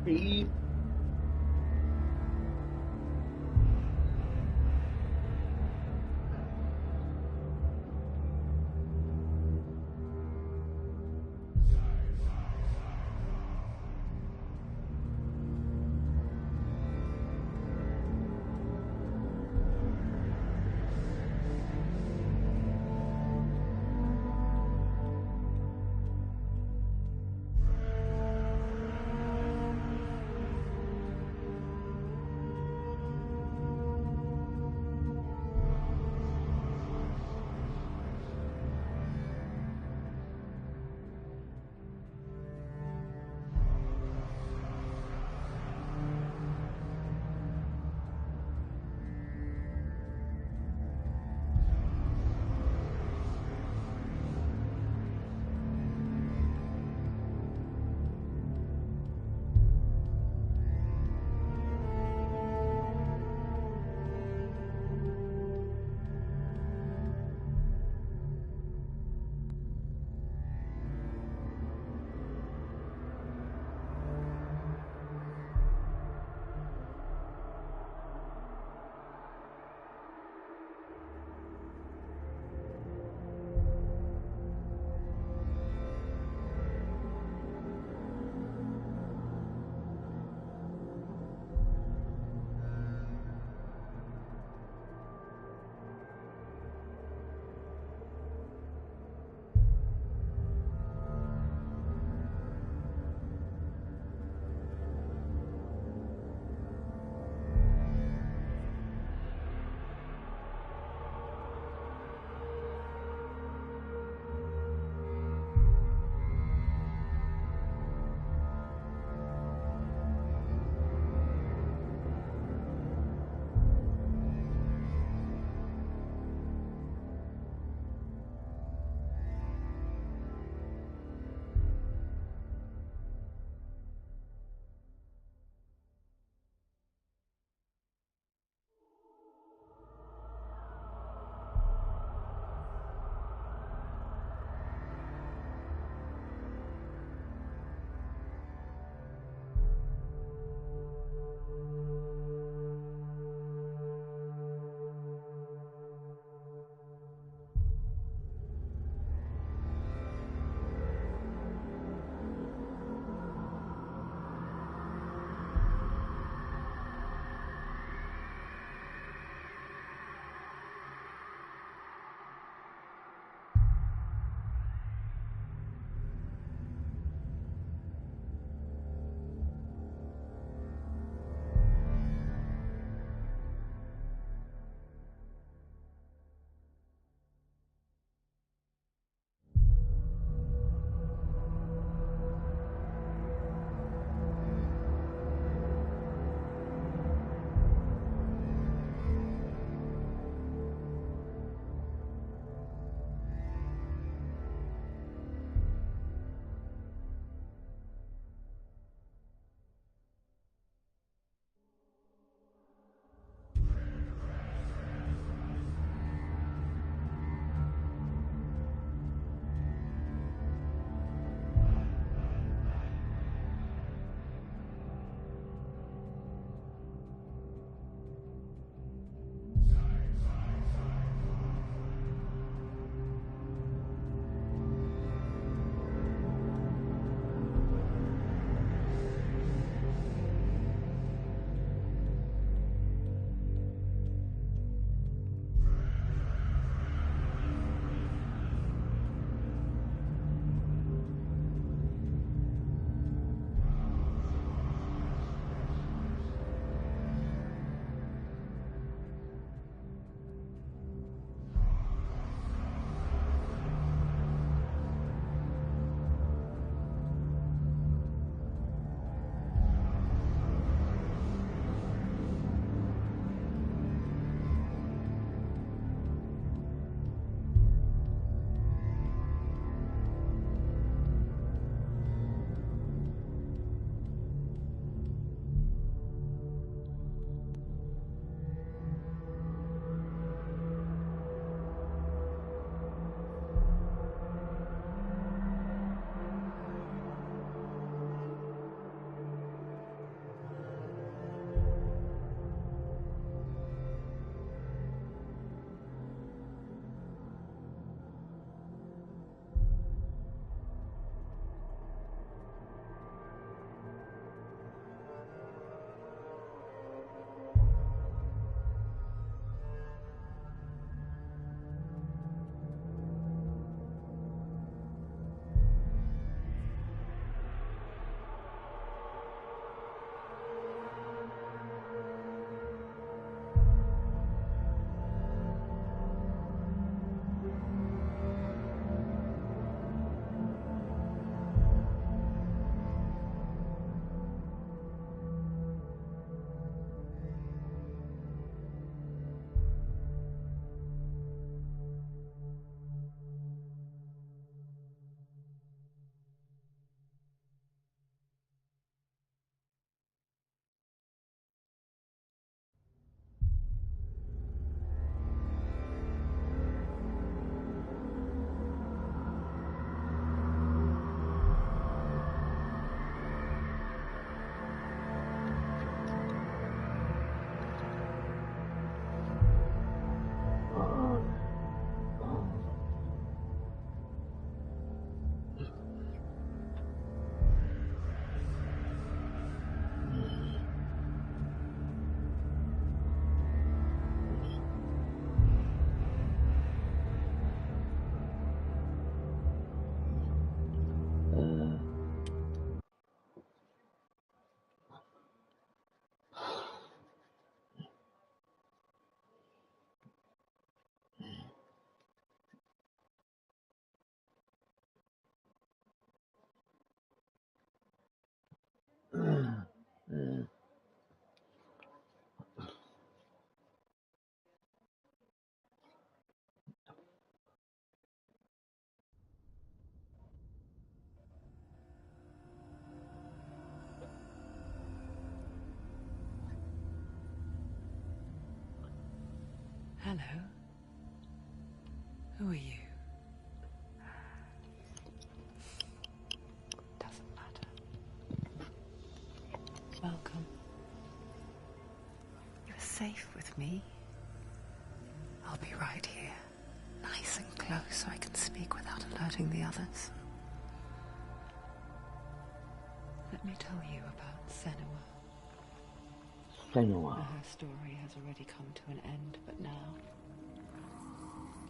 Hey. Hello. Who are you? Doesn't matter. Welcome. You're safe with me. I'll be right here, nice and close so I can speak without alerting the others. Let me tell you about Senua. Senua. Her story has already come to an end, but now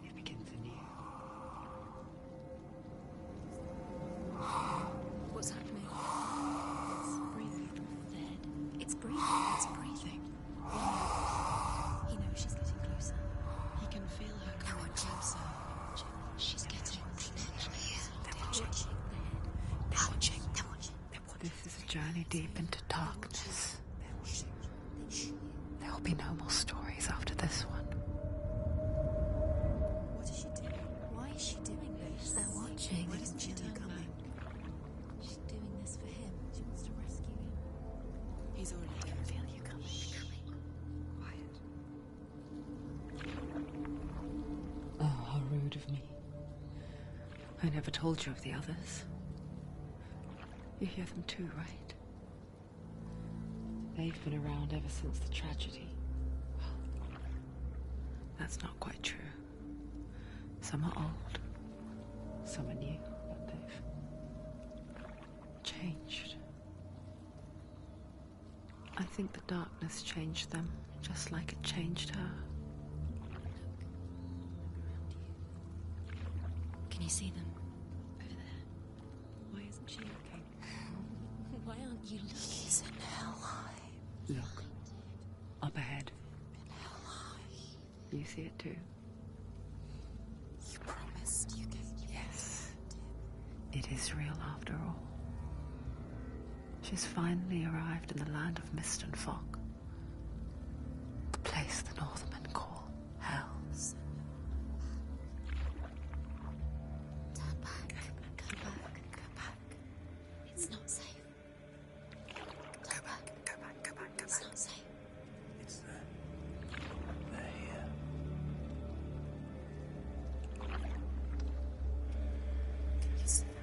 it begins anew. What's happening? It's breathing. Dead. It's breathing. It's breathing. He knows she's getting closer. He can feel her coming closer. She's getting closer. They're watching. They're watching. They're watching. This is a journey deep into darkness. There will be no more stories after this one. What is she doing? Why is she doing this? They're watching. Why doesn't she turn back? She's doing this for him. She wants to rescue him. He's already there. I feel you coming. Quiet. Oh, how rude of me. I never told you of the others. You hear them too, right? They've been around ever since the tragedy. Well, that's not quite true. Some are old, some are new, but they've changed. I think the darkness changed them, just like it changed her. Can you see them? Over there. Why isn't she looking? Why aren't you looking? He's in hell high. Look, up ahead. In hell high. You see it too? You promised you gave you. Yes. It is real after all. She's finally arrived in the land of mist and fog. The place the Northmen call hell. Turn back. Go back. Go back. It's not safe. Go back. Go back. Go back. It's not safe. It's there. They're here. Can you see them?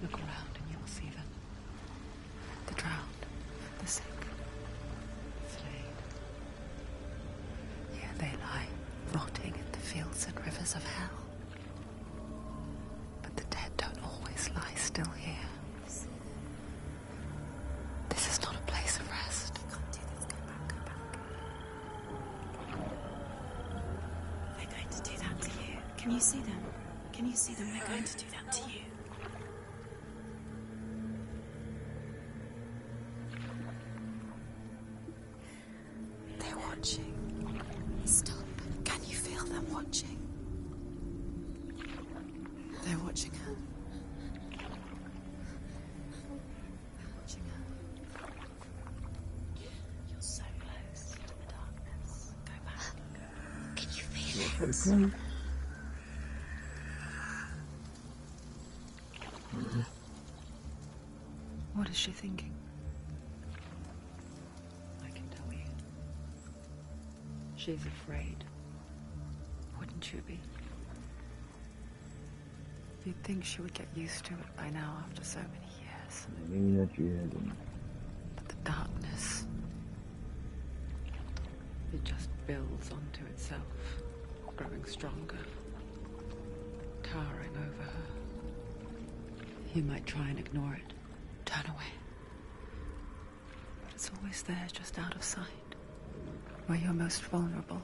Look around and you'll see them. The drowned, the sick, flayed. Here they lie, rotting in the fields and rivers of hell. But the dead don't always lie still here. This is not a place of rest. You can't do this. Go back. Go back. They're going to do that to you. Can you see them? Can you see them? They're going to do that to you. They're watching. Stop. Can you feel them watching? They're watching her. They're watching her. You're so close to the darkness. Go back. Can you feel it? What is she thinking? I can tell you. She's afraid. Wouldn't you be? You'd think she would get used to it by now after so many years. But the darkness, it just builds onto itself, growing stronger, towering over her. You might try and ignore it, turn away. But it's always there, just out of sight, where you're most vulnerable.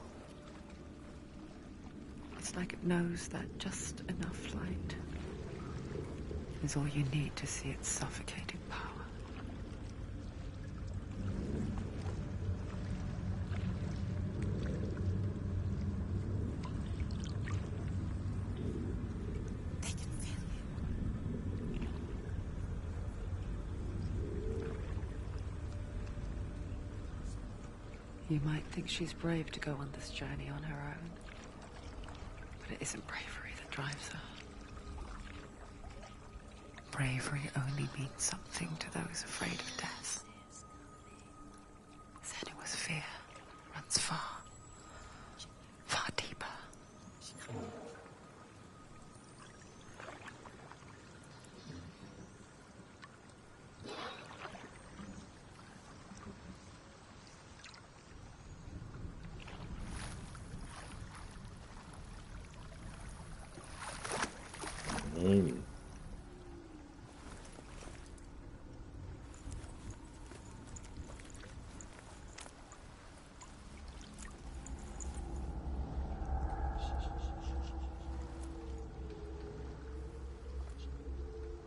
It's like it knows that just enough light is all you need to see its suffocating power. They can feel you. You might think she's brave to go on this journey on her own, but it isn't bravery that drives her. bravery only means something to those afraid of death, then it was fear runs far, far deeper.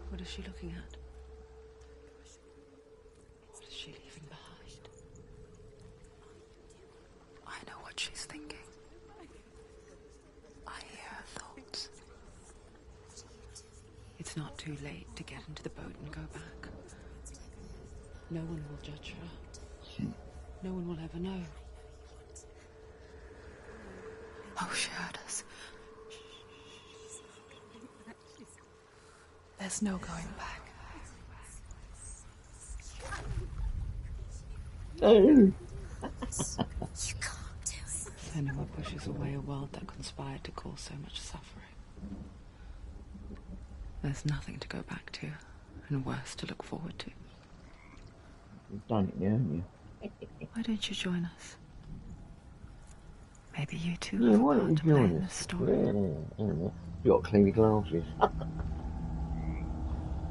What is she looking at? What is she leaving behind? I know what she's thinking. I hear her thoughts. It's not too late to get into the boat and go back. No one will judge her. No one will ever know. Oh, she heard us. There's no going back. No. Senua pushes away a world that conspired to cause so much suffering. There's nothing to go back to, and worse to look forward to. You've done it, haven't you? Why don't you join us? Maybe you two Yeah, have a why don't part you to play join in us? this story. Yeah, you got to clean your glasses.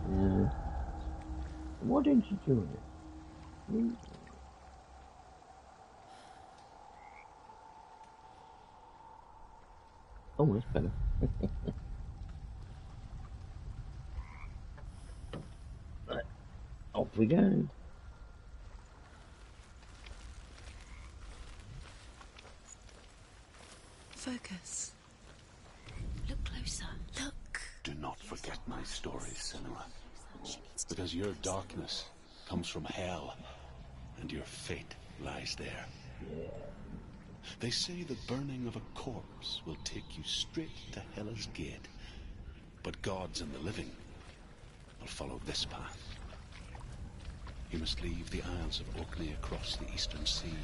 Yeah. Why don't you join us? Oh, that's better. Right, off we go. Focus. Look closer. Look. Do not forget my stories, Senua. Because your darkness comes from hell, and your fate lies there. They say the burning of a corpse will take you straight to Hela's gate, but gods and the living will follow this path. You must leave the Isles of Orkney across the eastern sea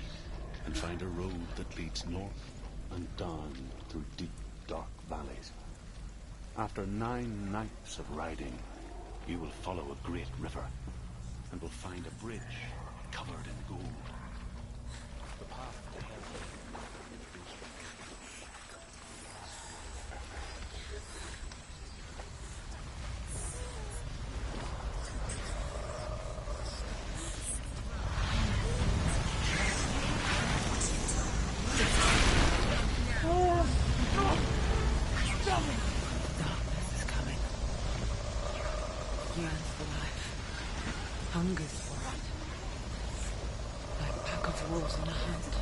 and find a road that leads north and down through deep, dark valleys. After 9 nights of riding, you will follow a great river and will find a bridge covered in gold. The path to Hela. Darkness is coming. Yearns for life. Hungers for it. Like a pack of wolves on a hunt.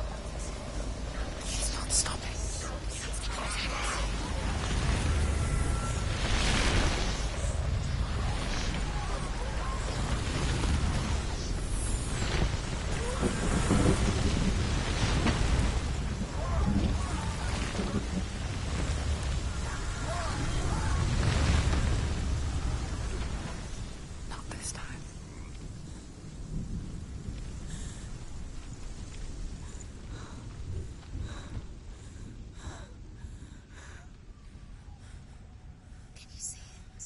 She's not stopping. Not this time. Can you see it?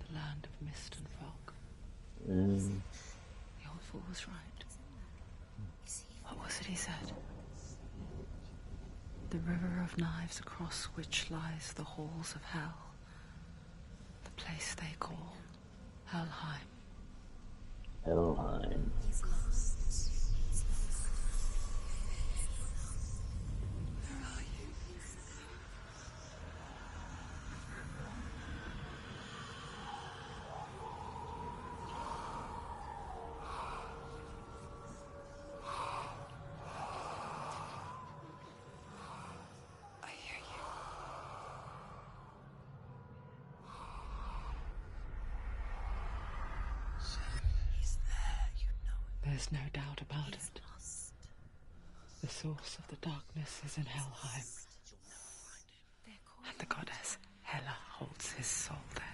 The land of mist and fog. Um, The old fool was right. Is he? What was it he said? The river of knives across which lies the halls of hell. The place they call Helheim. Helheim. He's lost. Where are you? I hear you. He's there, you know it. There's no doubt about He's it. lost. The source of the darkness is in Helheim, They're calling and the goddess Hela holds his soul there.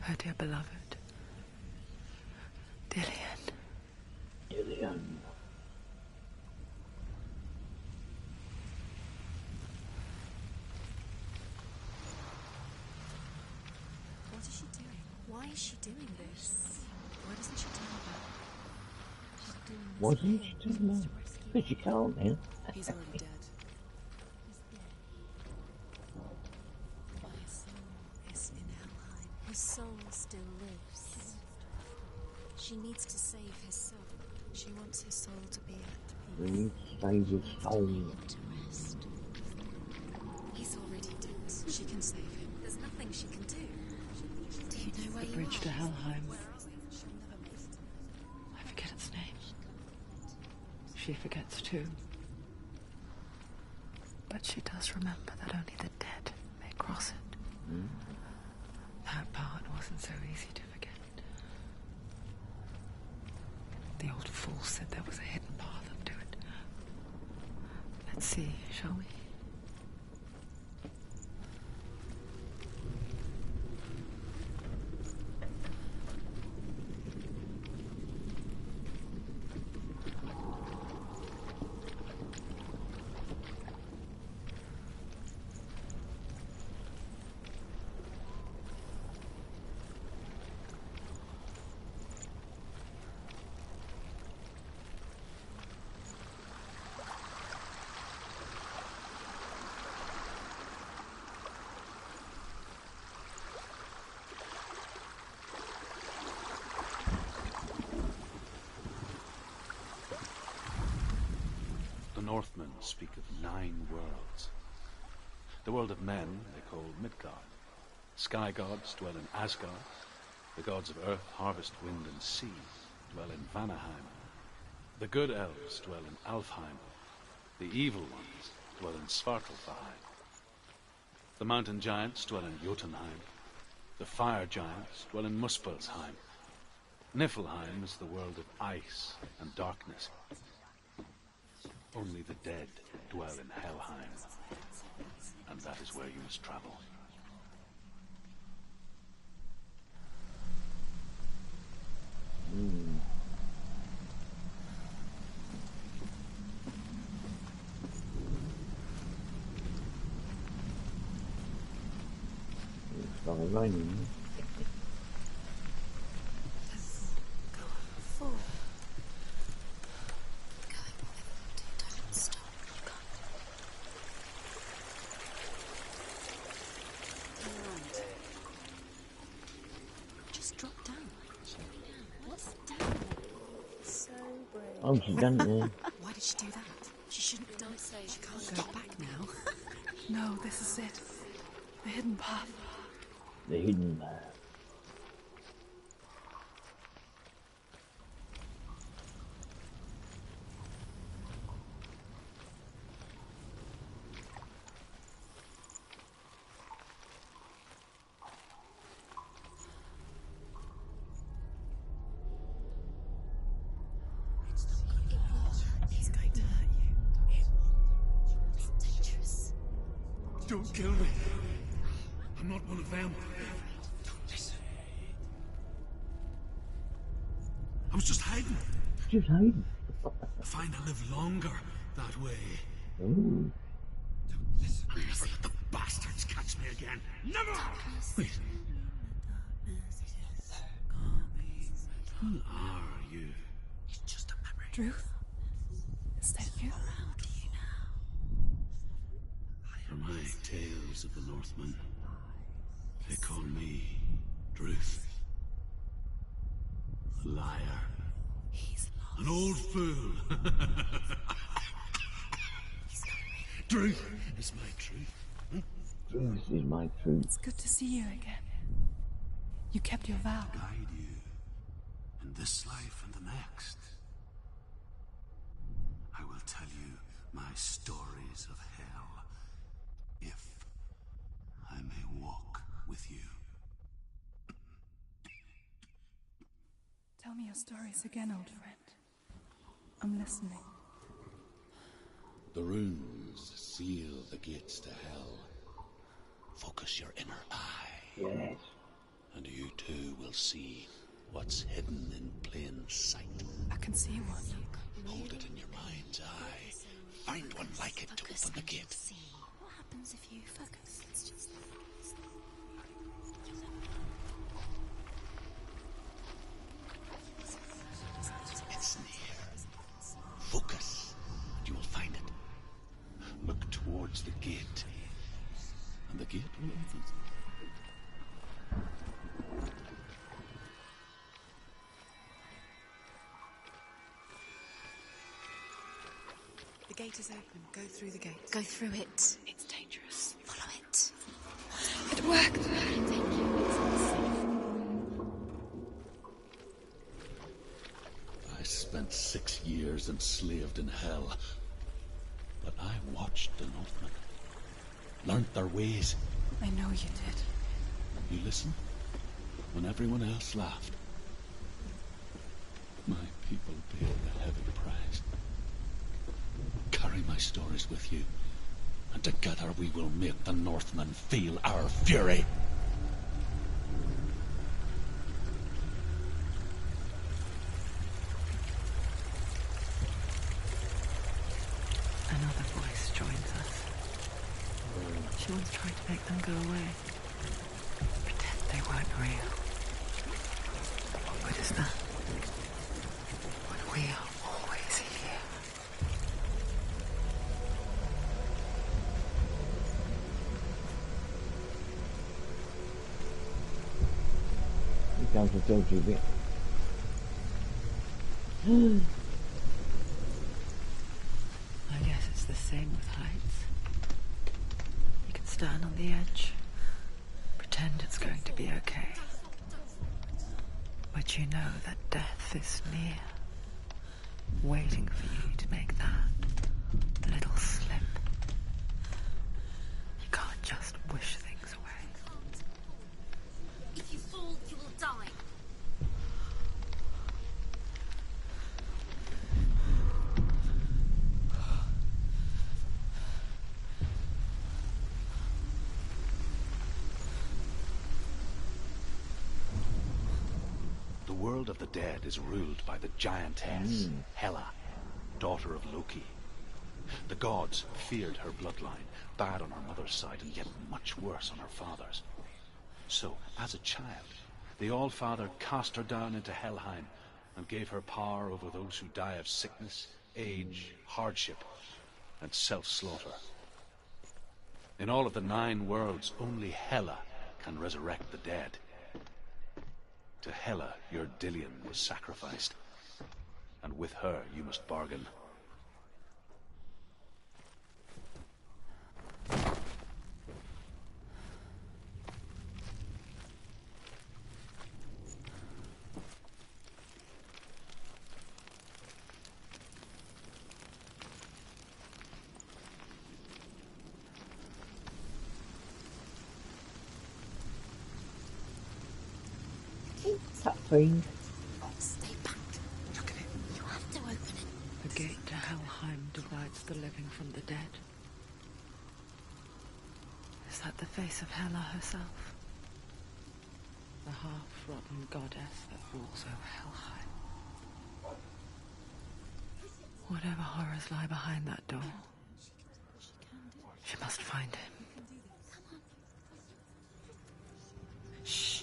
her dear beloved, Dillian. Dillian. What is she doing? Why is she doing this? Why doesn't she tell her? She's doing this Wasn't for she him. too long? But she can't now. He's already dead. He's dead. My soul is in Helheim. His soul still lives. She needs to save his soul. She wants his soul to be at We peace. need to save his soul. To rest. He's already dead. She can save him. There's nothing she can do. Do you know where The you bridge are? to Helheim. She'll never make it. I forget its name. She forgets too. But she does remember that only the dead may cross it. That part wasn't so easy to forget. The old fool said there was a hidden path up to it. Let's see, shall we? The Northmen speak of 9 worlds. The world of men they call Midgard. Sky gods dwell in Asgard. The gods of earth, harvest, wind, and sea dwell in Vanaheim. The good elves dwell in Alfheim. The evil ones dwell in Svartalfheim. The mountain giants dwell in Jotunheim. The fire giants dwell in Muspelheim. Niflheim is the world of ice and darkness. Only the dead dwell in Helheim, and that is where you must travel. It's started raining. Forward. Going whatever you do, don't stop. You're right. Just drop down. What's down? So brave. Oh, she's done it now. Why did she do that? She shouldn't have done it. She can't go back now. No, this is it. The hidden path. The hidden path. He's going to hurt you. It's dangerous. Don't kill me. I'm not one of them. I was just hiding. Just hiding. I find I live longer that way. Ooh. Never let the bastards catch me again. Never! Wait. Who are you? It's just a memory. Druth? Is that you? From my tales of the Northmen, they call me Druth. A liar. He's lost. An old fool. Druth is my truth. This is my truth. It's good to see you again. You kept your vow. Guide you in this life and the next. I will tell you my stories of hell, if I may walk with you. Tell me your stories again, old friend. I'm listening. The runes seal the gates to hell. Focus your inner eye, Yes. And you too will see what's hidden in plain sight. I can see one. Hold it in your mind's eye. Find one like it to open the gate. See what happens if you focus. It's just It's near. Focus, and you will find it. Look towards the gate, and the gate will open. The gate is open. Go through the gate. go through it. It's dangerous. Follow it. It worked. Thank you. It's safe. I spent 6 years enslaved in hell, but I watched the Northmen, learnt their ways. I know you did. You listen when everyone else laughed. My people paid the heavy price. Carry my stories with you, and together we will make the Northmen feel our fury. Another voice joins us. She once tried to make them go away. Pretend they weren't real. What good is that? When we are always here. Here comes the Doji bit. I guess it's the same with heights. You can stand on the edge, pretend it's going to be okay. But you know that death is near, waiting for you to make that little slip. You can't just wish things away. If you fall, you will die. The world of the dead is ruled by the giantess, Hela, daughter of Loki. The gods feared her bloodline, bad on her mother's side and yet much worse on her father's. So, as a child, the All-Father cast her down into Helheim and gave her power over those who die of sickness, age, hardship, and self-slaughter. In all of the 9 worlds, only Hela can resurrect the dead. To Hela, your Dillion was sacrificed, and with her you must bargain. What's that thing? Stay back. Look at it. You have to open it. The gate to Helheim divides the living from the dead. Is that the face of Hela herself? The half-rotten goddess that rules over Helheim. Whatever horrors lie behind that door, she must find him. Shh.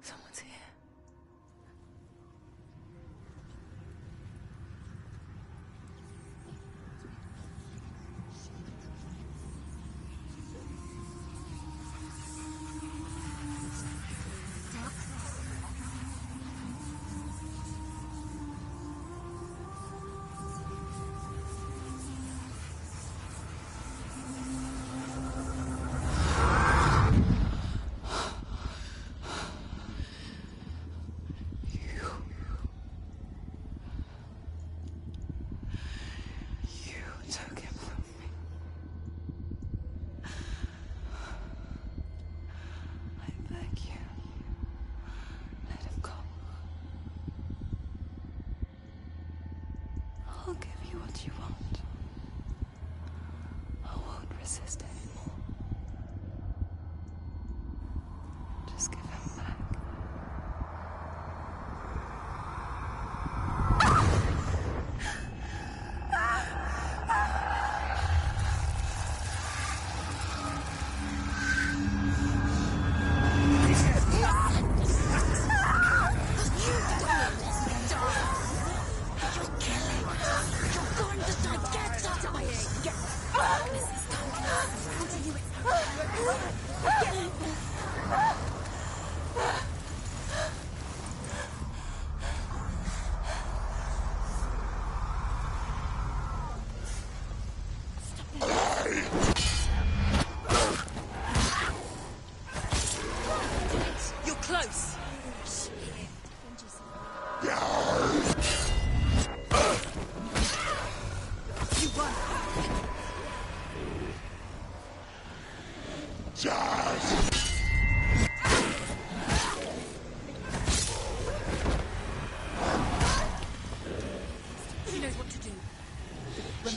Someone's here. You took him from me. I beg you. Let him go. I'll give you what you want. I won't resist anymore.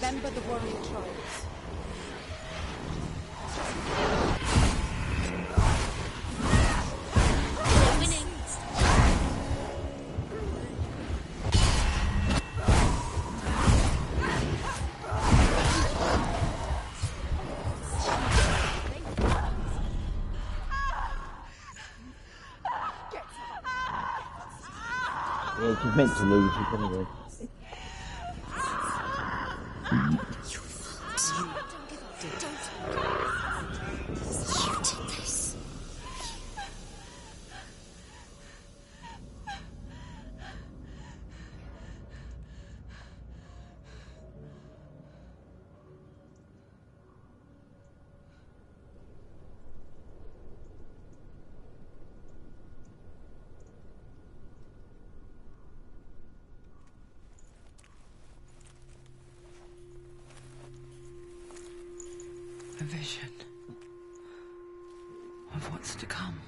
Remember the warrior tribes. We're winning. Yeah, she's meant to lose it anyway. A vision of what's to come.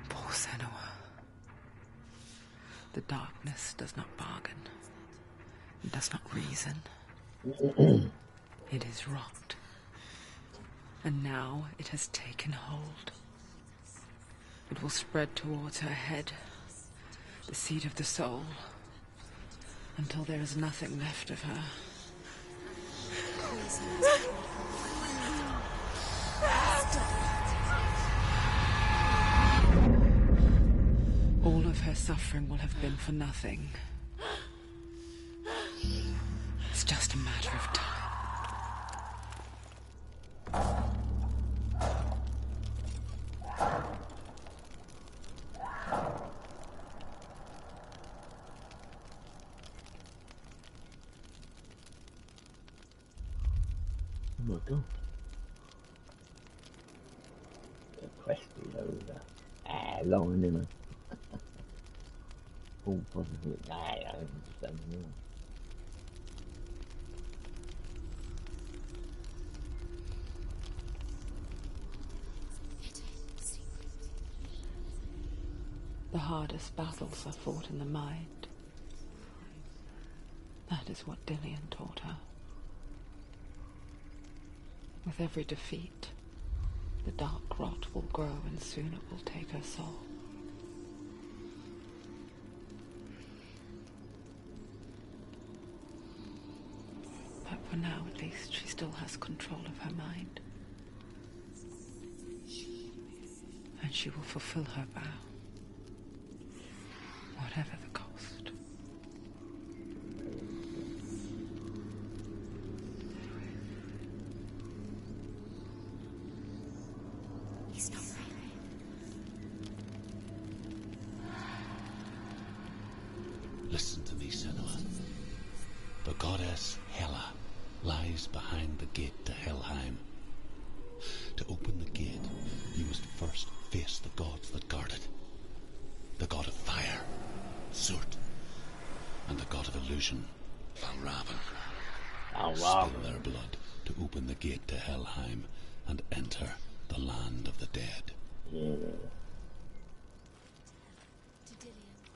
Poor Senua. The darkness does not bargain. It does not reason. It is wrought. And now it has taken hold. It will spread towards her head, the seat of the soul, until there is nothing left of her. All of her suffering will have been for nothing. It's just a matter of time. Oh my god. The crusty loader. Long, isn't it? All positive. I don't know. The hardest battles are fought in the mind. That is what Dillian taught her. With every defeat, the dark rot will grow and soon it will take her soul. But for now, at least, she still has control of her mind. And she will fulfill her vow, whatever the cost. He's not right. Listen to me, Senua. The goddess Hela lies behind the gate to Helheim. To open the gate, you must first face the gods that guard it. The god of fire, Surt, and the god of illusion, Valravn. Spill their blood to open the gate to Helheim and enter the land of the dead. To Dillian.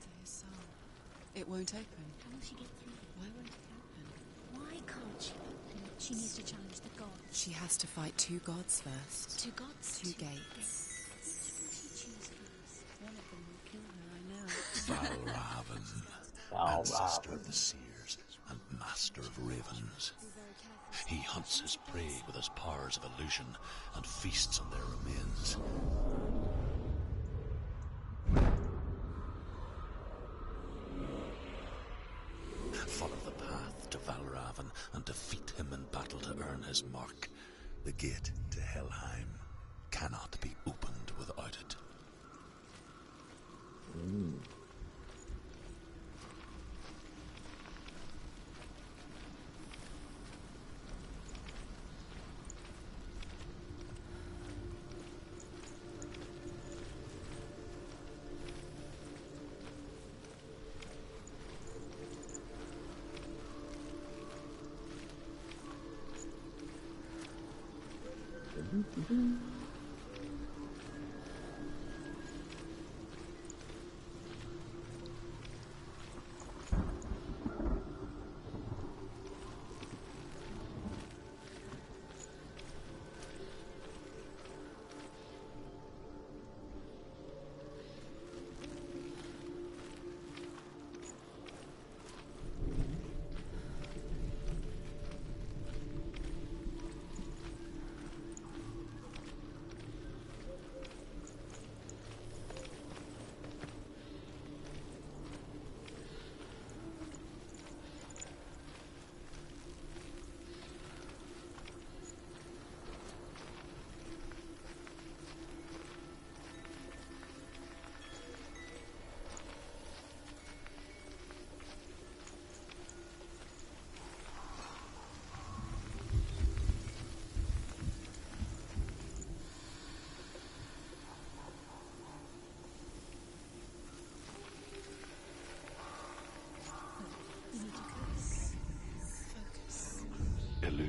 To his soul. It won't open. How will she get through? Why won't it open? Why can't she open? She needs to challenge the gods. She has to fight two gods first. Two gods? Two gates. Which will she choose first? One of them will kill her, I know. Valravn, ancestor of the seers and master of ravens. He hunts his prey with his powers of illusion and feasts on their remains. Follow the path to Valravn and defeat him in battle to earn his mark. The gate to Helheim cannot be opened without it.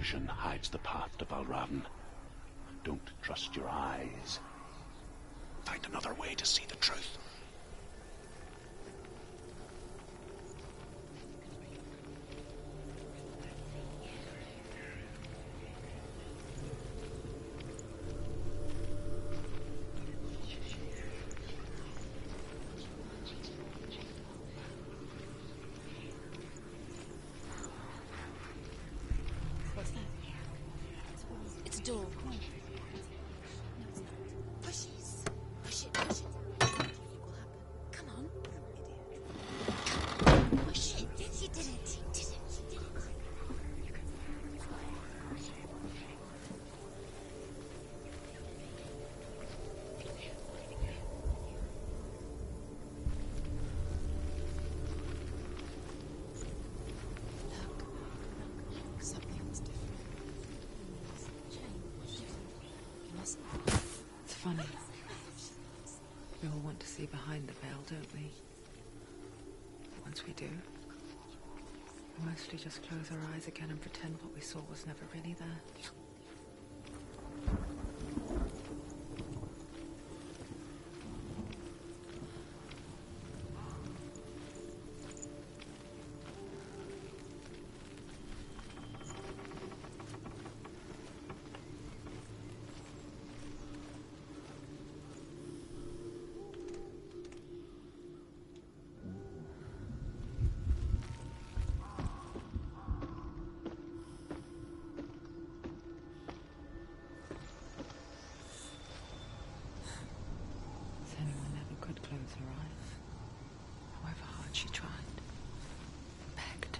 illusion hides the path to Valravn. Don't trust your eyes. Find another way to see the truth. What's that? It's a door. Push it. Push it. Push it. Something will happen. Come on. Idiot. Push it. You did it. You did it. You did it. Look. Something's different. It's funny. We all want to see behind the veil, don't we? But once we do, we mostly just close our eyes again and pretend what we saw was never really there. Senua never could close her eyes, however hard she tried, begged.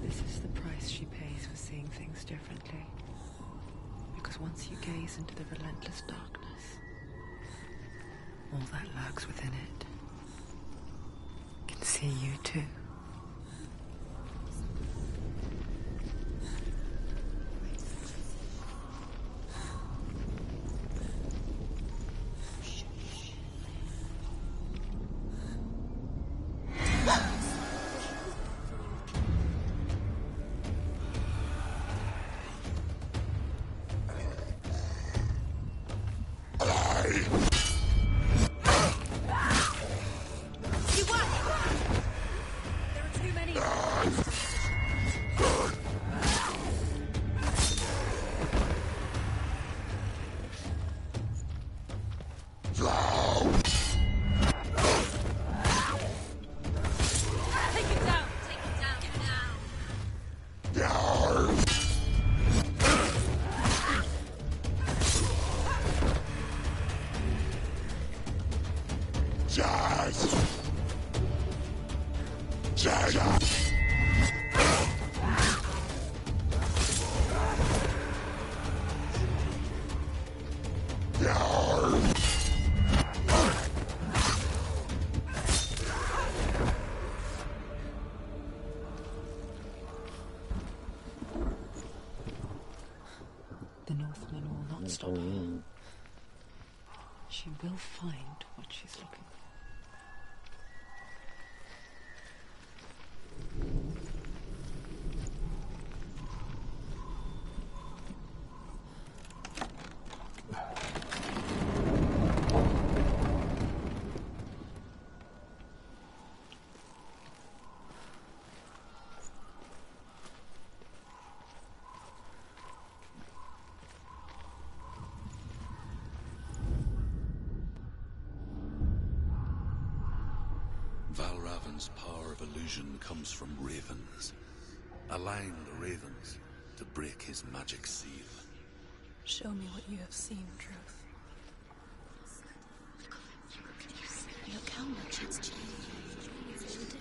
This is the price she pays for seeing things differently. Because once you gaze into the relentless darkness, all that lurks within it can see you too. You won! There are too many. Take it down! Take it down now! The Northman will not stop her. She will find what she's looking for. Valravn's power of illusion comes from ravens. Align the ravens to break his magic seal. Show me what you have seen, Truth. Look how much it's changed. So different.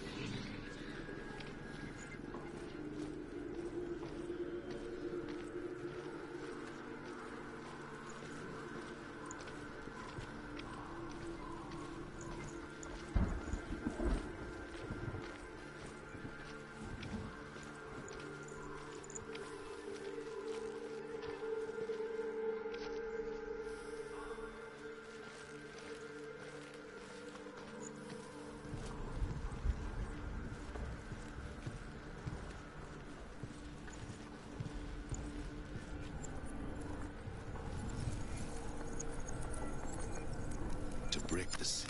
the seal.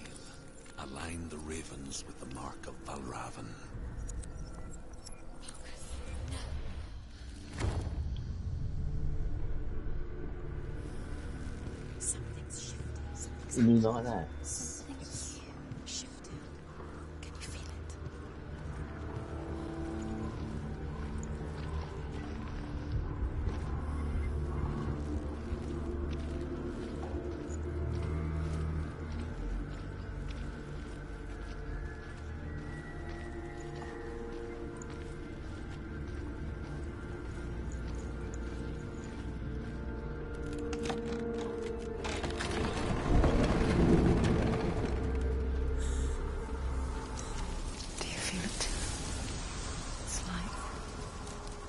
Align the ravens with the mark of Valravan. Something's shifting. You mean like that? Something's shifting. Can you feel it? Do you feel it? It's like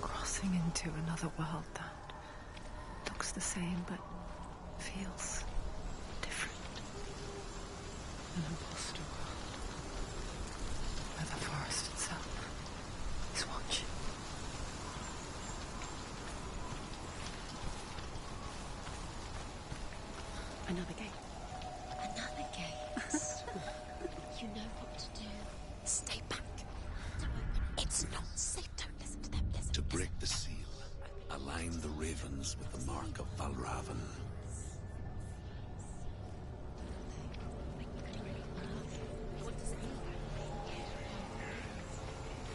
crossing into another world that looks the same but feels different. An imposter world where the forest itself is watching. Another gate. Another gate. You know what to do. Stay back. Don't open it. It's not safe. Don't listen to them. Listen. To break the seal, align the ravens with the mark of Valravan. What does it mean?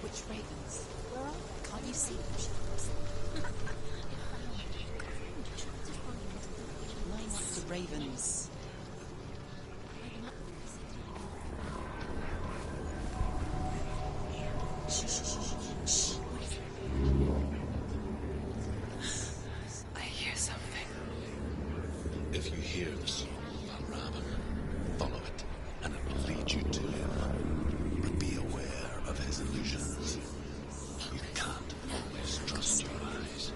Which ravens? Where are they? Can't you see them, Charles? Line up the ravens. Shh, shh, shh, shh, shh. What is it? I hear something. If you hear the song of Valravan, follow it, and it will lead you to him. But be aware of his illusions. You can't always trust your eyes.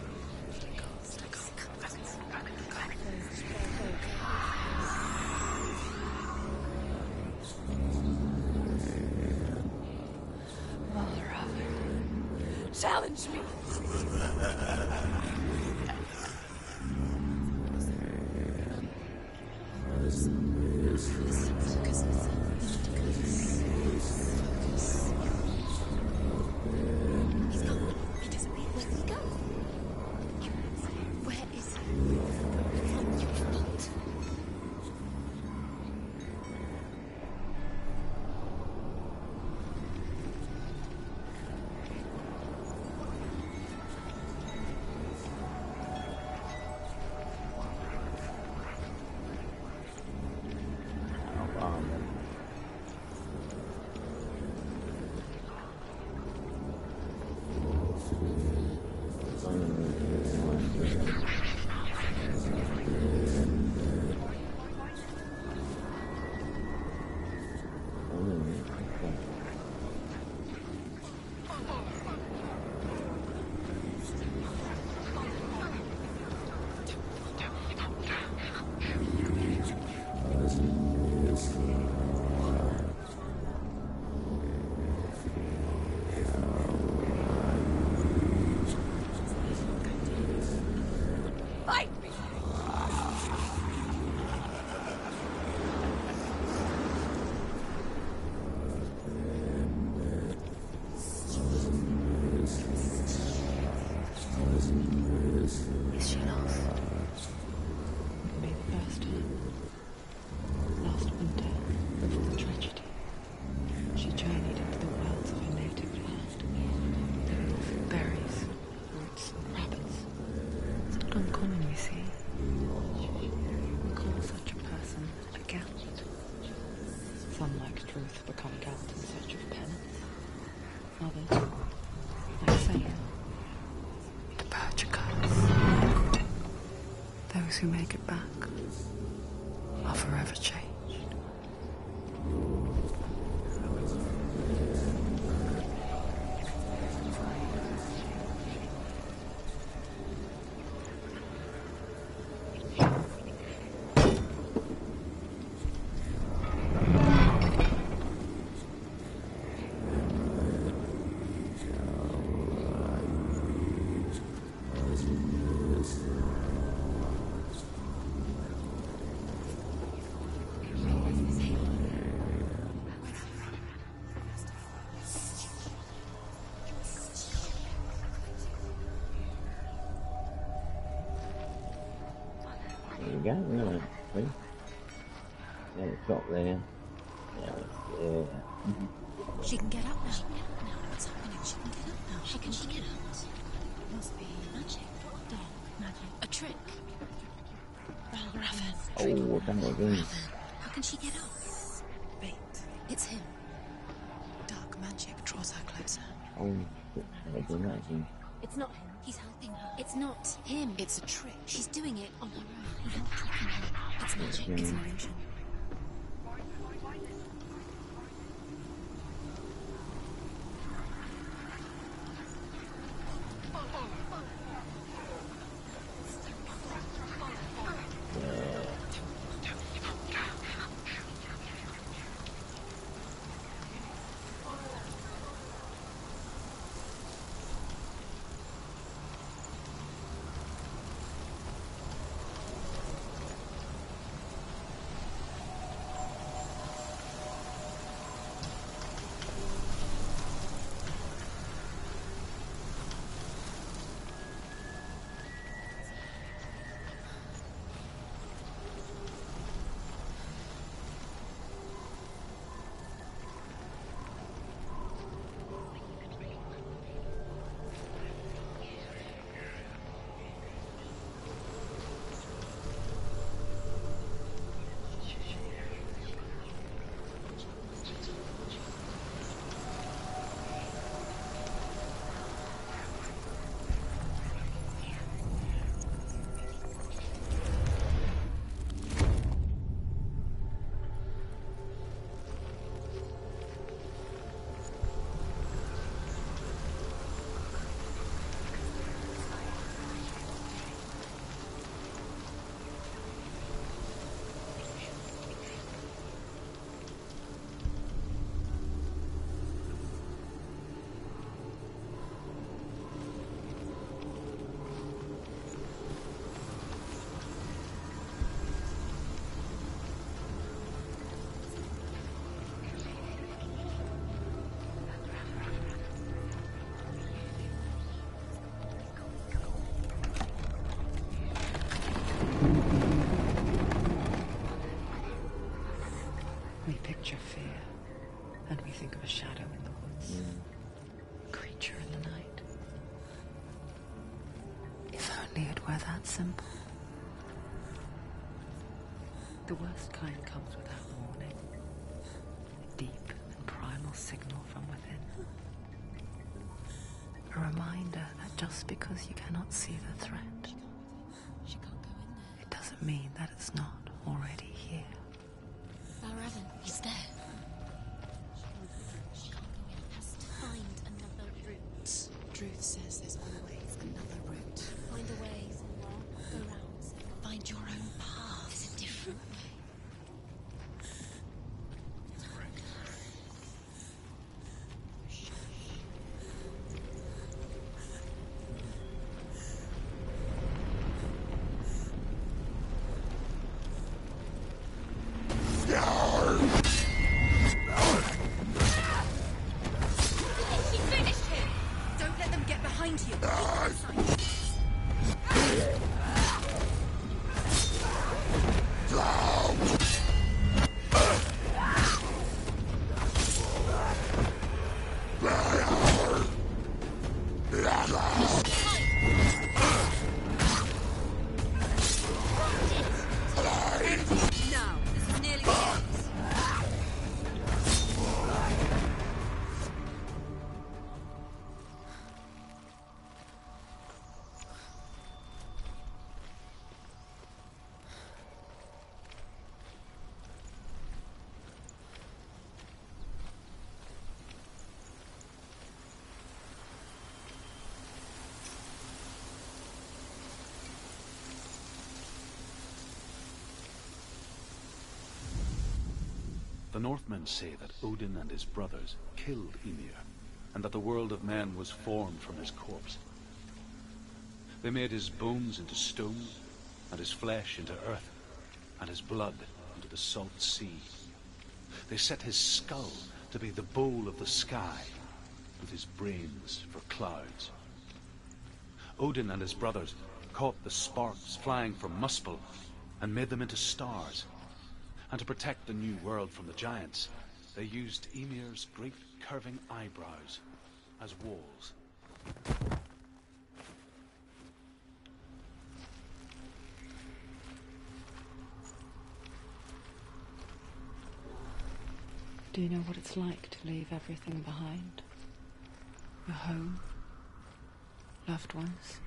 Valravan, challenge me. He's gone. He disappeared. Where did he go? Where is he? From your feet. Is she lost? Could be the first time. Last winter, before the tragedy, she journeyed into the wilds of her native land. Berries, roots, rabbits. It's not uncommon, you see. We call such a person a Gelt. Some, like Truth, become Gelt in search of penance. Others, like Satan, to purge a curse. Those who make it back are forever changed. you go, right. See? Yeah, it's got there. Yeah. She can get up now. She can get up now. What's happening? She can get up now. How can she get out? It must be magic. Dog magic. A trick. Raven. Oh, done it again. How can she get up? Bait. It's him. Dark magic draws her closer. Oh, shit. They're doing that again. It's not him. He's helping her. It's not him. It's a trick. She's doing it on her own. He's not tricking her. It's magic. It's an illusion. We picture fear, and we think of a shadow in the woods, a creature in the night. If only it were that simple. The worst kind comes without warning, a deep and primal signal from within. A reminder that just because you cannot see the threat, She can't go in there. it doesn't mean that it's not already here. Raven, he's there. She can't go in. Has to find another route. Druth says there's always another route. Find a way, Senua. Go round, Senua. Find your own path. There's a different way. He finished him! Don't let them get behind you. Now, this is nearly the end. The Northmen say that Odin and his brothers killed Ymir, and that the world of men was formed from his corpse. They made his bones into stone, and his flesh into earth, and his blood into the salt sea. They set his skull to be the bowl of the sky, with his brains for clouds. Odin and his brothers caught the sparks flying from Muspel and made them into stars. And to protect the new world from the giants, they used Ymir's great curving eyebrows as walls. Do you know what it's like to leave everything behind? Your home, loved ones,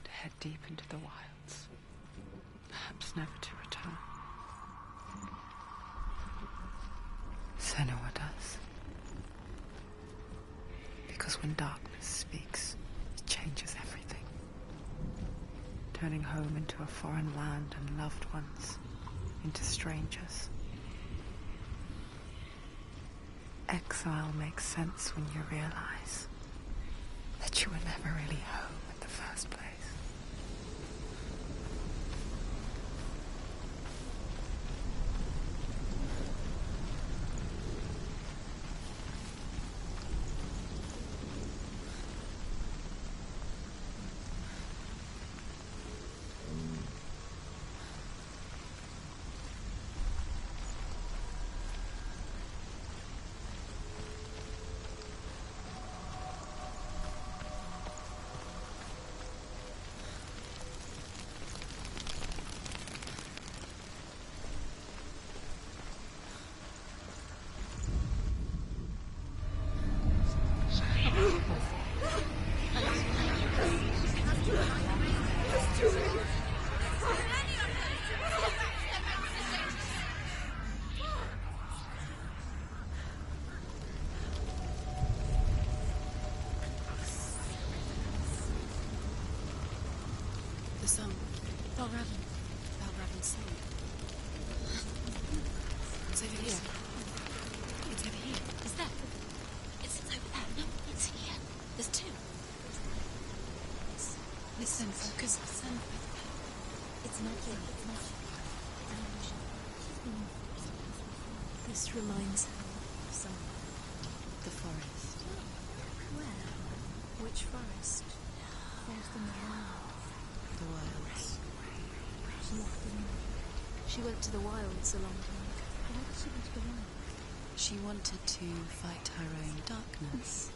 to head deep into the wilds, perhaps never to return. Senua does. Because when darkness speaks, it changes everything, turning home into a foreign land and loved ones into strangers. Exile makes sense when you realize that you were never really home in the first place. The song. Valravn. Valravn's song. It's over here. It's over here. Is that? It's over there. No, it's here. There's two. Listen, focus. It's not here. It's not. This reminds her of some. The forest. Where? Which forest? Forest in the wild. The wilds. She went to the wilds a long time ago. Why did she go to the wilds? She wanted to fight her own darkness.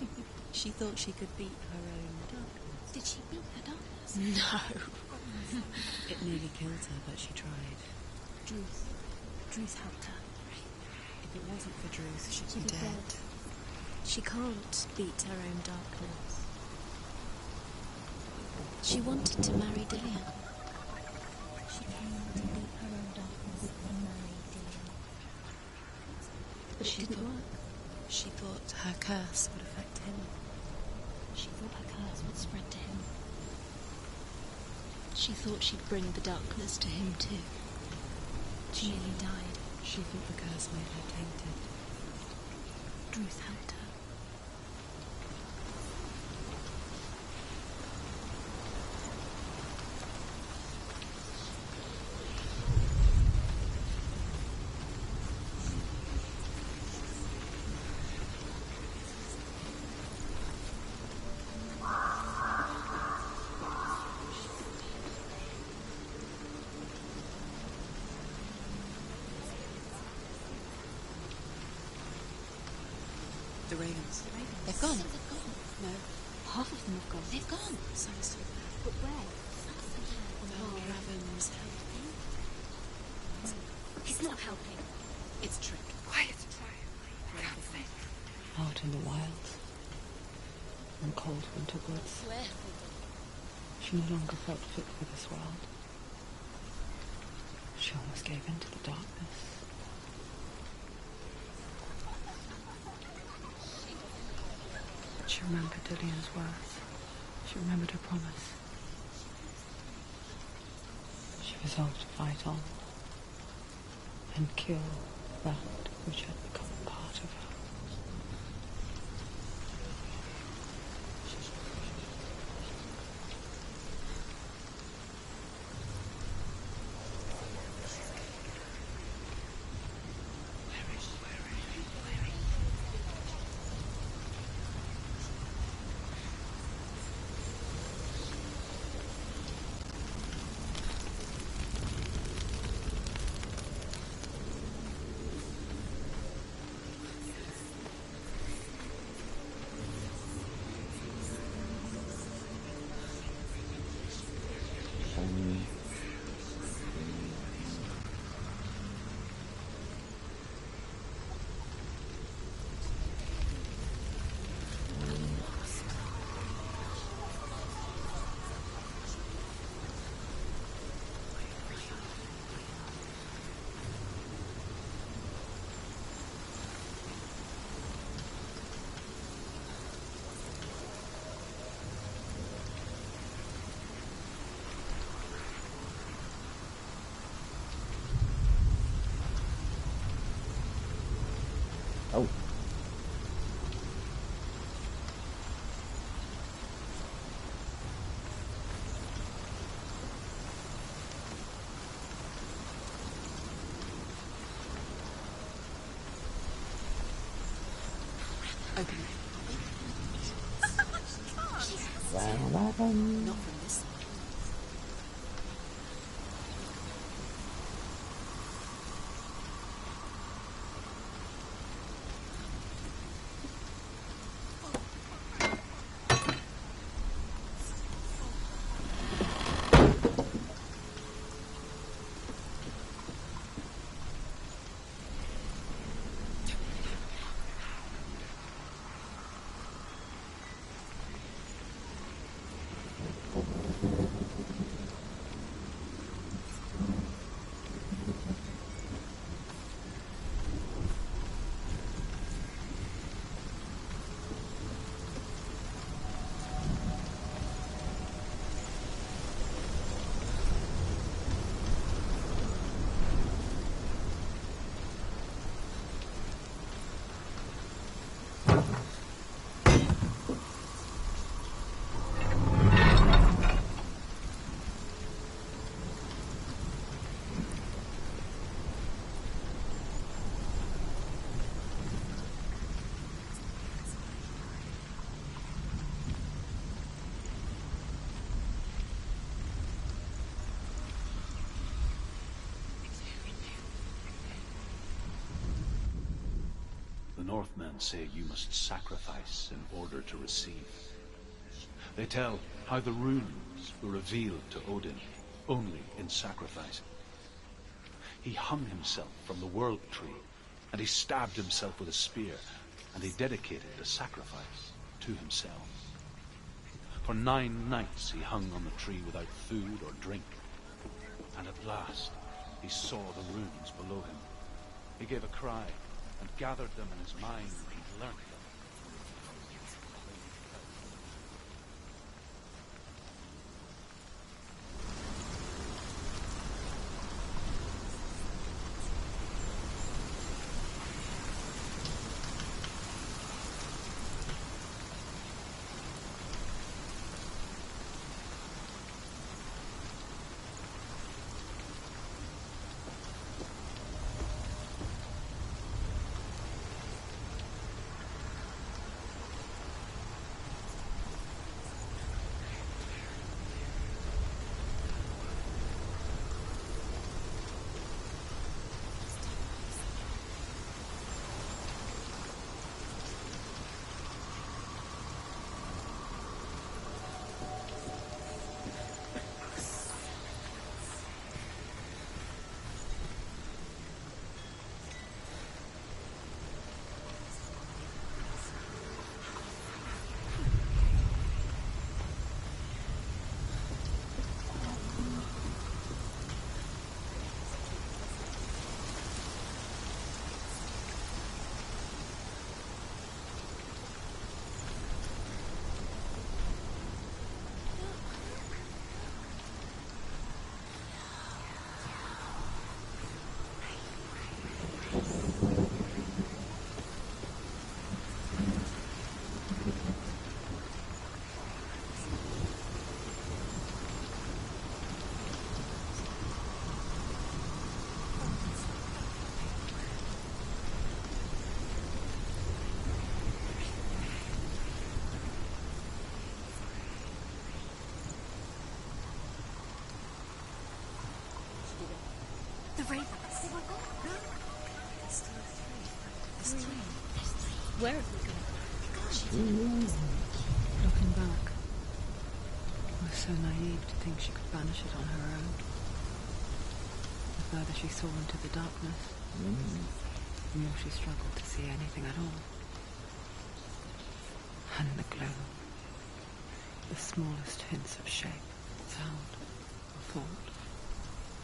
She thought she could beat her own darkness. Did she beat her darkness? No. It nearly killed her, but she tried. Druth helped her. If it wasn't for Druth, she'd be She'd be dead. dead. She can't beat her own darkness. She wanted to marry Dillion. She came to beat her own darkness and marry Dillion. But it didn't work. She thought her curse would affect him. She thought her curse would spread to him. She thought she'd bring the darkness to him too. She nearly died. She thought the curse made her tainted. Druth helped her. The ravens. They've gone. They've gone. No. Half of them have gone. They've gone. So is But where? Valravn's helping. He's not helping. It's a trick. Out in the wilds, in cold winter woods, Where? she no longer felt fit for this world. She almost gave in to the darkness. She remembered Dillion's words. She remembered her promise. She resolved to fight on and kill that which had become part of her. Oh. Open it. Not from this side. The Northmen say you must sacrifice in order to receive. They tell how the runes were revealed to Odin only in sacrifice. He hung himself from the World Tree, and he stabbed himself with a spear, and he dedicated the sacrifice to himself. For 9 nights he hung on the tree without food or drink, and at last he saw the runes below him. He gave a cry and gathered them in his mind and learnt them. The ravens. They were gone. No. There's still 3. There's 3. Where have we gone? Looking back, I was so naive to think she could banish it on her own. The further she saw into the darkness, the more she struggled to see anything at all. And the glow, the smallest hints of shape, sound, or thought,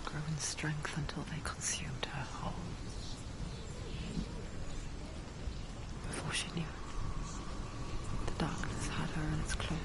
grow in strength until they consumed her whole. Before she knew it, the darkness had her in its claws.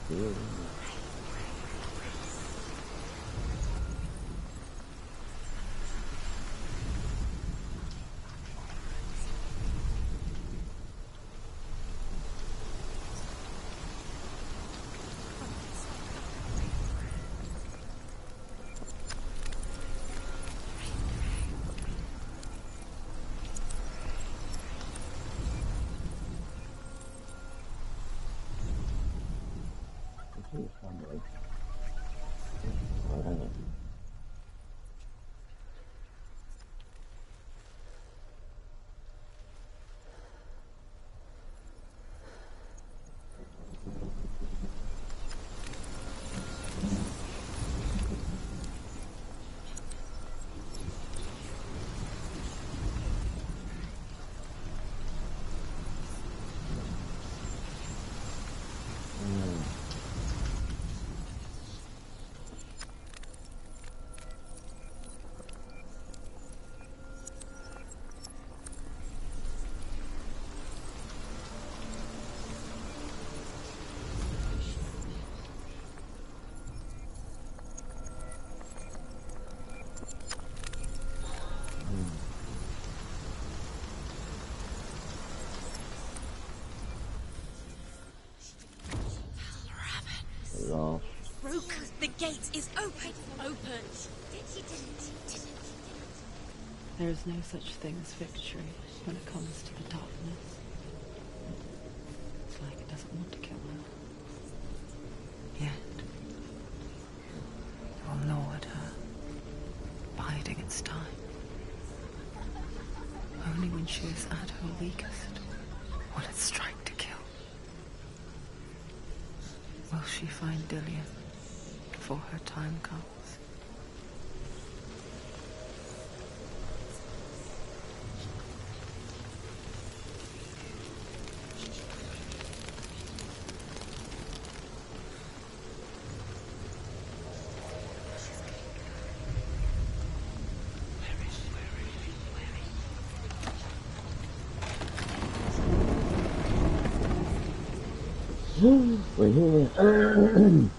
here, isn't it? It's family. I don't know. Last. Broke. The gate is open. Open. There is no such thing as victory when it comes to the darkness. It's like it doesn't want to kill her. Yet, it will gnaw at her, biding its time. Only when she is at her weakest will it strike to kill. Will she find Dillion before her time comes? We're here.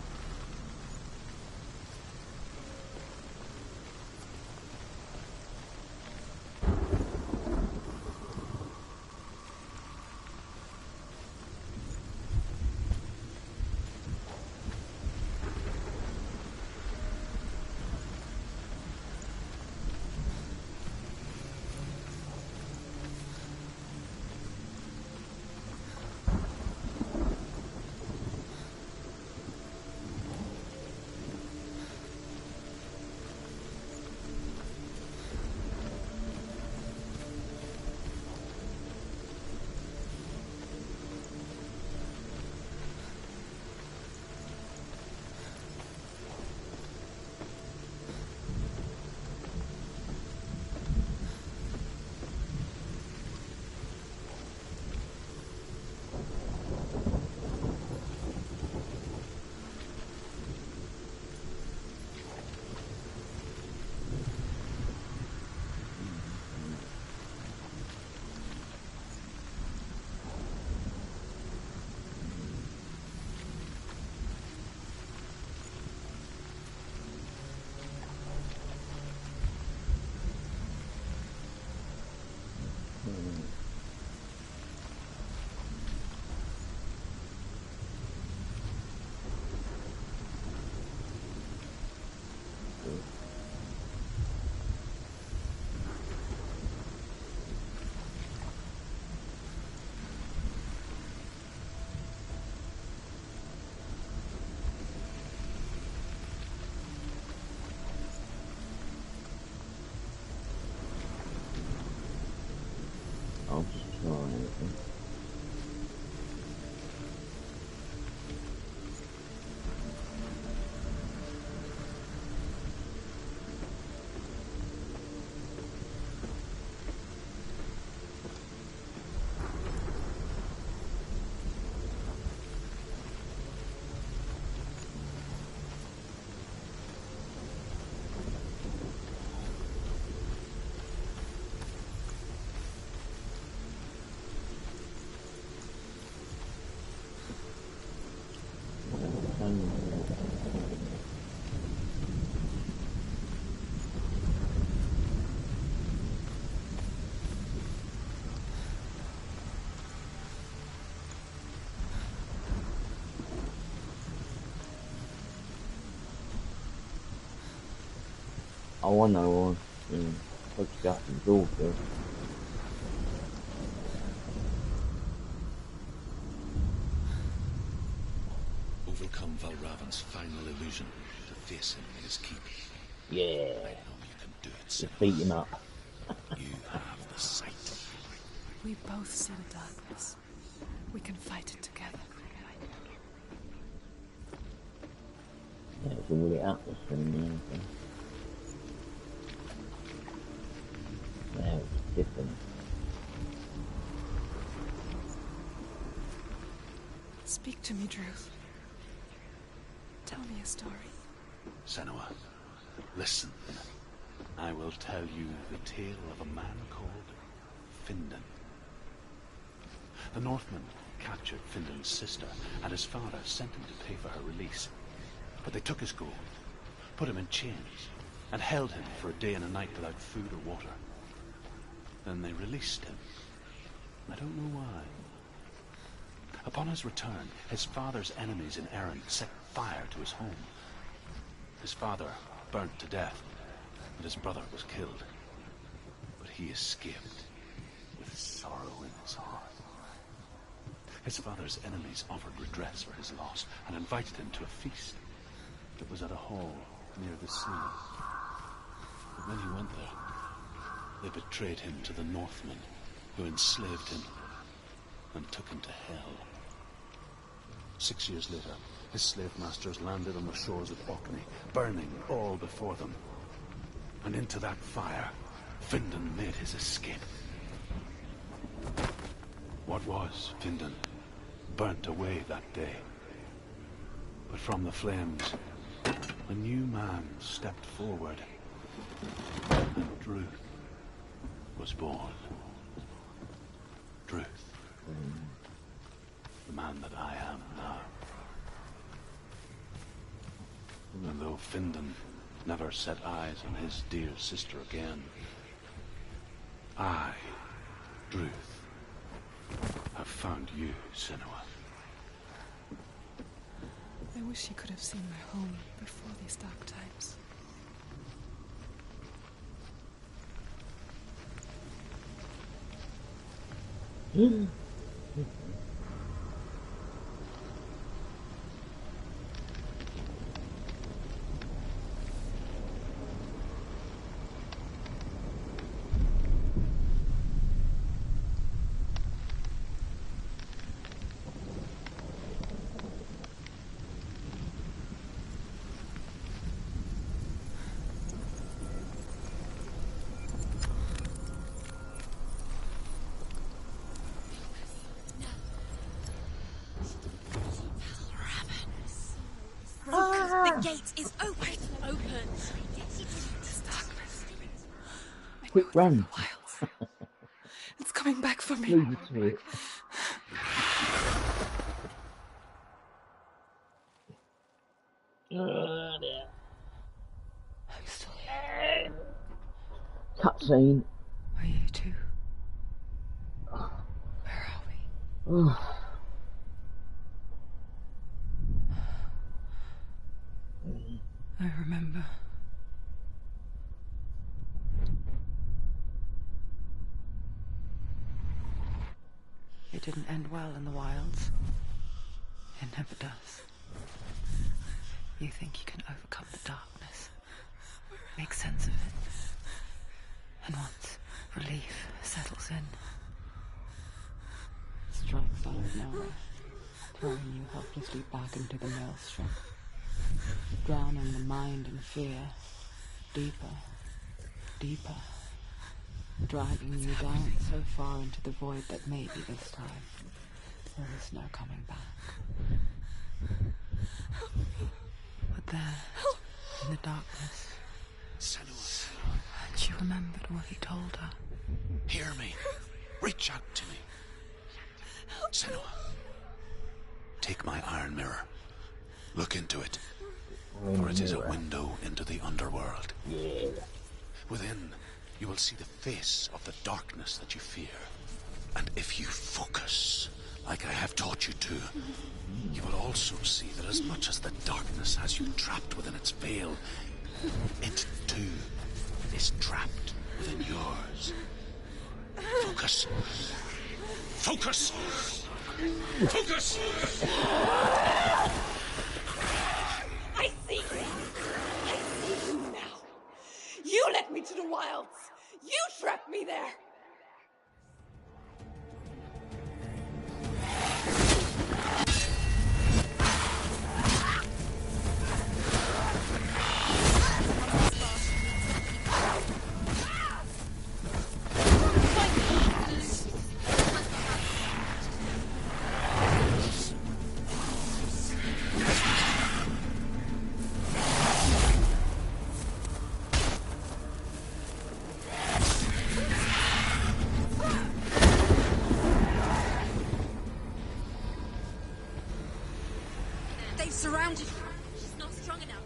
Oh, I know. I've got some daughter. Overcome Valravan's final illusion to face him in his keep. Yeah. I know you can do it, Just Senua. beat him up. You have the sight. We both see the darkness. We can fight it together. Yeah, it's all lit up this thing, yeah. So. Now it's different. Speak to me, Druth. Tell me a story. Senua, listen. I will tell you the tale of a man called Findan. The Northmen captured Findan's sister, and his father sent him to pay for her release. But they took his gold, put him in chains, and held him for a day and a night without food or water. Then they released him. I don't know why. Upon his return, his father's enemies in Erin set fire to his home. His father burnt to death, and his brother was killed. But he escaped with sorrow in his heart. His father's enemies offered redress for his loss and invited him to a feast. It was at a hall near the sea. But when he went there, they betrayed him to the Northmen, who enslaved him and took him to hell. 6 years later, his slave masters landed on the shores of Orkney, burning all before them. And into that fire, Findan made his escape. What was Findan burnt away that day. But from the flames, a new man stepped forward, and Druth was born. Druth. The man that I am now. And though Findan never set eyes on his dear sister again, I, Druth, have found you, Senua. I wish you could have seen my home before these dark times. The gate is open. Open. This darkness. I Quick, know it's run. in the wilds. It's coming back for me. Leave it to it. I'm still here. Cutscene. Are you too? Where are we? Oh. I remember. It didn't end well in the wilds. It never does. You think you can overcome the darkness, make sense of it, and once relief settles in, it strikes out of nowhere, throwing you helplessly back into the maelstrom, drowning the mind in fear, deeper, deeper, dragging you down so far into the void that maybe this time there is no coming back. But there, in the darkness, Senua, she remembered what he told her. hear me. Reach out to me. Senua, take my iron mirror. Look into it, for it is a window into the underworld. Yeah. Within, you will see the face of the darkness that you fear. And if you focus, like I have taught you to, you will also see that as much as the darkness has you trapped within its veil, it too is trapped within yours. Focus. Focus! Focus! I see you. I see you now. You led me to the wilds. You trapped me there. They've surrounded her. She's not strong enough.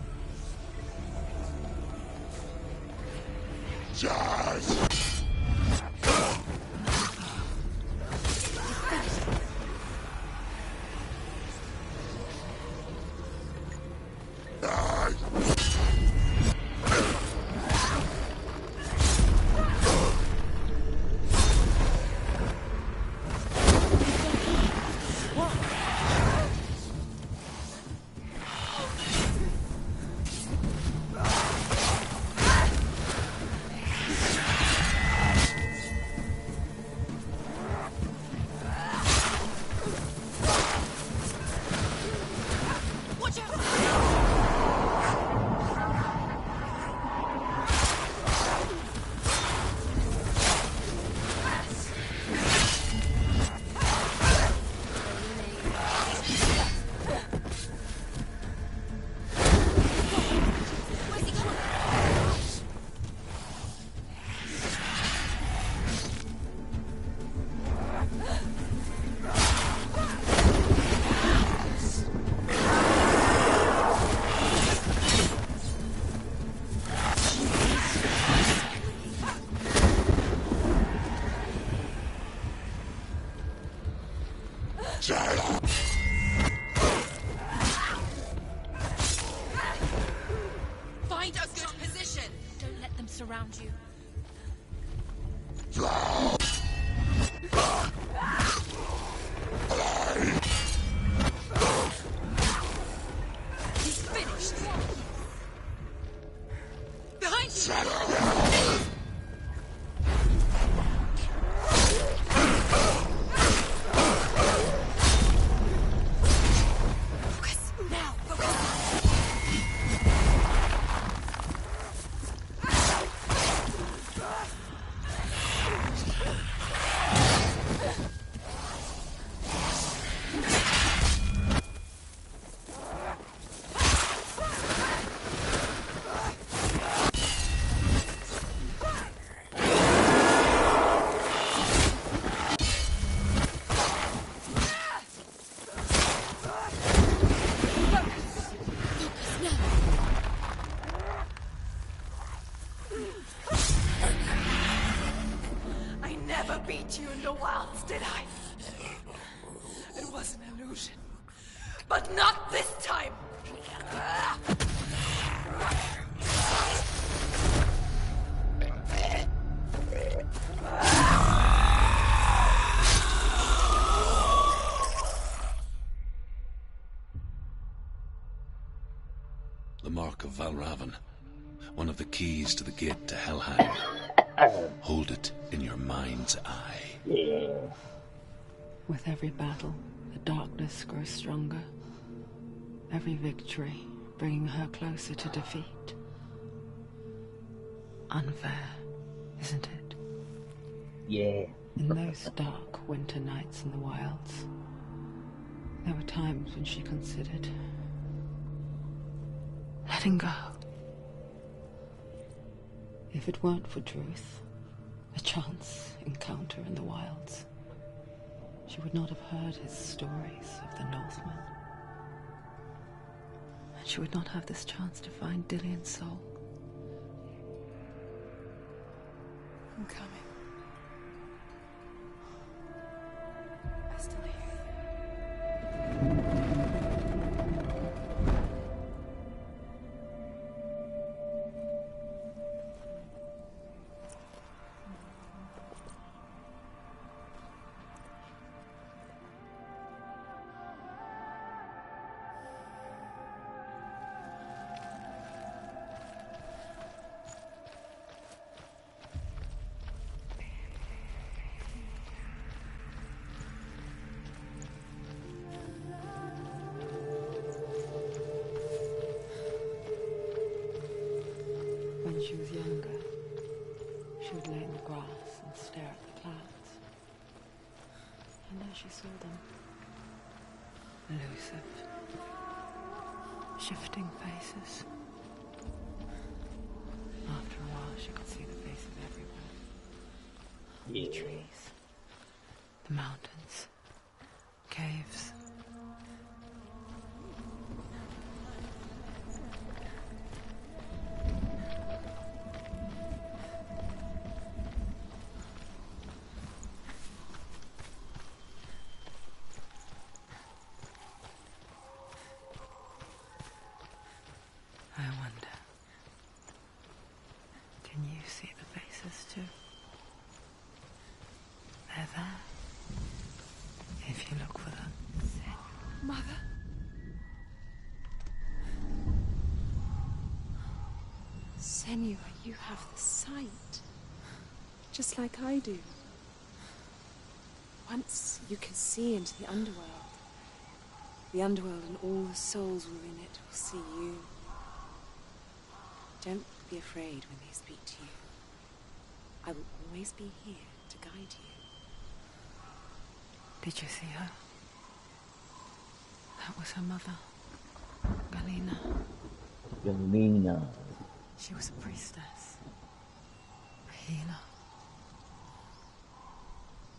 Find a good position. Don't let them surround you. He's finished. Behind you. Focus now. Focus. I never beat you in the wilds, did I? It was an illusion. But not this time! The Mark of Valravn. One of the keys to the gate to Helheim. Hold it in your mind's eye. Yeah. With every battle, the darkness grows stronger. Every victory bringing her closer to defeat. Unfair, isn't it? Yeah. In those dark winter nights in the wilds, there were times when she considered letting go. If it weren't for Druth, a chance encounter in the wilds, she would not have heard his stories of the Northmen. And she would not have this chance to find Dillion's soul. I'm coming. I still hear you. she was younger, she would lay in the grass and stare at the clouds. And now she saw them. Elusive, shifting faces. After a while, she could see the faces everywhere. Yeah. The trees, the mountains, caves. I wonder, can you see the faces too? They're there, if you look for them. Mother? Senua, you have the sight. Just like I do. Once you can see into the underworld. The underworld and all the souls within it will see you. Don't be afraid when they speak to you. I will always be here to guide you. Did you see her? That was her mother, Galena. Galena. She was a priestess, a healer.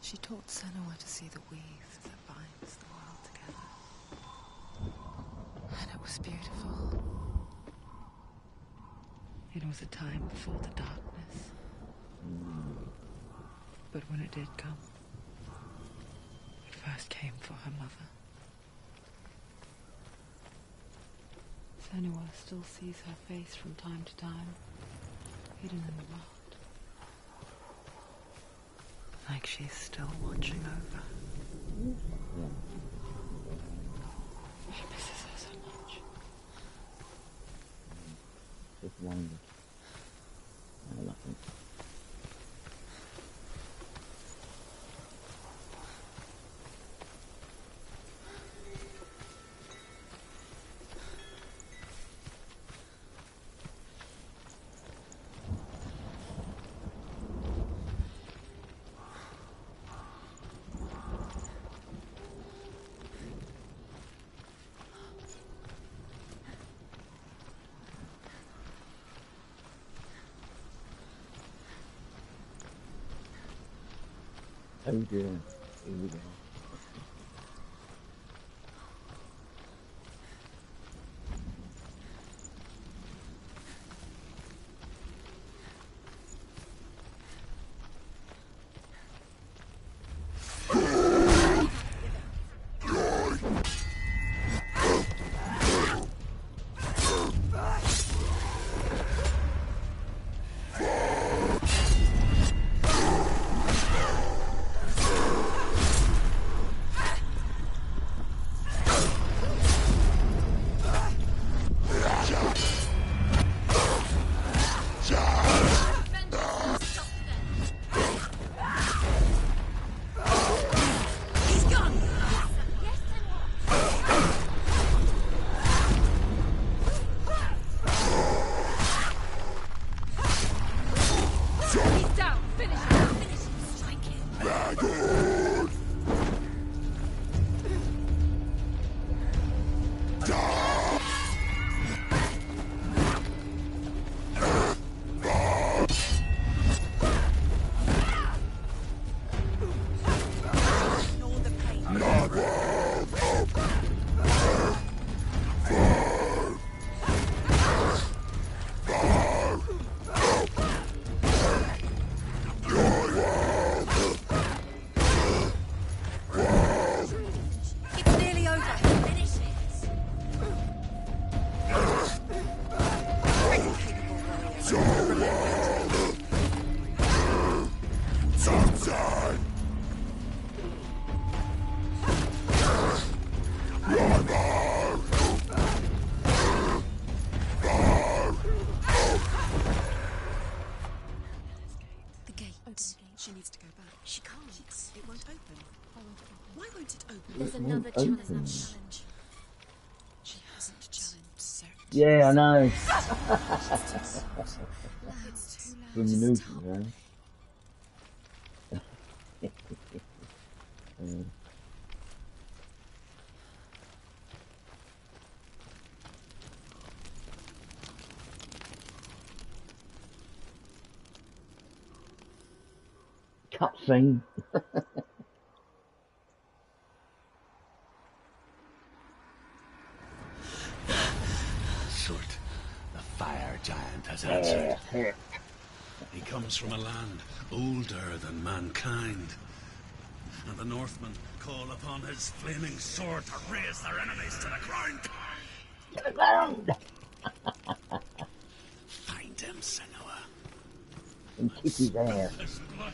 She taught Senua to see the weave that binds the world together. And it was beautiful. It was a time before the darkness. But when it did come, it first came for her mother. Senua still sees her face from time to time, hidden in the mud. Like she's still watching over. She misses her so much. Just wondered. No, nothing. How you doing? Here we go. She needs to go back. She can't. It won't open. Why won't it open? There's It another won't challenge. open. She hasn't challenged Sert. Yeah, I know. It's too loud. From the nuisance, man. Cutscene. Surt, the fire giant has answered. He comes from a land older than mankind. And the Northmen call upon his flaming sword to raise their enemies to the ground. To the ground! Find him, Senua. And kick his ass. His blood.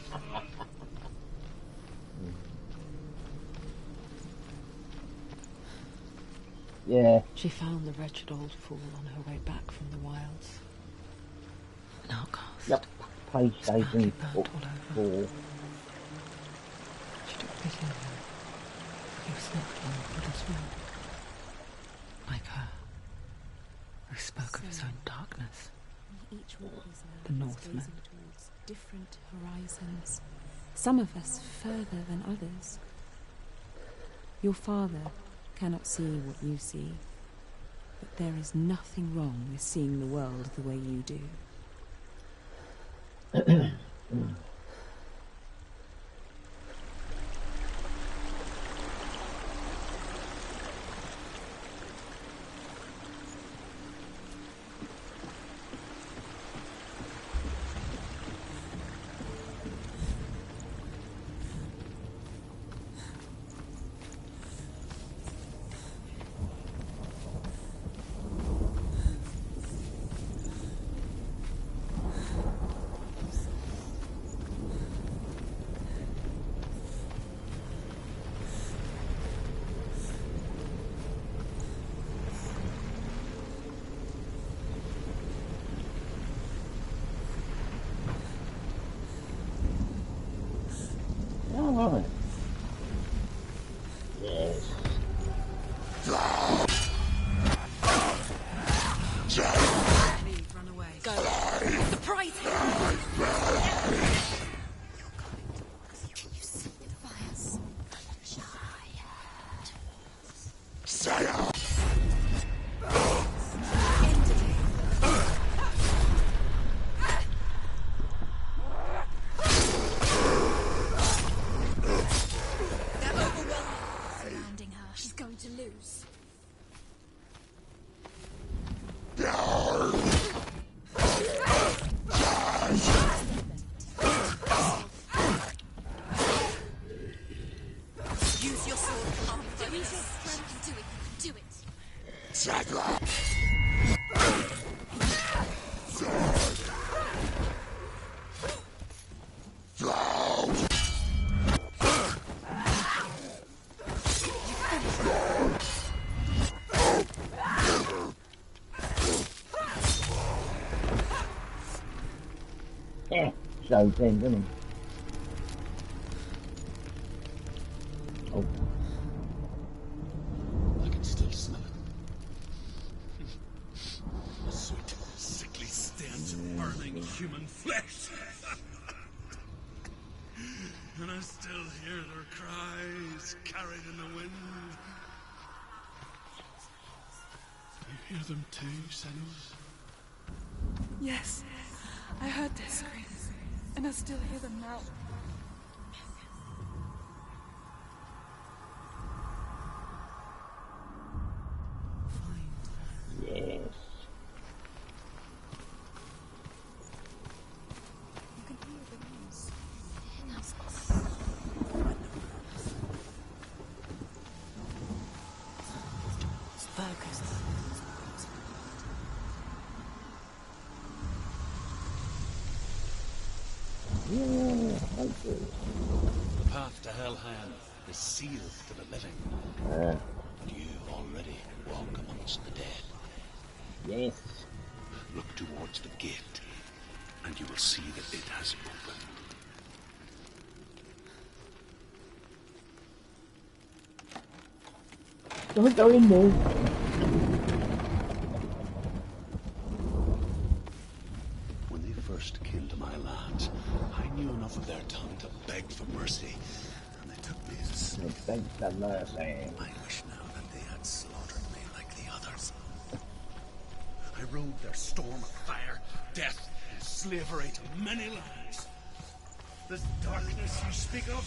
Yeah. She found the wretched old fool on her way back from the wilds. An outcast. Yep. PlayStation Badly burnt all 4. over. She took pity on him. He was not one but as well. Like her, who spoke of his own darkness. Each one of these The Northmen. gazing towards different horizons. Some of us further than others. Your father cannot see what you see, but there is nothing wrong with seeing the world the way you do. Alright. Yes. Leave, run away. Go. Surprise him! You see the fires. They're overwhelming. Surrounding her. She's going to lose. Use your sword. Arm Use your strength. Do it. Do it. Yeah. So then, doesn't he? Oh. I can still smell it. A sweet, sickly stench of burning human flesh. And I still hear their cries carried in the wind. You hear them too, Senua? Yes, I heard their screams, and I still hear them now. Yes. You can hear the noise. Focus. Yeah, hopefully. The path to Helheim is sealed to the living. Yeah. But you already walk amongst the dead. Yes. Look towards the gate, and you will see that it has opened. Don't go in there. my lands. I knew enough of their tongue to beg for mercy, and they took me as a slave. Thanks for mercy. I wish now that they had slaughtered me like the others. I rode their storm of fire, death, and slavery to many lands. This darkness you speak of,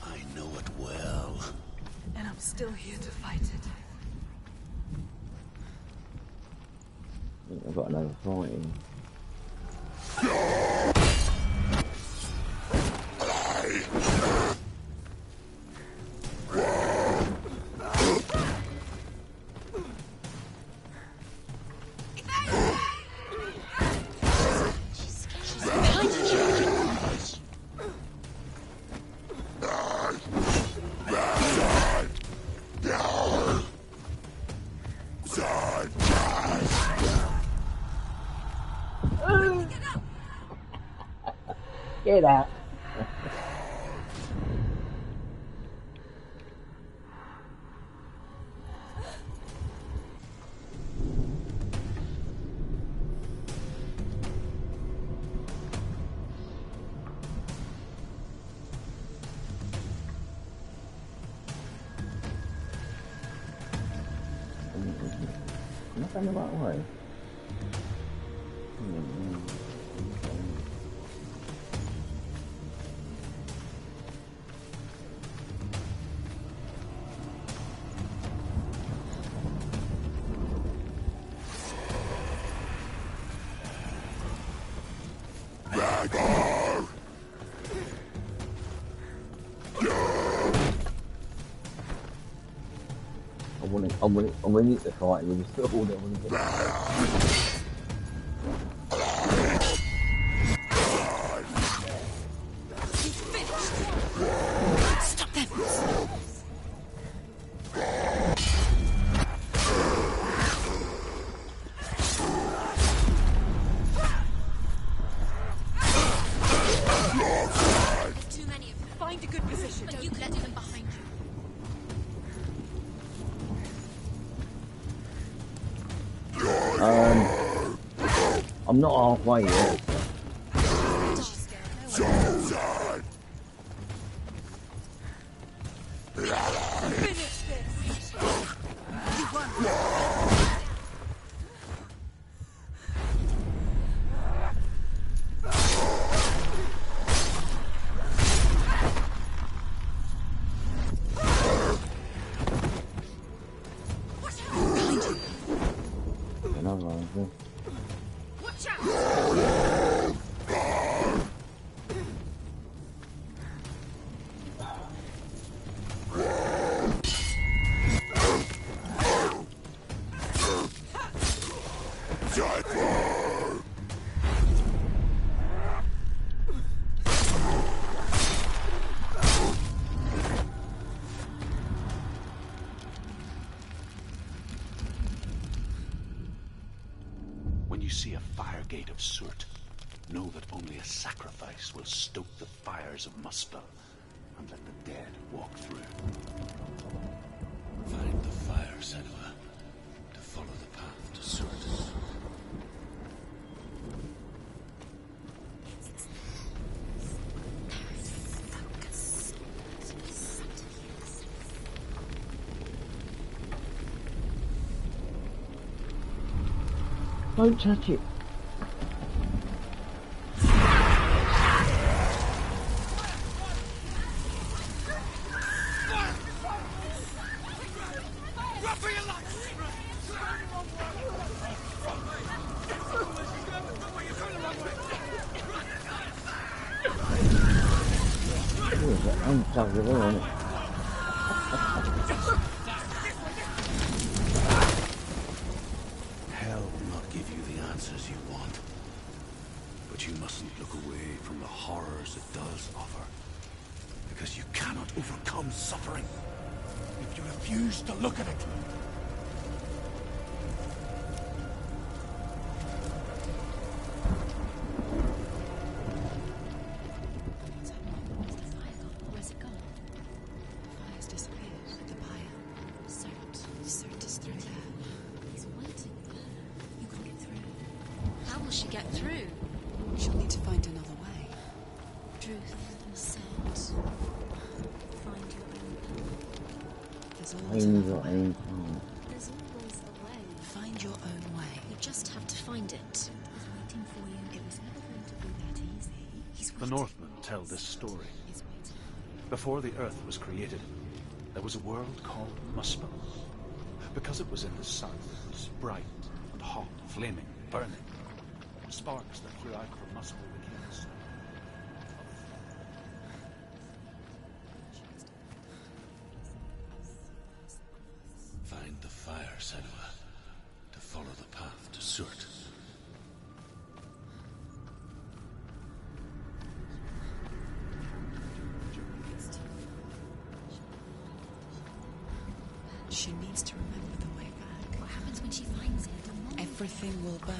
I know it well. And I'm still here to fight it. I think I've got another fight in. Get out. Am I going the right way? I'm winning the fight with the sword. I want to get Stop them! Too many of them. Find a good position. But you let them behind you. I'm not halfway yet. Finish this. You won. Another one, I think. Watch out! When you see a fire gate of Surt, know that only a sacrifice will stoke the fires of Muspel and let the dead walk through. Find the fire, Senua, to follow the path to Surt. Don't touch it. I'm talking about it. Hell will not give you the answers you want. But you mustn't look away from the horrors it does offer. Because you cannot overcome suffering if you refuse to look at it. What's happening? Where's the fire gone? Where's it gone? The fire's disappeared. The pyre. Surt is through there. He's waiting for her. You can get through. How will she get through? She'll need to find another way. Truth said, find your own path. There's Find always your another way. own path. There's always a way. Find your own way. You just have to find it. He's waiting for you. It was never going to be that easy. He's The waiting. Northmen tell this story. He's waiting. Before the earth was created, there was a world called Muspel. Because it was in the south, it was bright and hot, flaming, burning. Sparks that flew out from Muspel became the sun. Find the fire, Senua, to follow the path to Surt. She needs to remember the way back. What happens when she finds it? Everything will burn.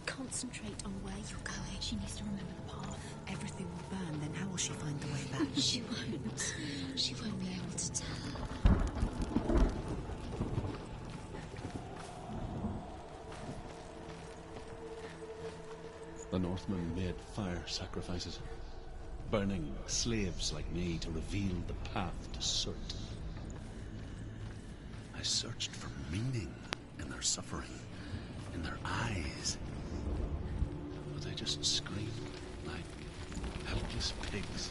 Concentrate on where you're going. She needs to remember the path. Everything will burn, then how will she find the way back? She won't. She won't be able to tell. The Northmen made fire sacrifices, burning slaves like me to reveal the path to Surt. I searched for meaning in their suffering, in their eyes. But they just screamed like helpless pigs.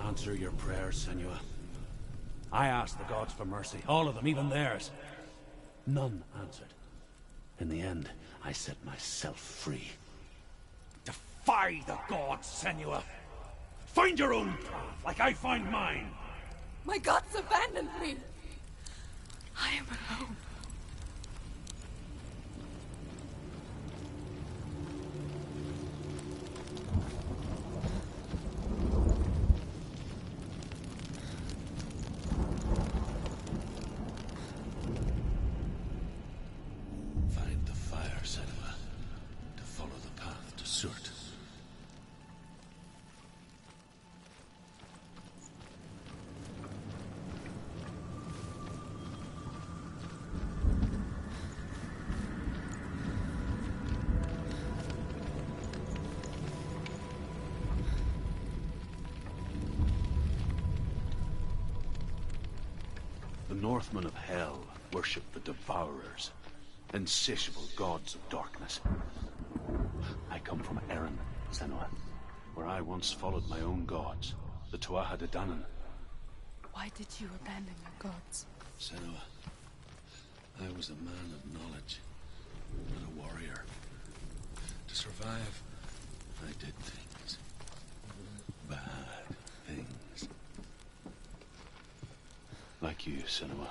Answer your prayers, Senua. I asked the gods for mercy, all of them, even theirs. None answered. In the end, I set myself free. Defy the gods, Senua! Find your own path, like I find mine! My gods abandoned me. I am alone. Find the fire, Senua, to follow the path to Surt. The Northmen of Hell worship the Devourers, insatiable gods of darkness. I come from Erin, Senua, where I once followed my own gods, the Tuatha De Danann. Why did you abandon your gods? Senua, I was a man of knowledge, not a warrior. To survive, I did things. Bad things. Like you, Senua.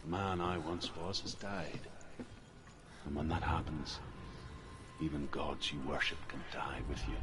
The man I once was has died. And when that happens, even gods you worship can die with you.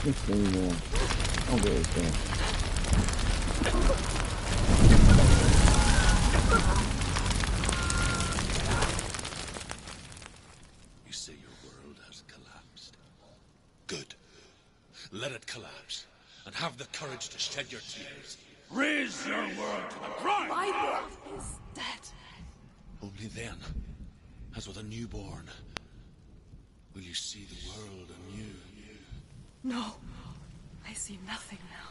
Missing, I'll do it again. You say your world has collapsed. Good. Let it collapse, and have the courage to shed your tears. Raise your world to the ground! My world is dead. Only then, as with a newborn, will you see the world anew. No, I see nothing now.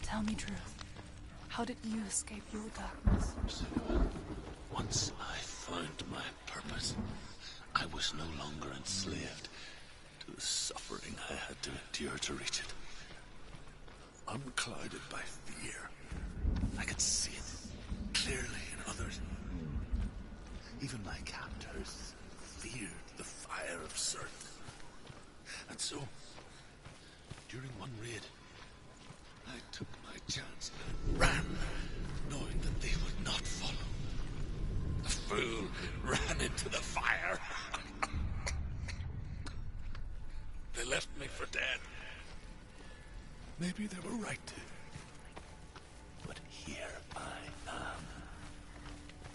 Tell me truth. How did you escape your darkness? Senua, once I found my purpose, I was no longer enslaved to the suffering I had to endure to reach it. Unclouded by fear, I could see it clearly in others. Even my captors feared the fire of Cirth. And so, during one raid, I took my chance and ran, knowing that they would not follow. The fool ran into the fire. They left me for dead. Maybe they were right to. But here I am.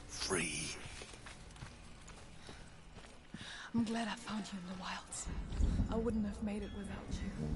Free. I'm glad I found you in the wilds. I wouldn't have made it without you.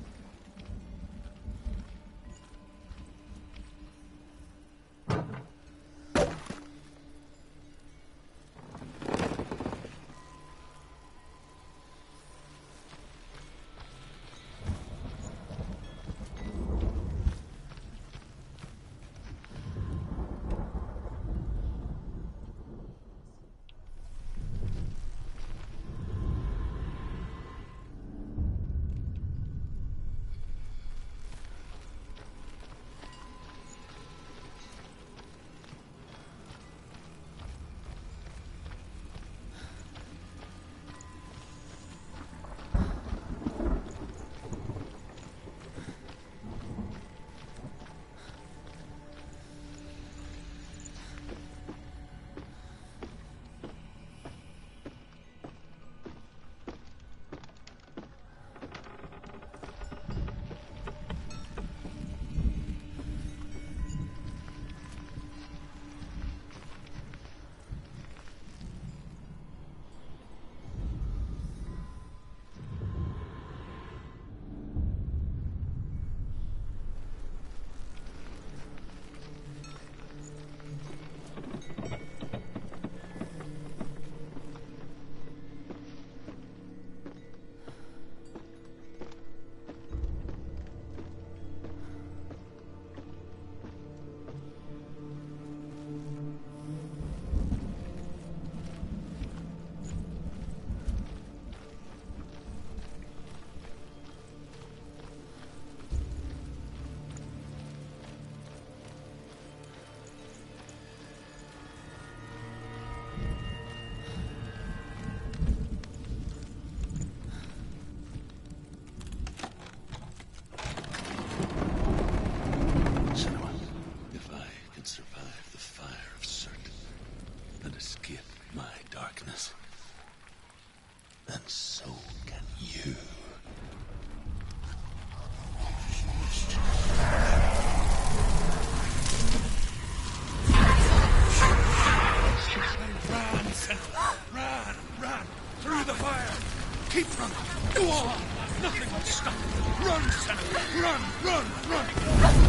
Keep running. Go on. Nothing will stop you. Run, Senna. Run, run, run.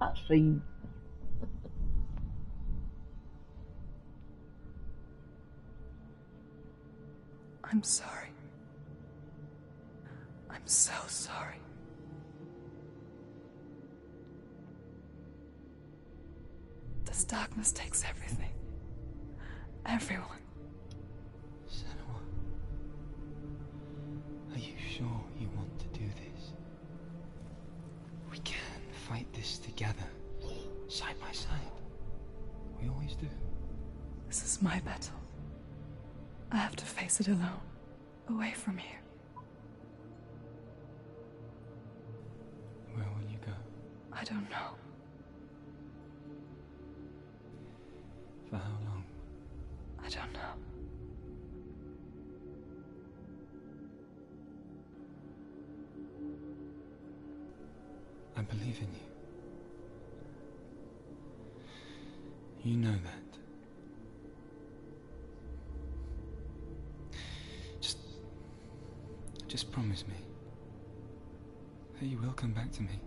cutscene. I'm sorry. I'm so sorry. This darkness takes everything. Everyone. Senua, are you sure you want to do this? We can fight this together, side by side. We always do. This is my battle. I have to face it alone, away from here. Where will you go? I don't know. For how long? I don't know. I believe in you. You know that. Just promise me that you will come back to me.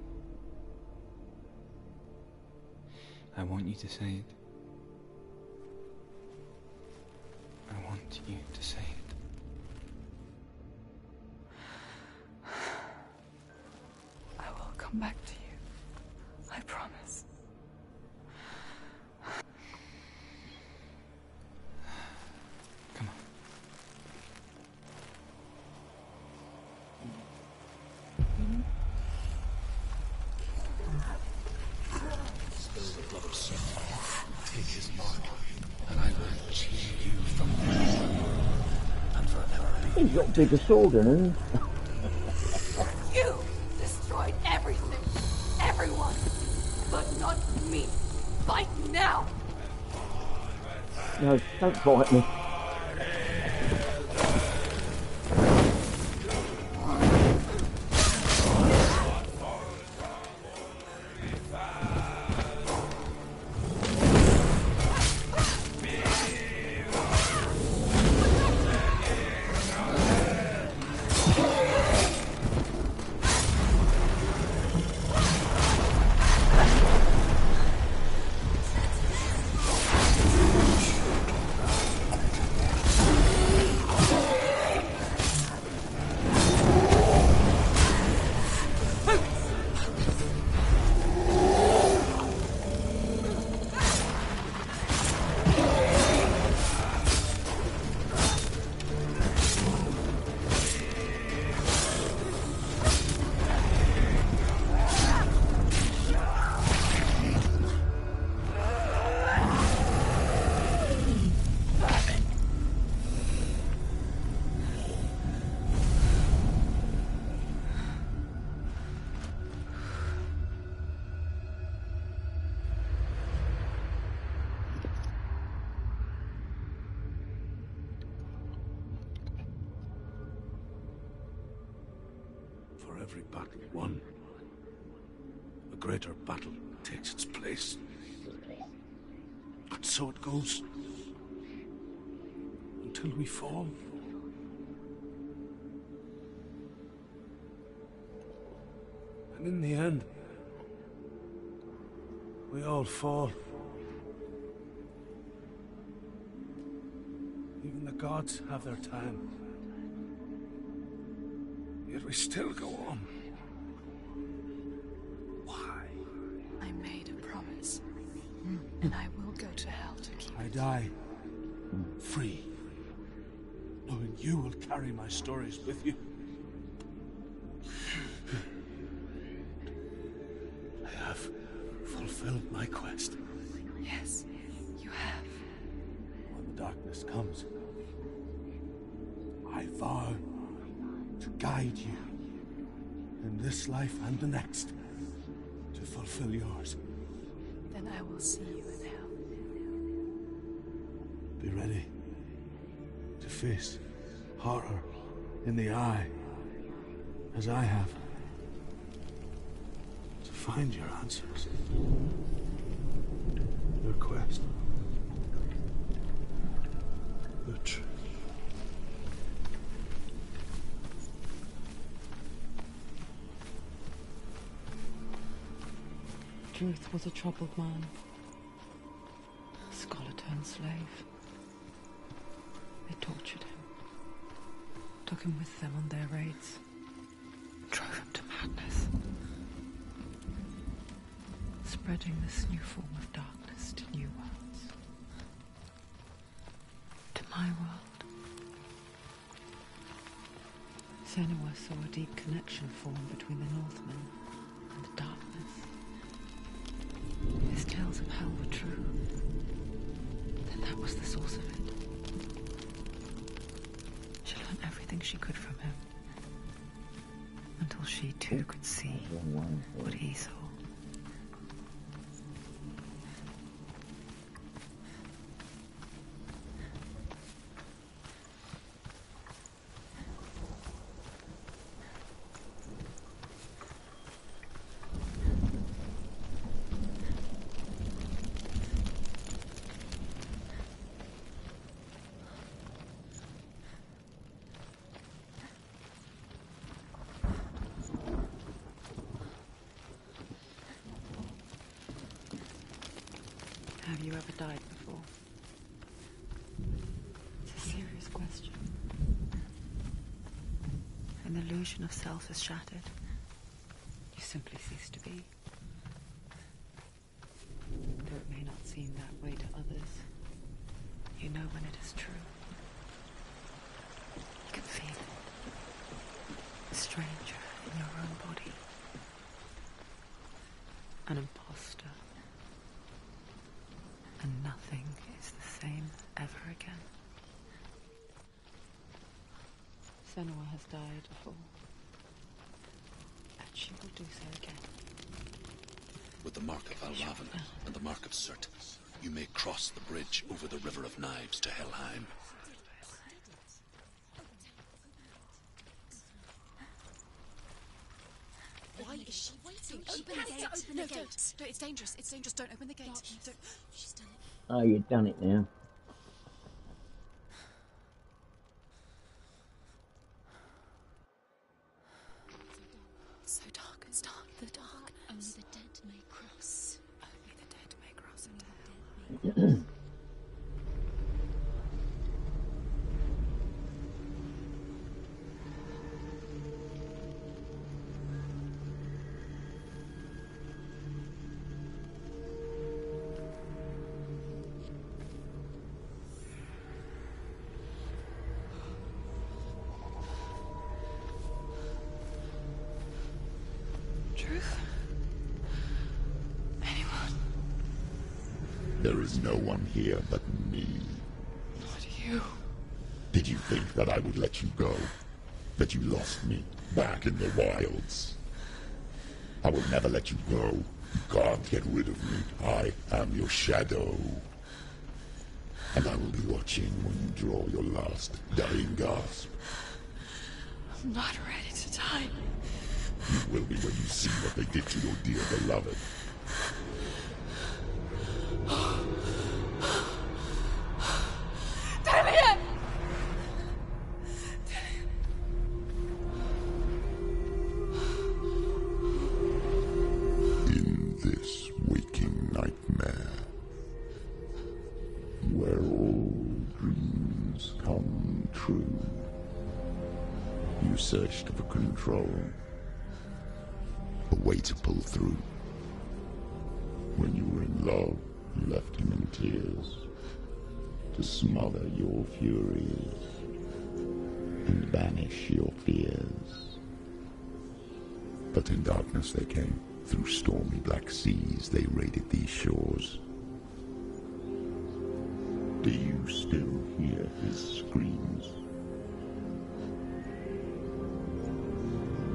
I want you to say it. I want you to say it. I will come back to you. I promise. Come on. Take his mark, and I will cheer you from now and forever. He's got a bigger sword than him. You destroyed everything, everyone, but not me. Fight now! No, don't fight me. For every battle won, a greater battle takes its place. And so it goes. Until we fall. And in the end, we all fall. Even the gods have their time. Yet we still go on. Why? I made a promise. And I will go to hell to keep I it. die free, knowing you will carry my stories with you. I have fulfilled my quest. Yes, you have. When the darkness comes, I vow to guide you in this life and the next to fulfill yours. Then I will see you in hell. Be ready to face horror in the eye, as I have. To find your answers. Your quest. The truth. Druth was a troubled man. A scholar turned slave. They tortured him. Took him with them on their raids. Drove him to madness. Spreading this new form of darkness to new worlds. To my world. Senua saw a deep connection form between the Northmen and the darkness. His tales of hell were true. Then that was the source of it. She learned everything she could from him. Until she too could see what he saw. Have you ever died before? It's a serious question. When the illusion of self is shattered, you simply cease to be. Though it may not seem that way to others, you know when it is true. You can feel it. A stranger in your own body. An imposter. And nothing is the same ever again. Senua has died before. And she will do so again. With the mark of Alraven and the mark of Surt, you may cross the bridge over the River of Knives to Helheim. Why is she waiting? Open the gate. No, don't. No, it's dangerous. It's dangerous. Don't open the gate. Don't. She's done it. Oh, you've done it now. So dark. It's dark. The dark. Only the dead may cross. Only the dead may cross into hell. Druth? Anyone? There is no one here but me. But you... Did you think that I would let you go? That you lost me back in the wilds? I will never let you go. You can't get rid of me. I am your shadow. And I will be watching when you draw your last dying gasp. I'm not ready to die. You will be when you see what they did to your dear beloved. Damien! In this waking nightmare, where all dreams come true, you searched for control, a way to pull through. When you were in love, you left him in tears, to smother your furies and banish your fears. But in darkness they came, through stormy black seas they raided these shores. Do you still hear his screams?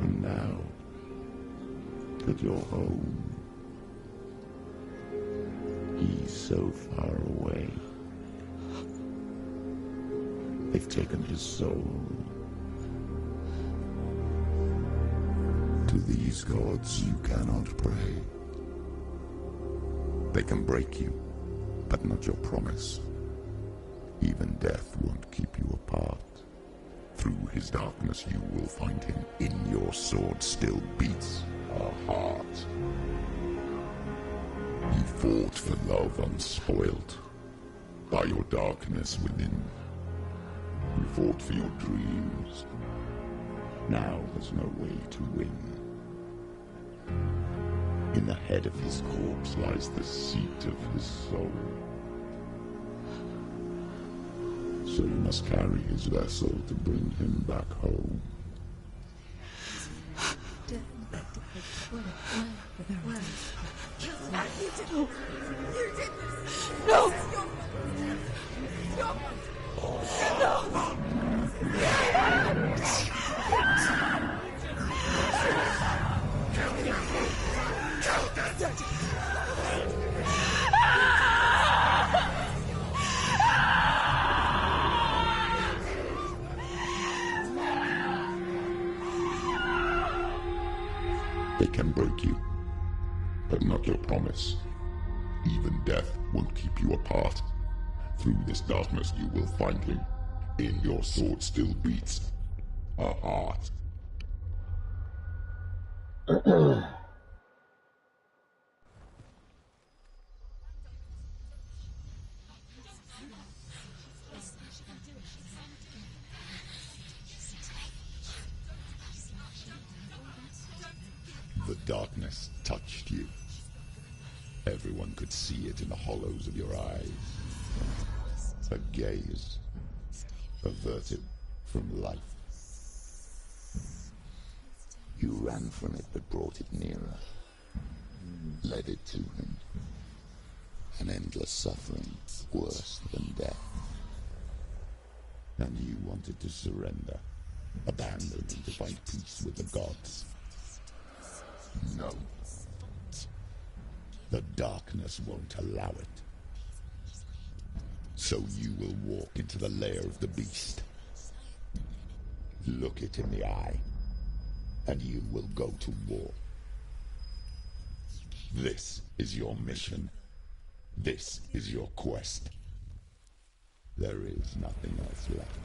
And now that you're home, he's so far away. They've taken his soul. To these gods you cannot pray. They can break you, but not your promise. Even death won't keep you apart. Through his darkness you will find him. In your sword still beats a heart. You fought for love unspoilt by your darkness within. You fought for your dreams. Now there's no way to win. In the head of his corpse lies the seat of his soul. So you must carry his vessel to bring him back home. No! They can break you, but not your promise. Even death won't keep you apart. Through this darkness you will find him. In your sword still beats a heart. The darkness touched you. Everyone could see it in the hollows of your eyes. A gaze averted from life. You ran from it but brought it nearer. Led it to him. An endless suffering worse than death. And you wanted to surrender. Abandon and to find peace with the gods. No. The darkness won't allow it. So you will walk into the lair of the beast. Look it in the eye, and you will go to war. This is your mission. This is your quest. There is nothing else left.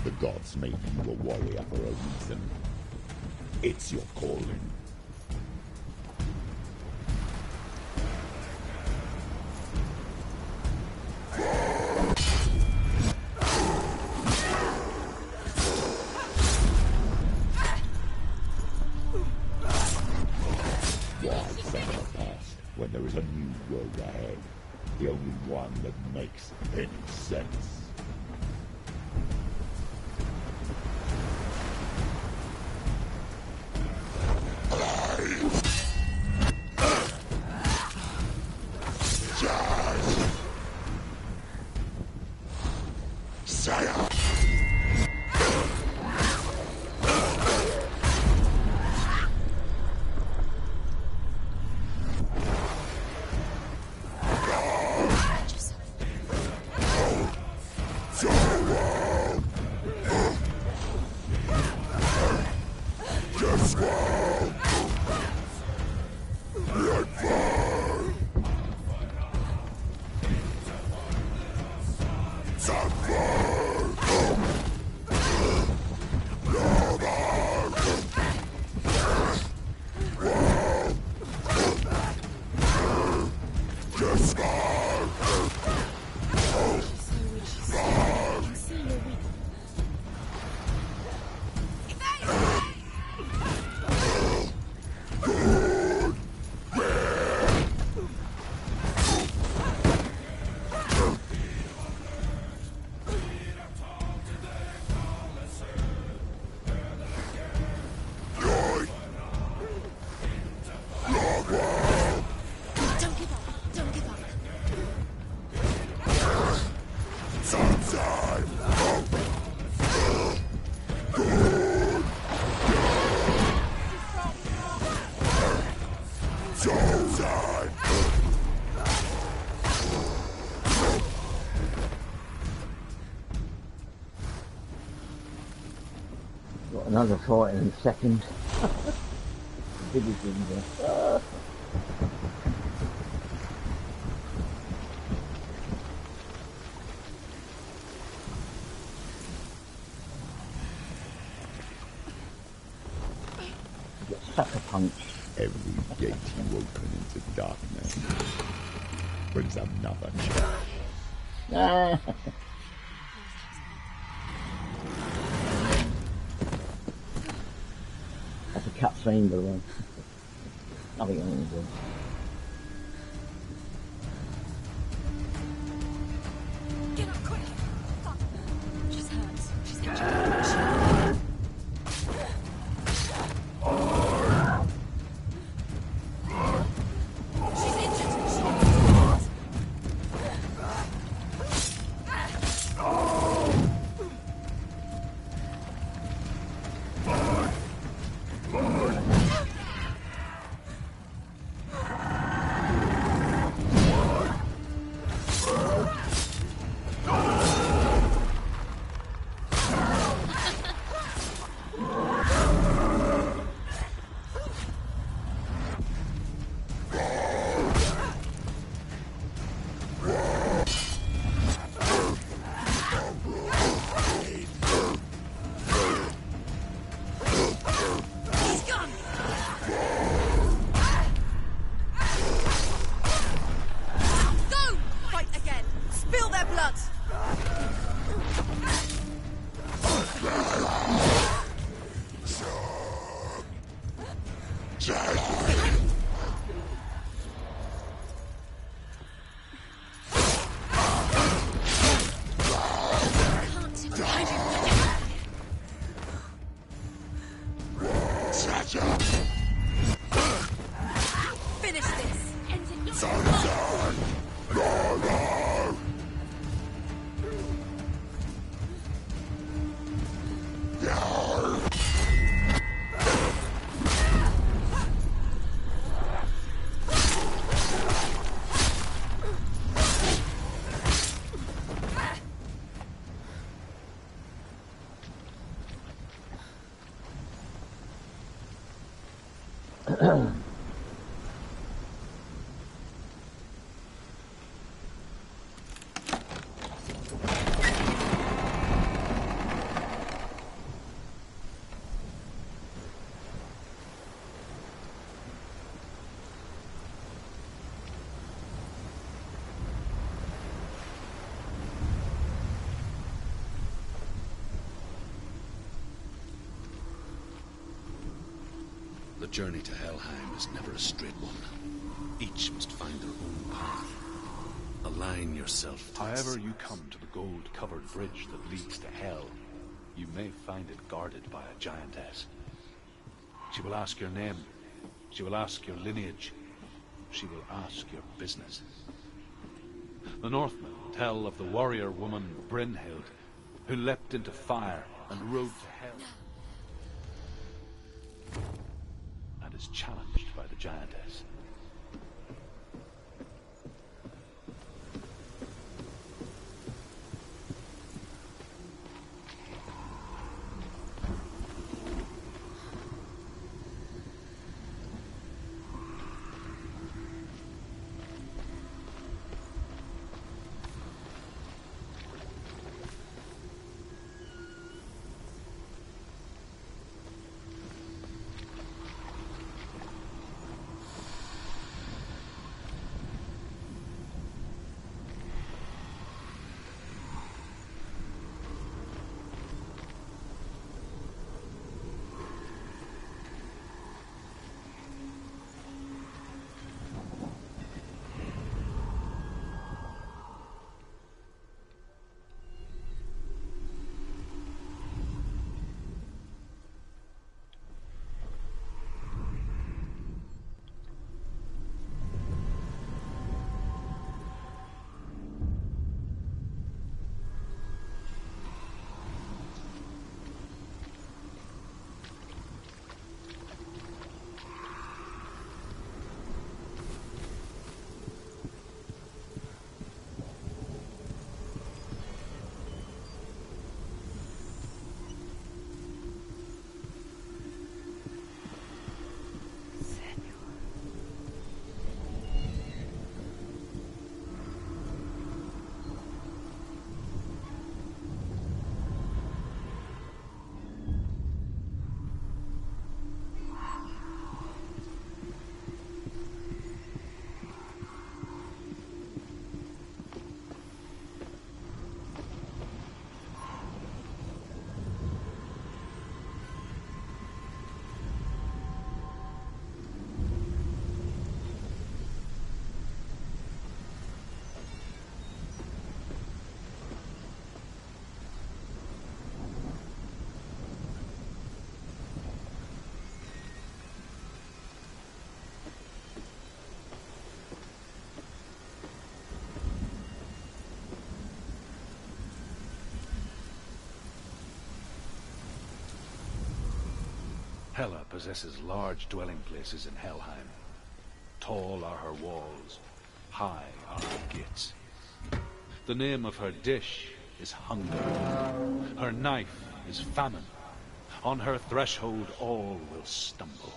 The gods made you a warrior for a reason. It's your calling. Why set the past when there is a new world ahead? The only one that makes any sense. Got another fight in a second. Billy Ginger. Get sucker punched. Every gate you open into darkness brings another challenge. Ah. That's a cutscene, by the way. Nothing wrong with it. Get up quick! Fuck. She's hurt. She's injured. She's injured. Finish this. The journey to Helheim is never a straight one. Each must find their own path. Align yourself to However you come to the gold-covered bridge that leads to Hell, you may find it guarded by a giantess. She will ask your name. She will ask your lineage. She will ask your business. The Northmen tell of the warrior woman Brynhild, who leapt into fire and rode to Hell, and is challenged by the giantess. Hela possesses large dwelling places in Helheim. Tall are her walls, high are her gates. The name of her dish is hunger. Her knife is famine. On her threshold all will stumble.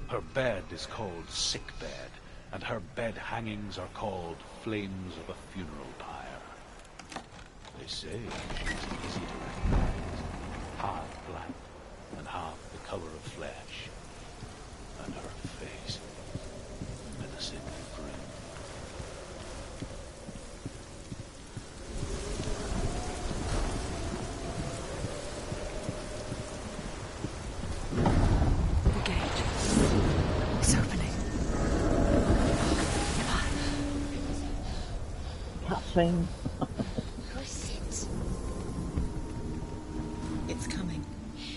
Her bed is called sick bed, and her bed hangings are called flames of a funeral pyre. They say she's easy to recognize, half black and half the color of flesh, and her face, menacing and grim. The gate. It's opening. Cutscene. It's coming.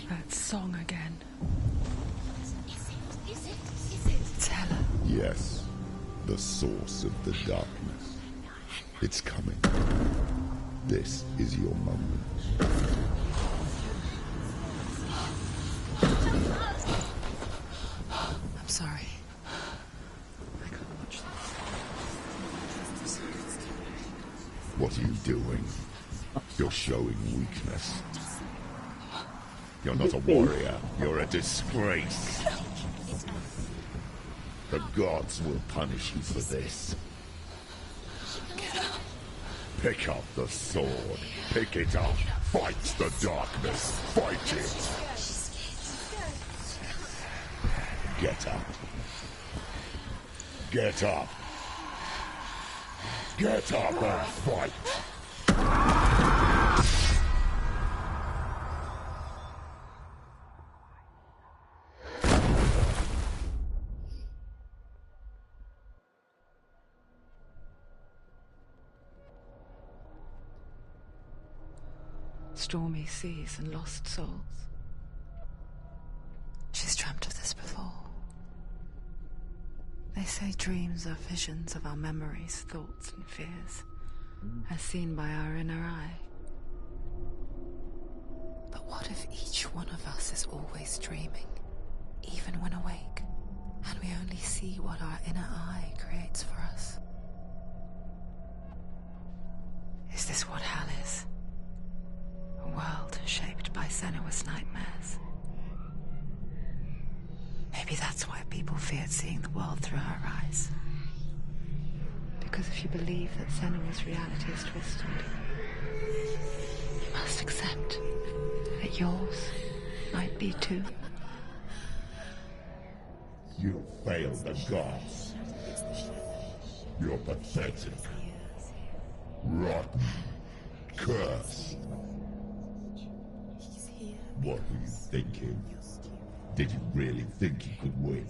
That song again. Is it? It's Hela. Yes, the source of the darkness. It's coming. This is your moment. I'm sorry. I can't watch this. What are you doing? You're showing weakness. You're not a warrior. You're a disgrace. The gods will punish you for this. Pick up the sword. Pick it up. Fight the darkness. Fight it. Get up. Get up. Get up and fight. Stormy seas and lost souls. She's dreamt of this before. They say dreams are visions of our memories, thoughts, and fears, as seen by our inner eye. But what if each one of us is always dreaming, even when awake, and we only see what our inner eye creates for us? Is this what hell is? A world shaped by Senua's nightmares. Maybe that's why people feared seeing the world through her eyes. Because if you believe that Senua's reality is twisted, you must accept that yours might be too. You failed the gods. You're pathetic. Rotten. Cursed. What were you thinking? Did you really think you could win?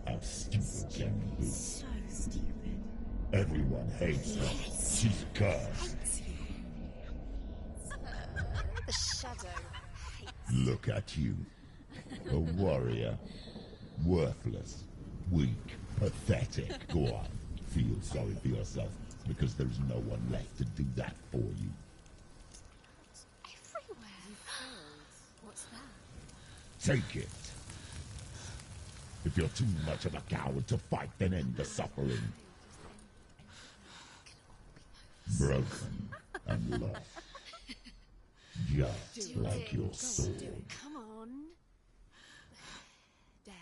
How stupid can you be? So stupid. Everyone hates her. She's cursed. The shadow hates. Look at you. A warrior. Worthless. Weak. Pathetic. Go on. Feel sorry for yourself, because there's no one left to do that for you. Everywhere. What's that? Take it. If you're too much of a coward to fight, then end the suffering. Broken and lost. Just like your sword. Come on. There.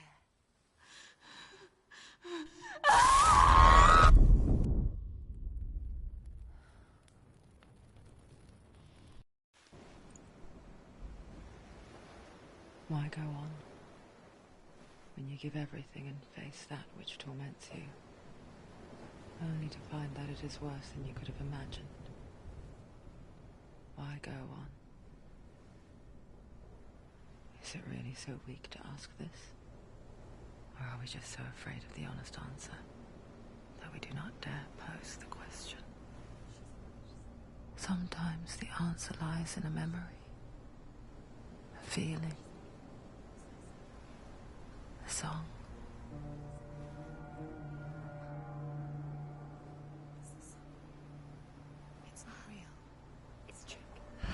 Why go on when you give everything and face that which torments you, only to find that it is worse than you could have imagined? Why go on? Is it really so weak to ask this? Or are we just so afraid of the honest answer that we do not dare pose the question? Sometimes the answer lies in a memory, a feeling, a song. It's not real. It's trick.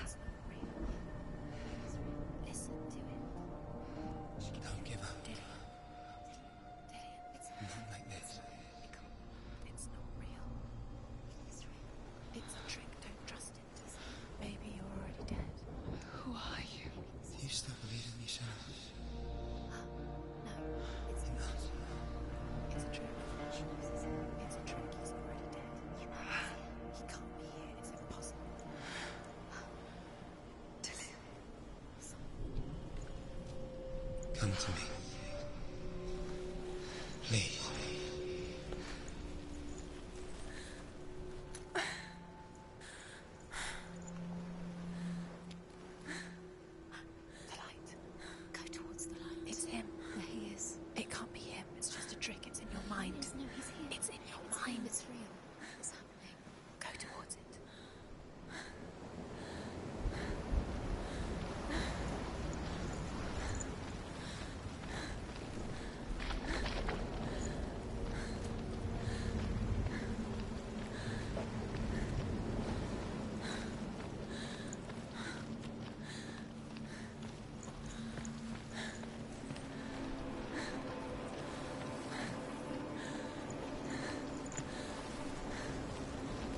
It's not real. It's real. Listen to it. Don't give come to me. Please. The light. Go towards the light. It's him. There he is. It can't be him. It's just a trick. It's in your mind. No, he's here. It's in your mind. It's real. It's happening. Go towards it.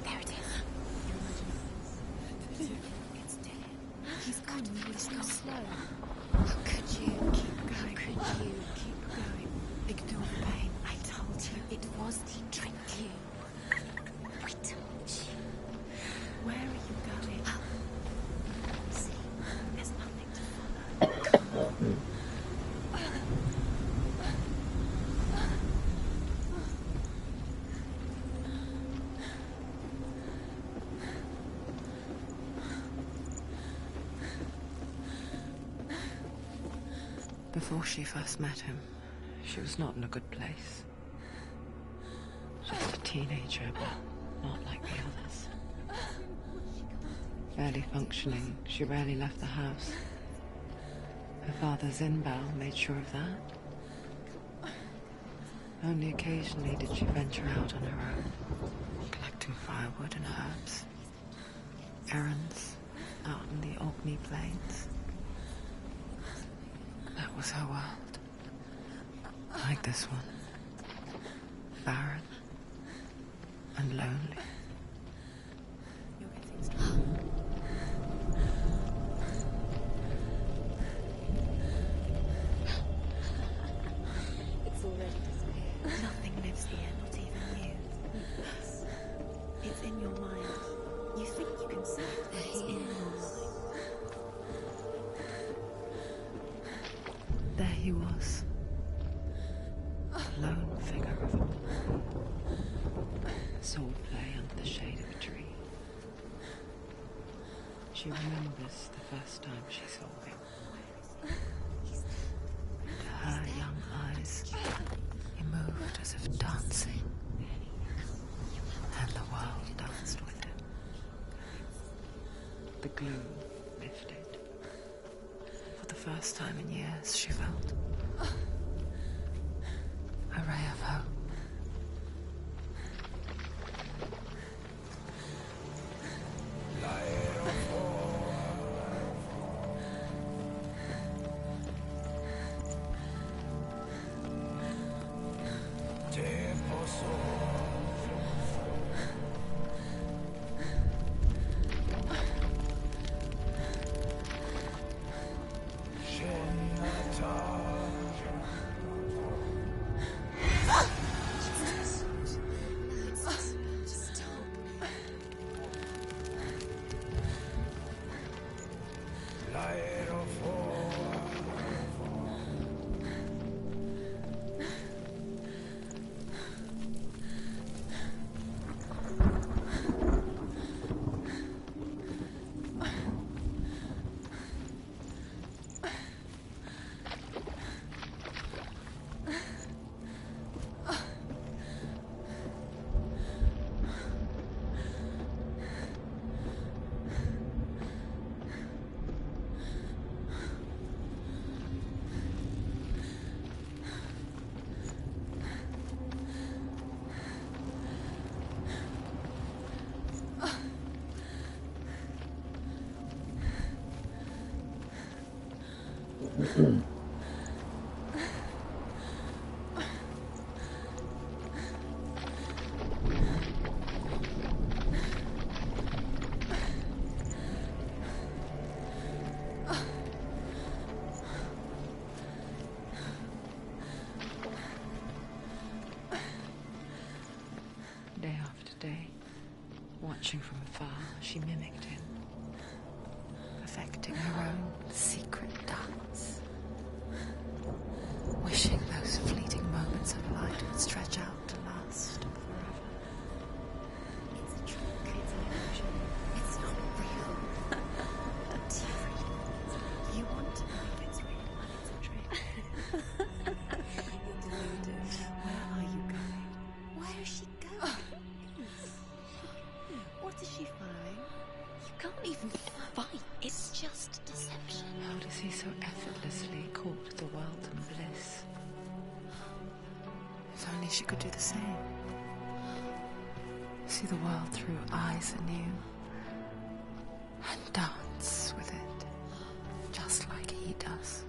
There it is. It's Dylan. He's got to be so slow. How could you keep going? How could you keep going? Ignore the pain. I told you it was the trick you. I told you. Where are you going? See, there's nothing to follow. Before she first met him, she was not in a good place. Just a teenager, but not like the others. Barely functioning, she rarely left the house. Her father, Zinbao, made sure of that. Only occasionally did she venture out on her own, collecting firewood and herbs. Errands out in the Orkney Plains. That was her world. Like this one. Barren and lonely. It's already disappeared. Nothing lives here, not even you. It's in your mind. You think you can see it, but it's in your mind. There he was. A lone figure of a boy. Sword play under the shade of a tree. She remembers the first time she saw him. To her young eyes, he moved as if dancing. And the world danced with him. The gloom lifted. For the first time in years, she felt a ray of hope. Day after day, watching from afar, she mimicked him, perfecting her own secret dance. deception. How does he so effortlessly court the world and bliss? If only she could do the same. See the world through eyes anew and dance with it, just like he does.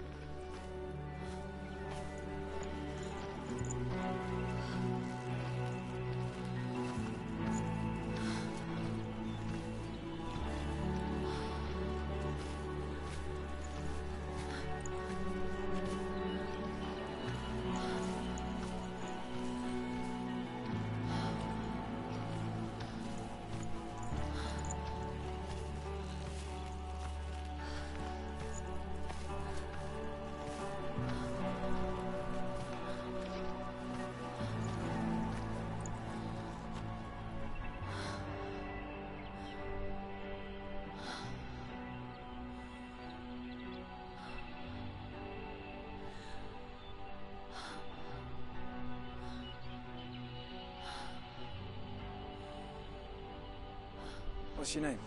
What's your name?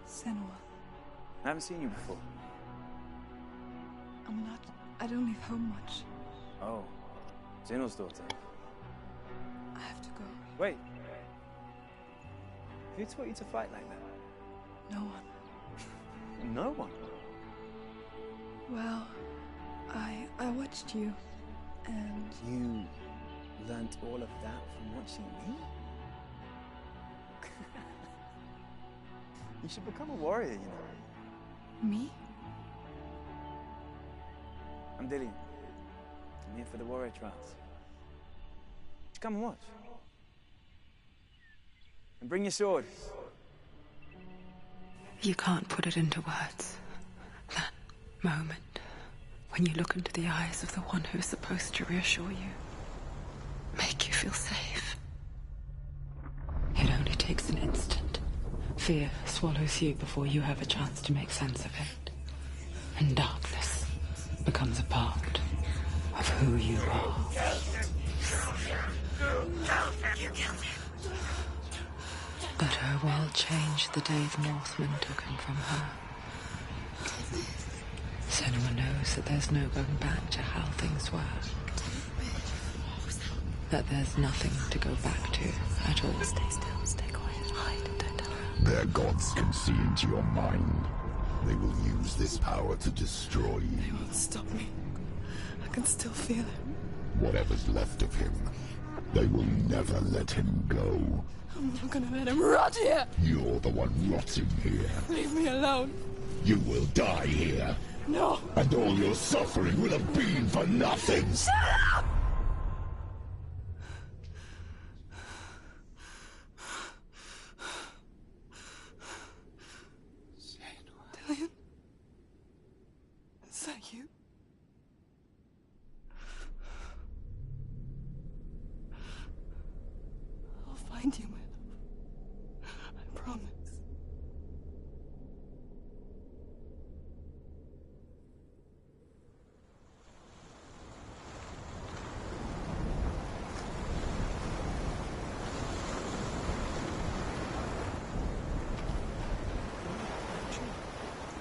Senua. I haven't seen you before. I don't leave home much. Oh, Zeno's daughter. I have to go. Wait. Who taught you to fight like that? No one. No one? Well, I watched you, and... You learnt all of that from watching me? You should become a warrior, you know. Me? I'm Dillian. I'm here for the warrior trials. Come and watch. And bring your sword. You can't put it into words. That moment when you look into the eyes of the one who is supposed to reassure you, make you feel safe. It only takes an instant. Fear swallows you before you have a chance to make sense of it. And darkness becomes a part of who you are. But her world changed the day the Northmen took him from her. Senua knows that there's no going back to how things were. That there's nothing to go back to at all. Stay still, stay quiet, hide, don't tell her. Their gods can see into your mind. They will use this power to destroy you. They won't stop me. I can still feel it. Whatever's left of him, they will never let him go. I'm not gonna let him rot here! You're the one rotting here. Leave me alone. You will die here. No! And all your suffering will have been for nothing. Shut up! Dillian? Is that you? I'll find you, my love. I promise.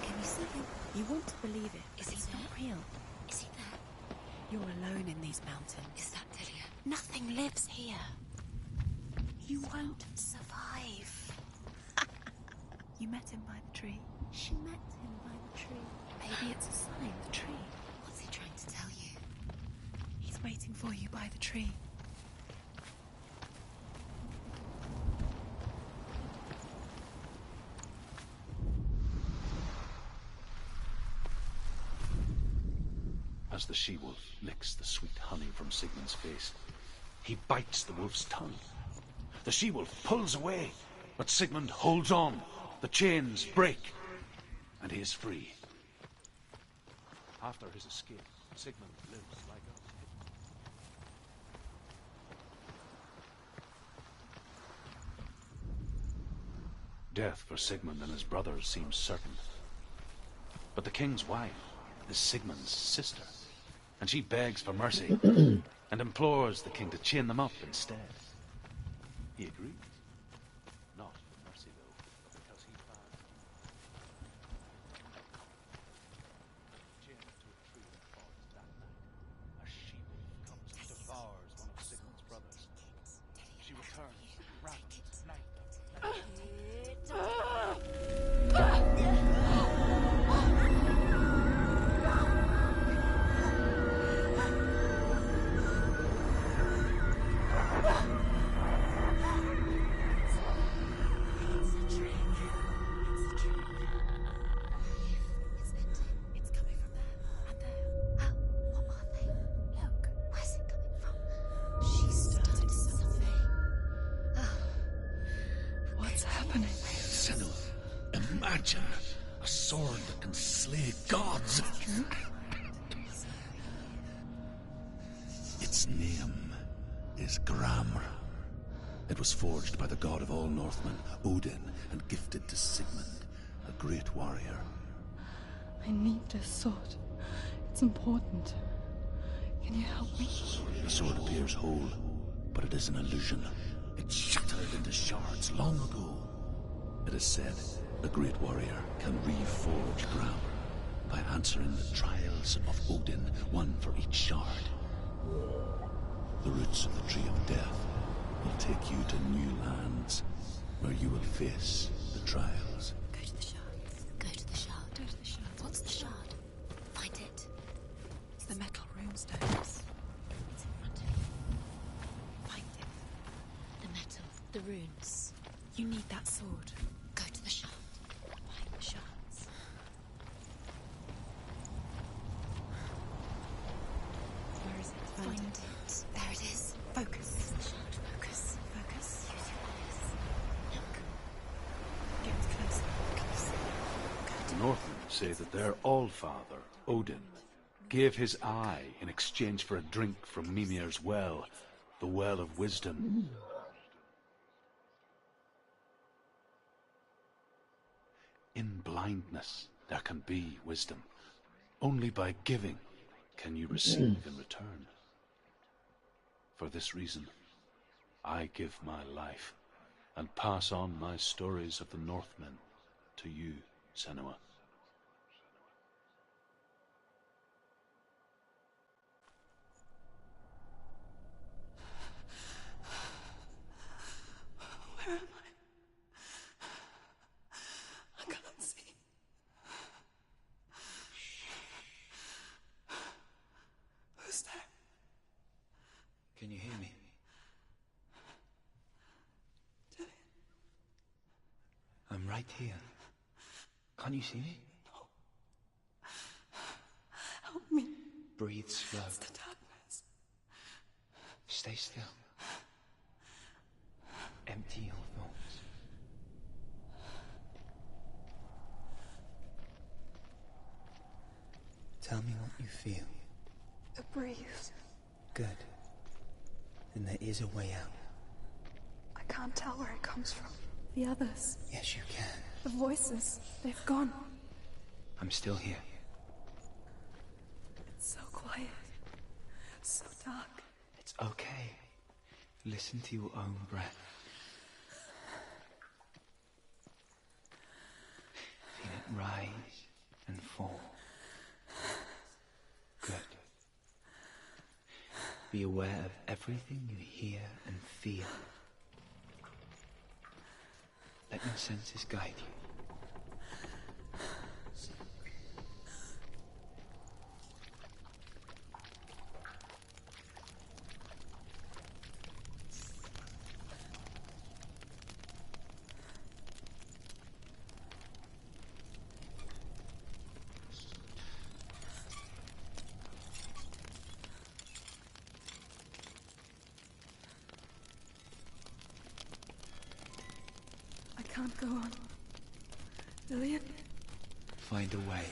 Can you see him? You want to believe it. Is he not real? Is he there? You're alone in these mountains. Is that Dillian? Nothing lives here. You won't survive. You met him by the tree. She met him by the tree. Maybe it's a sign, the tree. What's he trying to tell you? He's waiting for you by the tree. As the she-wolf licks the sweet honey from Sigmund's face, he bites the wolf's tongue. The she-wolf pulls away, but Sigmund holds on. The chains break, and he is free. After his escape, Sigmund lives like us. Death for Sigmund and his brothers seems certain. But the king's wife is Sigmund's sister, and she begs for mercy and implores the king to chain them up instead. He agrees. Not for mercy. happening? Senua, imagine a sword that can slay gods. Its name is Gramr. It was forged by the god of all Northmen, Odin, and gifted to Sigmund, a great warrior. I need this sword. It's important. Can you help me? The sword appears whole, but it is an illusion. It shattered into shards long ago. It is said a great warrior can reforge Gramr by answering the trials of Odin, one for each shard. The roots of the Tree of Death will take you to new lands, where you will face the trials. Go to the shard. Go to the shard. Go to the shard. What's the shard? Find it. It's the metal runestones. It's in front of you. Find it. The metal. The runes. You need that sword. Go to the shard. Find the shards. Where is it? Find it. There it is. Focus. It's the shard. Focus. Focus. Use your eyes. Look. Get closer. The Northmen say that their Allfather, Odin, gave his eye in exchange for a drink from Mimir's well, the Well of Wisdom. In blindness, there can be wisdom. Only by giving can you receive in return. For this reason, I give my life and pass on my stories of the Northmen to you, Senua. Where am I? I can't see. Who's there? Can you hear me? I'm right here. Can't you see me? No. Help me. Breathe slow. It's the darkness. Stay still. Empty your thoughts. Tell me what you feel. The breeze. Good. Then there is a way out. I can't tell where it comes from. The others. Yes, you can. The voices. They've gone. I'm still here. It's so quiet. So dark. It's okay. Listen to your own breath. Feel it rise and fall. Good. Be aware of everything you hear and feel. Let your senses guide you. I can't go on. Lillian? Find a way.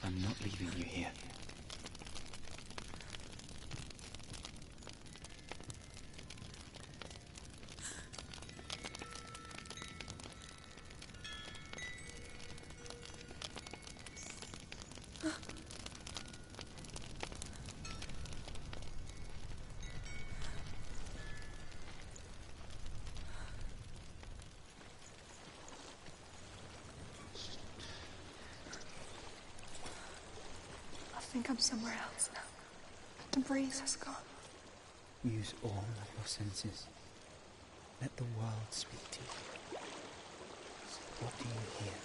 I'm not leaving you here. I think I'm somewhere else now. The breeze has gone. Use all of your senses. Let the world speak to you. What do you hear?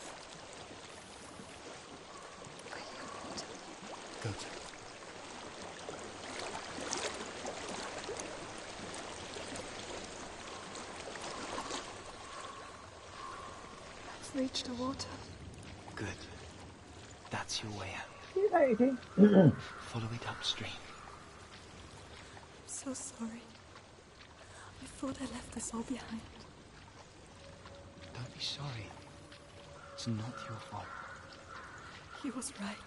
Go to it. I've reached the water. Good. That's your way out. Follow it upstream. I'm so sorry. I thought I left this all behind. Be sorry. It's not your fault. He was right.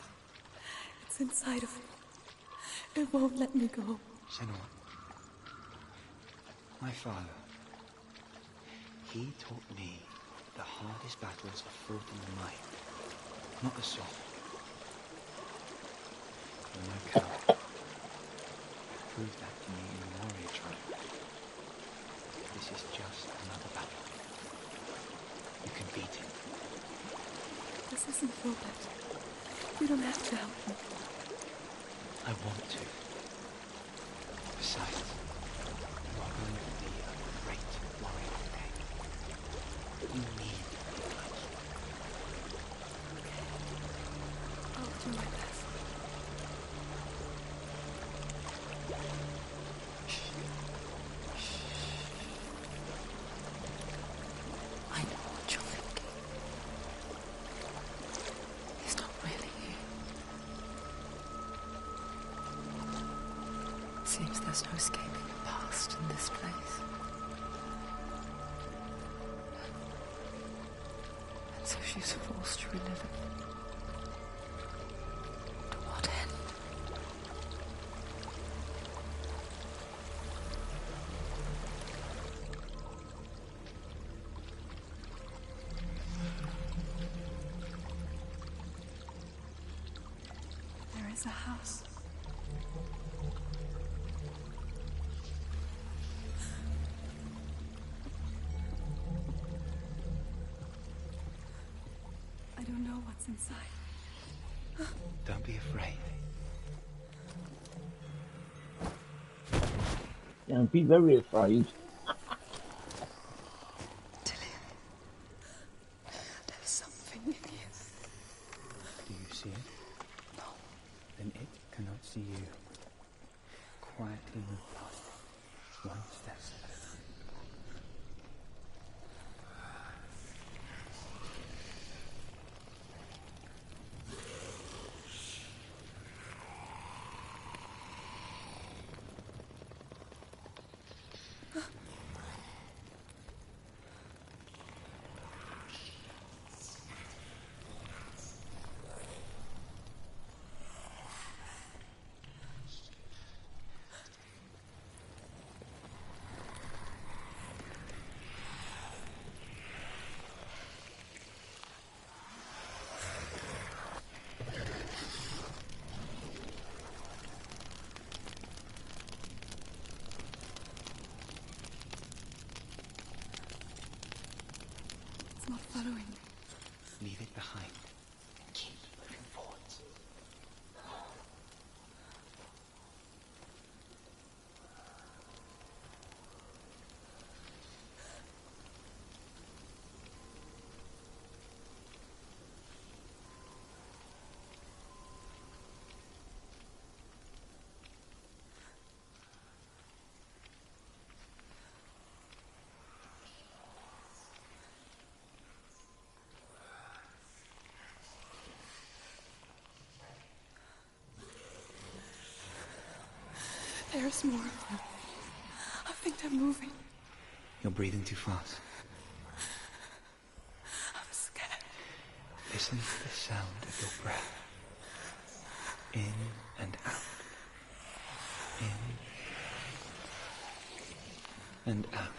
It's inside of me. It won't let me go. Senua, my father, he taught me the hardest battles are fought in the mind, not the soul. When I come, prove that to me in the warrior tribe. This is just another battle. You can beat him. This isn't your battle. You don't have to help me. I want to. Besides, you are going to be a great warrior today. You need us. I'll do my best. I know what you're thinking. He's not really here. Seems there's no escaping the past in this place. And so she's forced to relive it. To what end? There is a house. I don't know what's inside. Don't be afraid. Don't be very afraid. There's something in you. Do you see it? No. Then it cannot see you. Quietly move past it. One step at a time. It's not following me. Leave it behind. Keep moving forwards. There's more of them. I think they're moving. You're breathing too fast. I'm scared. Listen to the sound of your breath. In and out. In and out.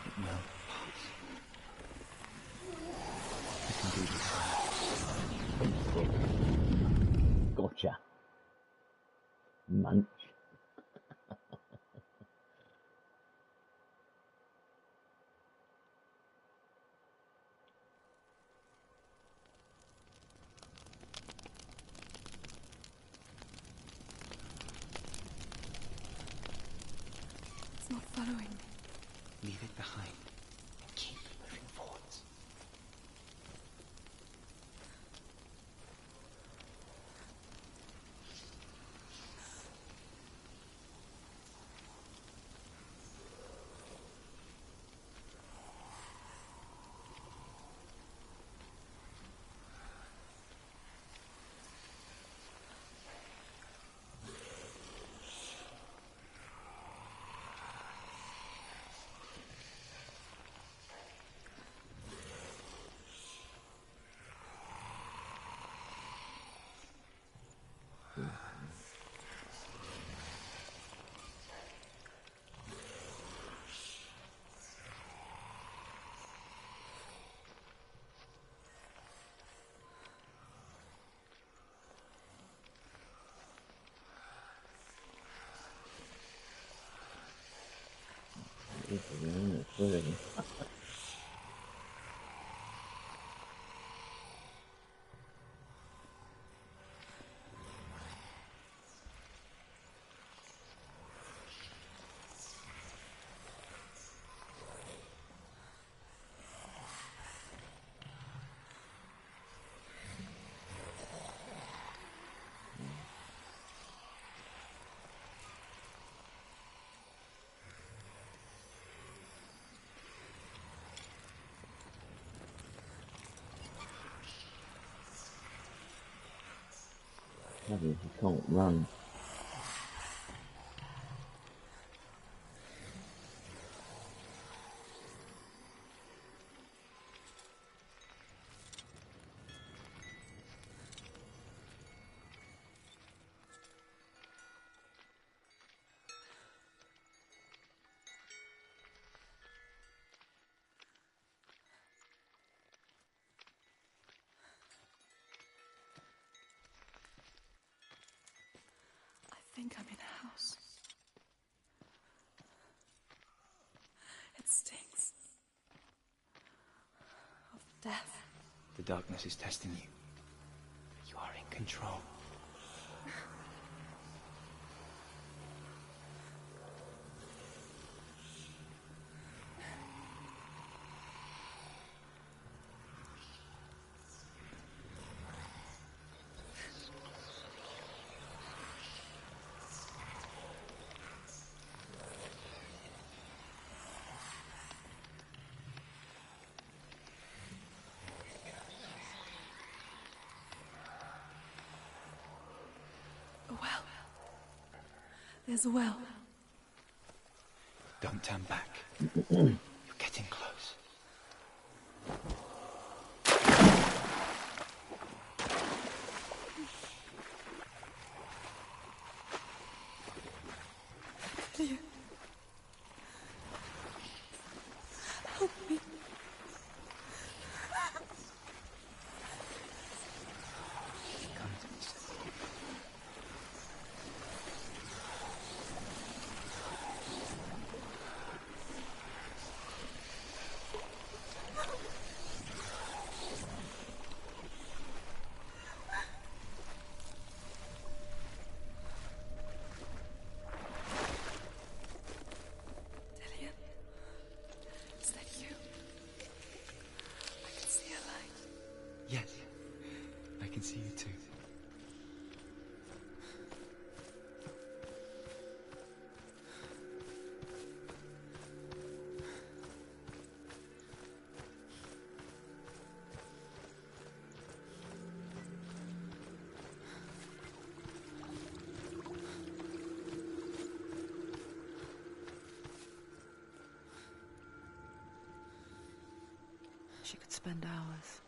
It will pass. You can do this. Gotcha. Munch. It's not following me. Leave it behind and keep moving forwards. It's really. He can't run. I think I'm in a house. It stinks of death. The darkness is testing you. You are in control. A well. There's a well. Don't turn back. You're getting close. Delia. Help me. Come to me, son. Delia. Is that you? I can see a light. Yes, I can see you too. She could spend hours,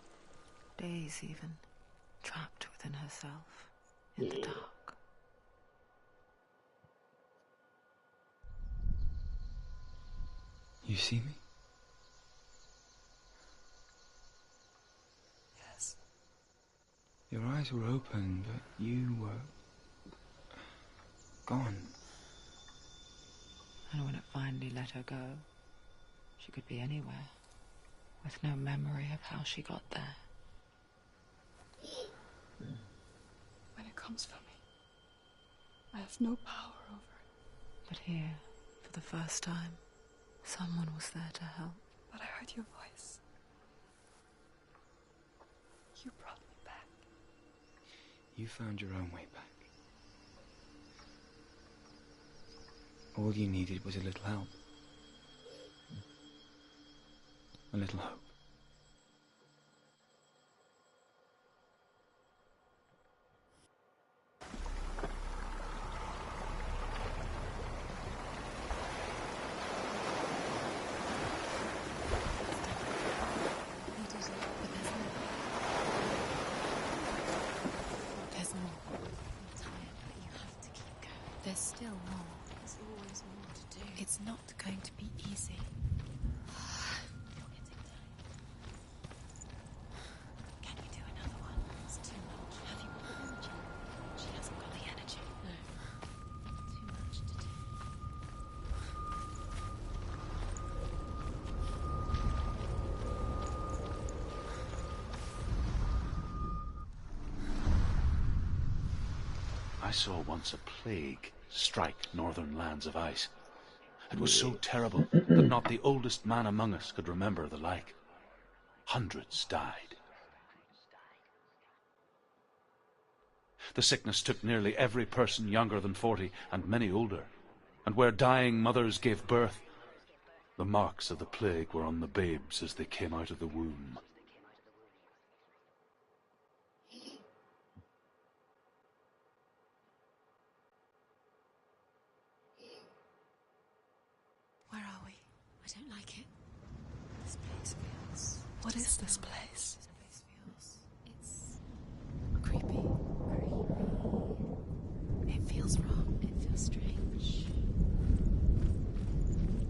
days even, trapped within herself, in the dark. You see me? Yes. Your eyes were open, but you were gone. And when it finally let her go, she could be anywhere, with no memory of how she got there. When it comes for me, I have no power over it. But here, for the first time, someone was there to help. But I heard your voice. You brought me back. You found your own way back. All you needed was a little help. A little hope. You did it, but there's more. I'm tired, but you have to keep going. There's still more. There's always more to do. It's not going to be easy. You're getting tired. Can you do another one? It's too much. Have you got the energy? She hasn't got the energy. No. Too much to do. I saw once a plague strike northern lands of ice. It was so terrible that not the oldest man among us could remember the like. Hundreds died. The sickness took nearly every person younger than 40, and many older. And where dying mothers gave birth, the marks of the plague were on the babes as they came out of the womb. Where are we? I don't like it. This place feels... What is this place? This place feels... It's... creepy. It feels wrong. It feels strange.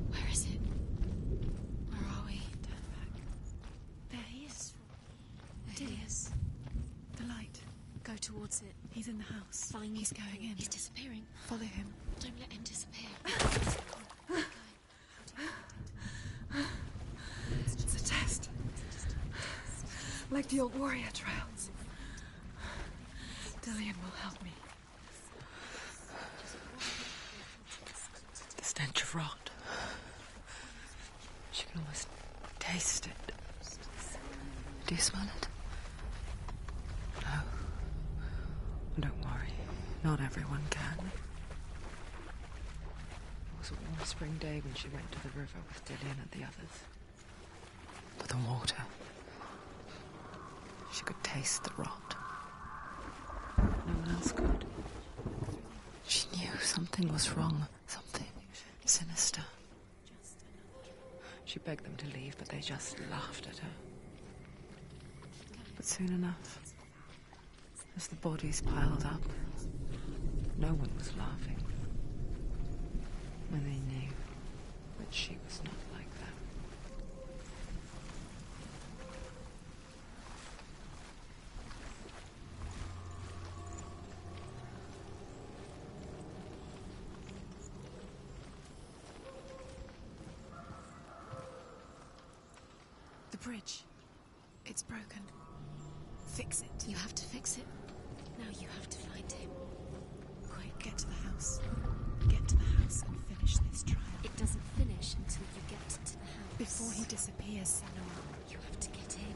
Where is it? Where are we? Turn back. There he is. There he is. The light. Go towards it. He's in the house. Find me. He's going in. He's disappearing. Follow him. Don't let him disappear. It's a test. Like the old warrior trials. Dillian will help me. The stench of rot. She can almost taste it. Do you smell it? No. Don't worry. Not everyone can. It was a warm spring day when she went to the river with Dillian and the others. For the water. She could taste the rot. No one else could. She knew something was wrong. Something sinister. She begged them to leave, but they just laughed at her. But soon enough, as the bodies piled up, no one was laughing. And they knew that she was not like them. The bridge. It's broken. Fix it. You have to fix it. Now you have to find him. Quick, get to the house. Get to the house and finish this trial. It doesn't finish until you get to the house. Before he disappears, Senua. You have to get in.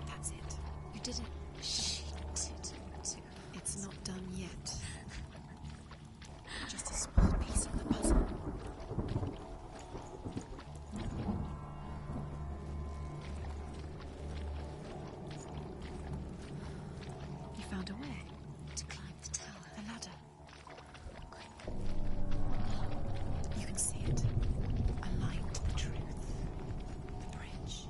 That's it. You did it. She did it. It's not done yet. Just a small piece of the puzzle. You found a way To climb the tower. the ladder. You can see it. A light to the truth. The bridge.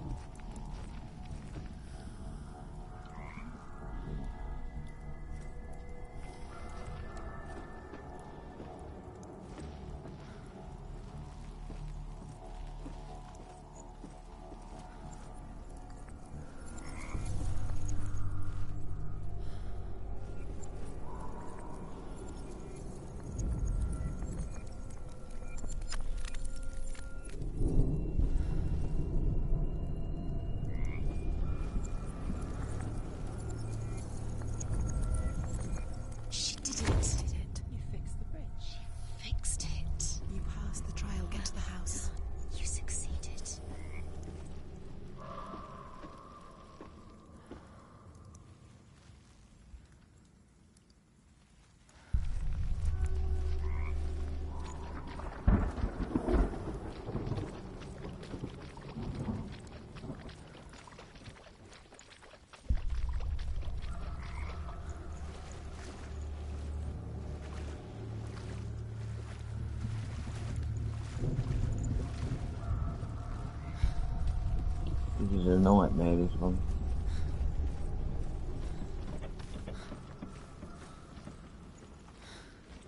This is a nightmare, this one.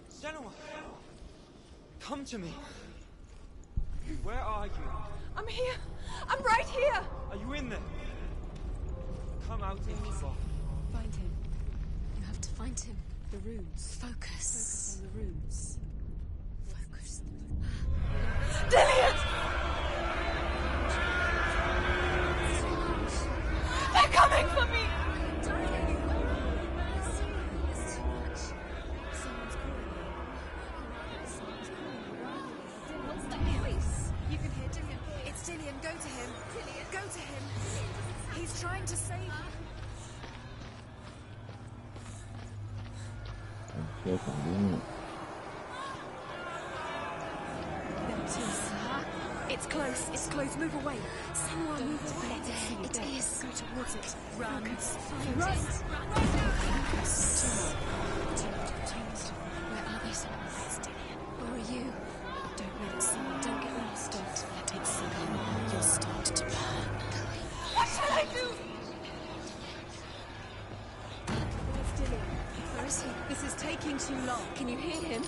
Senua! Come to me! Where are you? I'm here! I'm right here! Are you in there? Come out if you are. Find him. You have to find him. The runes. Focus. Focus on the runes. Focus. Dillion! They're coming for me! I'm dying. It's too much. Someone's calling you. Someone's calling you. Riley. What's that voice? You can hear Dillion. It's Dillion. Go to him. Dillion. Go to him. He's trying to save you. Yes, I'm doing it. There it is. It's close. It's close. Move away. Someone move away. Let it see you. It is. Go towards it. Run. Focus. Run. Focus. Where are they? Where's Dillion? Where are you? Don't let it see you. Don't get lost. Don't let it see you. You'll start to burn. What shall I do? Where's Dillion? Where is he? This is taking too long. Can you hear him?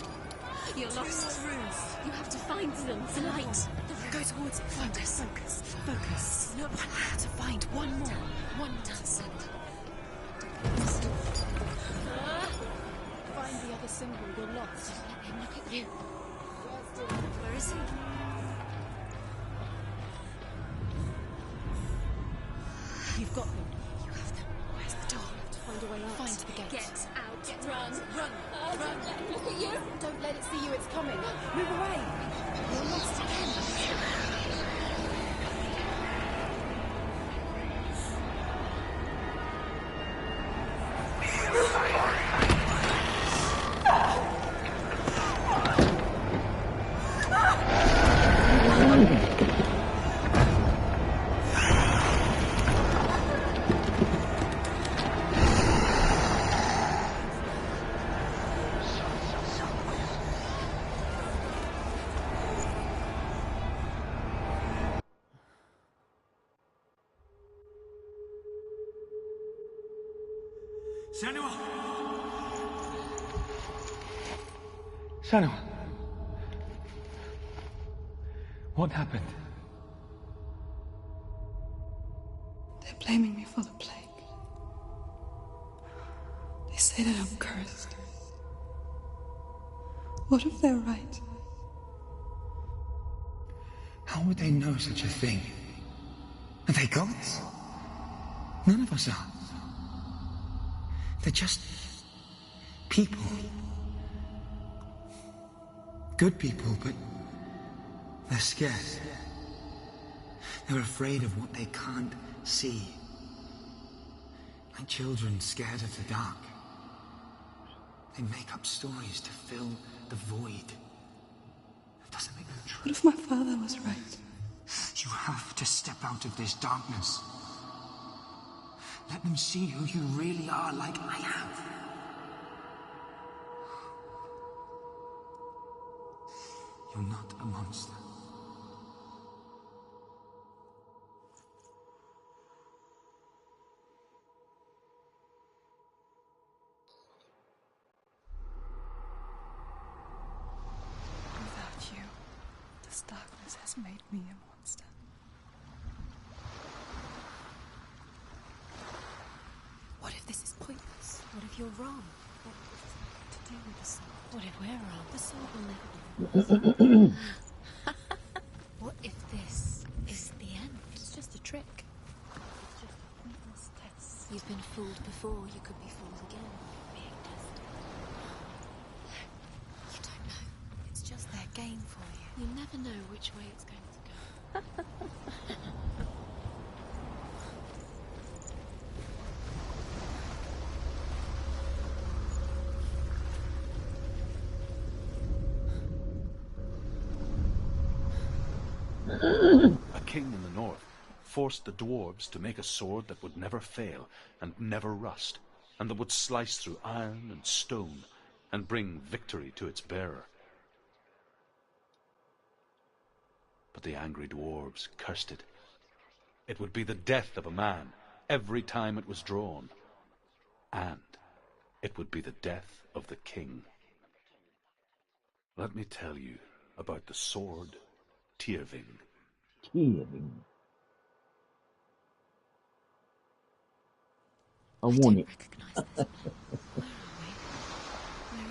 You're lost. Rooms. You have to find them. The light. Go towards it. Focus. Focus. Focus. No, I have to find one more. One dancing. Find the other symbol. You're lost. Don't let him look at you. Where's Dillion? Where is he? You've got them. You have them. Where's the door? You have to find a way out. Find the gate. Get out. Run. Run. Run. Look at you. Don't let it see you. It's coming. Move away. You're lost again. Senua! Senua! What happened? They're blaming me for the plague. They say that I'm cursed. What if they're right? How would they know such a thing? Are they gods? None of us are. They're just people. Good people, but they're scared. They're afraid of what they can't see. Like children scared of the dark. They make up stories to fill the void. That doesn't make them true. What if my father was right? You have to step out of this darkness. Let them see who you really are, like I have. You're not a monster. Without you, this darkness has made me a monster. What if this is pointless? What if you're wrong? What does this have to do with the sword? What if we're wrong? The sword will never be. What if this is the end? It's just a trick. It's just a pointless test. You've been fooled before. You could be fooled again. Being tested. You don't know. It's just their game for you. You never know which way it's going to go. A king in the north forced the dwarves to make a sword that would never fail and never rust, and that would slice through iron and stone and bring victory to its bearer. But the angry dwarves cursed it It would be the death of a man every time it was drawn. And it would be the death of the king. Let me tell you about the sword Tyrving. Tyrving. I want it. Where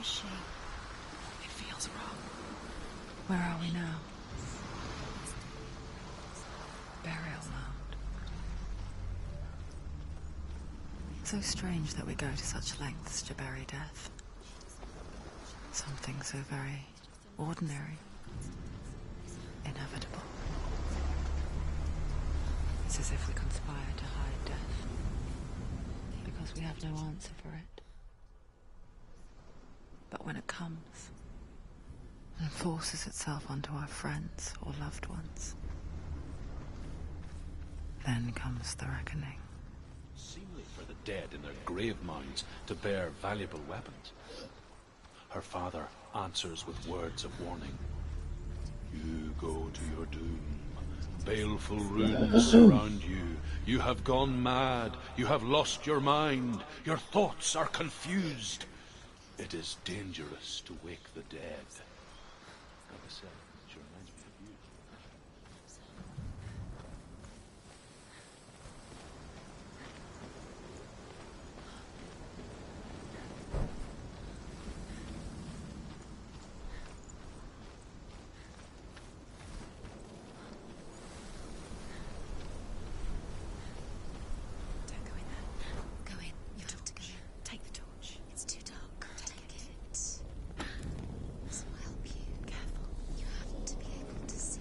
is she? It feels wrong. Where are we now? Burial mound. So strange that we go to such lengths to bury death. Something so very ordinary, inevitable. It's as if we conspire to hide death, because we have no answer for it. But when it comes and forces itself onto our friends or loved ones, then comes the reckoning. Seemly for the dead in their grave mounds to bear valuable weapons. Her father answers with words of warning. You go to your doom. Baleful runes surround you. You have gone mad. You have lost your mind. Your thoughts are confused. It is dangerous to wake the dead. Like I said, she reminds me of you. Don't go in there. Go in. You have to go in. Take the torch. It's too dark. Take it. This will help you. Careful. You have to be able to see.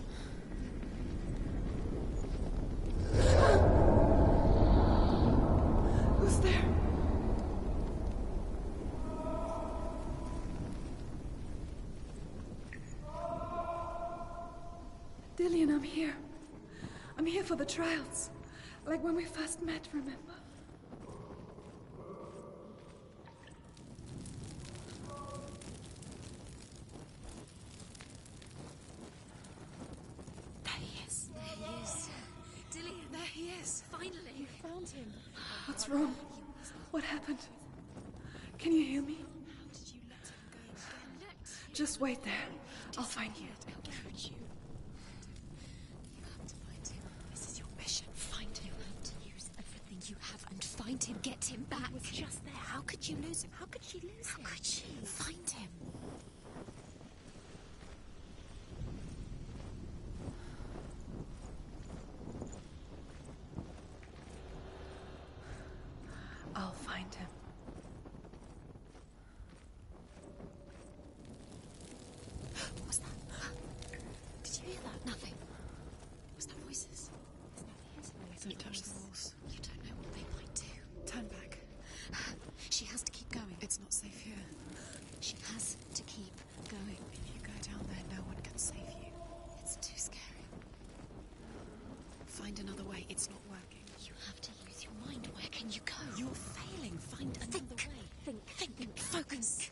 Who's there? Dillian, I'm here. I'm here for the trials. Like when we first met, remember? There he is. There he is. Dillian, there he is. Finally. You found him. What's wrong? What happened? Can you hear me? How did you let him go again? Next. Just wait there. I'll find you. I'll catch you. You have to find him. This is your mission. Find him. You have to use everything you have and find him. Get him back. He was just there. How could you lose him? How could she lose him? How could she? Find him. I'll find him. What was that? Did you hear that? Nothing. Was that voices? Is that his voice? Don't touch the walls. You don't know what they might do. Turn back. She has to keep going. It's not safe here. She has to keep going. If you go down there, no one can save you. It's too scary. Find another way. It's not working. You have to use your mind. Where can you go? You're failing. Find another way. Think. Focus.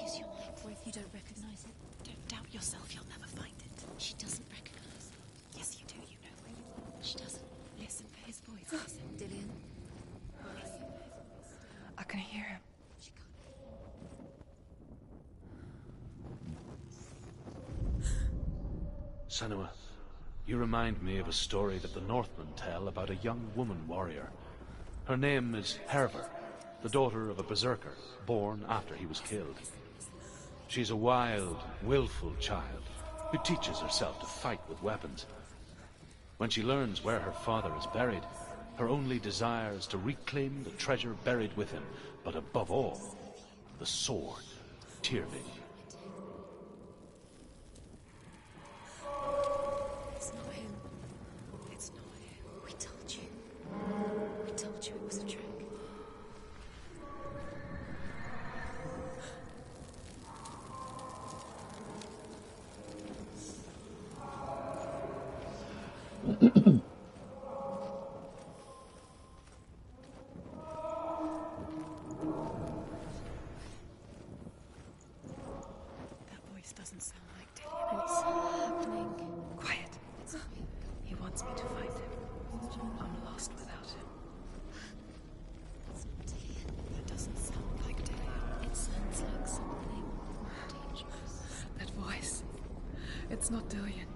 Use your mind. Or if you don't recognize it, Don't doubt yourself. You'll never find it. she doesn't recognize it. Yes, you do. You know where you are. She doesn't. Listen for his voice. Listen. Dillian. I can hear him. She can't. Senua, you remind me of a story that the Northmen tell about a young woman warrior. Her name is Hervor, the daughter of a berserker, born after he was killed. She's a wild, willful child who teaches herself to fight with weapons. When she learns where her father is buried, her only desire is to reclaim the treasure buried with him, but above all, the sword, Tyrving. It's not him. It's not him. We told you. We told you it was a trick. That voice doesn't sound like Dillian. What's happening? Quiet. He wants me to find him. It's not Dillion.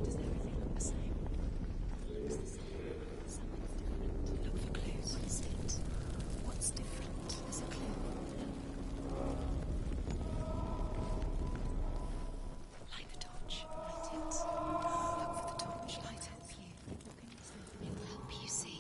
Does everything look the same? Looks the same. Something's different. Look for clues. What is it? What's different? There's a clue. Light the torch. Light it. Look for the torch. Light it. It will help you see.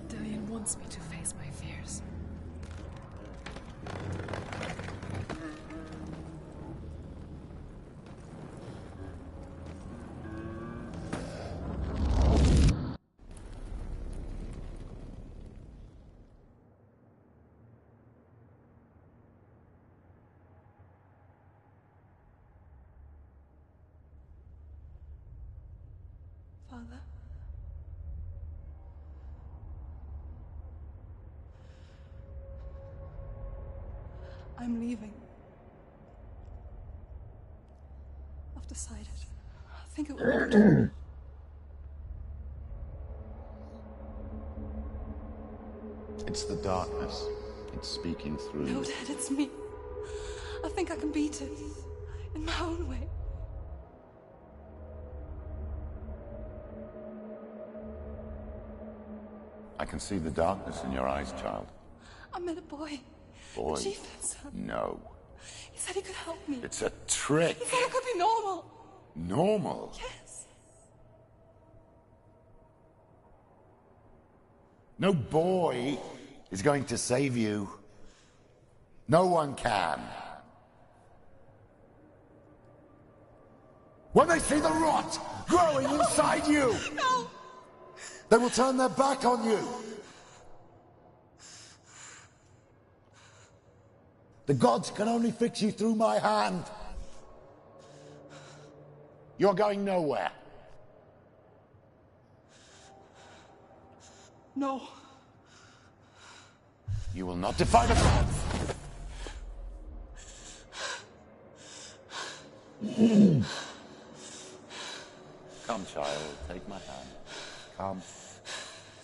Dillion wants me to face my fears. Father? I'm leaving. I've decided. I think it will be. It's the darkness. It's speaking through No, you. Dad, it's me. I think I can beat it. In my own way. I can see the darkness in your eyes, child. I met a boy. Boy. The chieftain's son. No. He said he could help me. It's a trick. He said I could be normal. Normal? Yes. No boy is going to save you. No one can. When they see the rot growing inside you, No. they will turn their back on you. The gods can only fix you through my hand. You're going nowhere. No. You will not defy the gods. Come, child, take my hand. Come.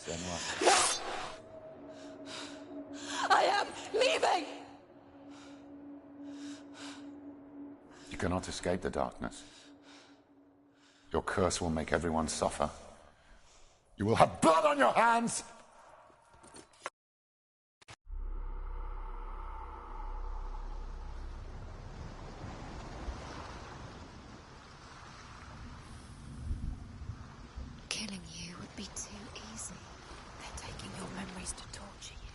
Senua. I am leaving. You cannot escape the darkness. Your curse will make everyone suffer. You will have blood on your hands! Killing you would be too easy. They're taking your memories to torture you.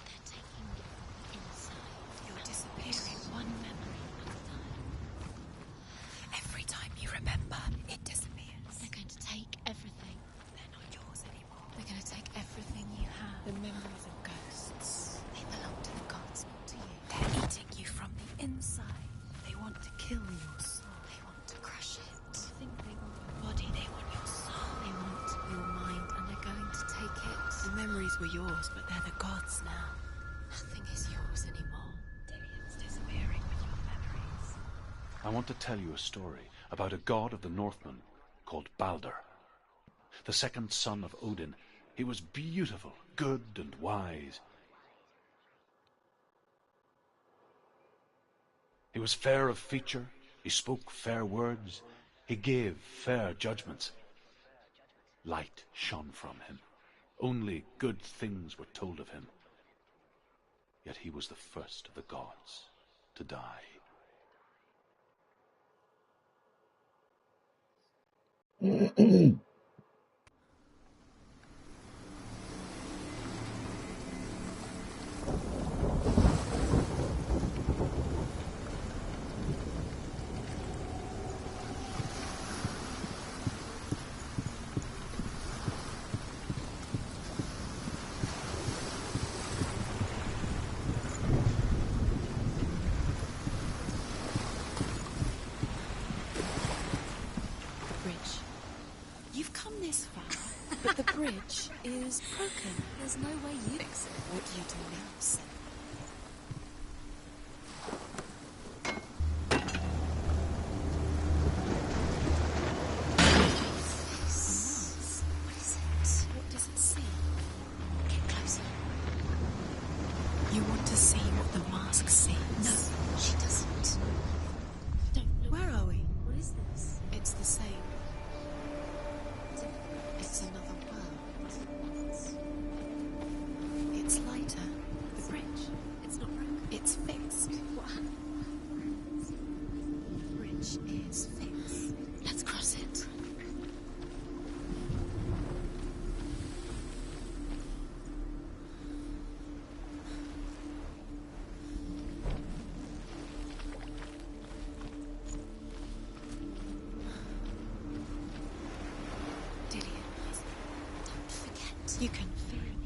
They're taking you inside. You're disappearing one memory at a time. Every time you remember, it disappears. They're going to take everything. They're not yours anymore. They're going to take everything you have. The memories of ghosts. They belong to the gods, not to you. They're eating you from the inside. They want to kill your soul. They want to crush it. They think they want your body. They want your soul. They want your mind, and they're going to take it. The memories were yours, but they're the gods now. Nothing is yours anymore. Dillion's disappearing with your memories. I want to tell you a story about a god of the Northmen called Balder. The second son of Odin. He was beautiful, good and wise. He was fair of feature, he spoke fair words, he gave fair judgments. Light shone from him. Only good things were told of him. Yet he was the first of the gods to die. Bridge. You've come this far, but the bridge is broken. There's no way you fix it. What do you do now, Senna? What is it? What does it see? Get closer. You want to see what the mask sees? No, she doesn't. Don't look. Where are we? What is this? It's the same. It's another world. It's lighter. The bridge. It's not broken. It's fixed. What happened? The bridge is fixed. Let's cross it. Dillian, don't forget. You can feel me.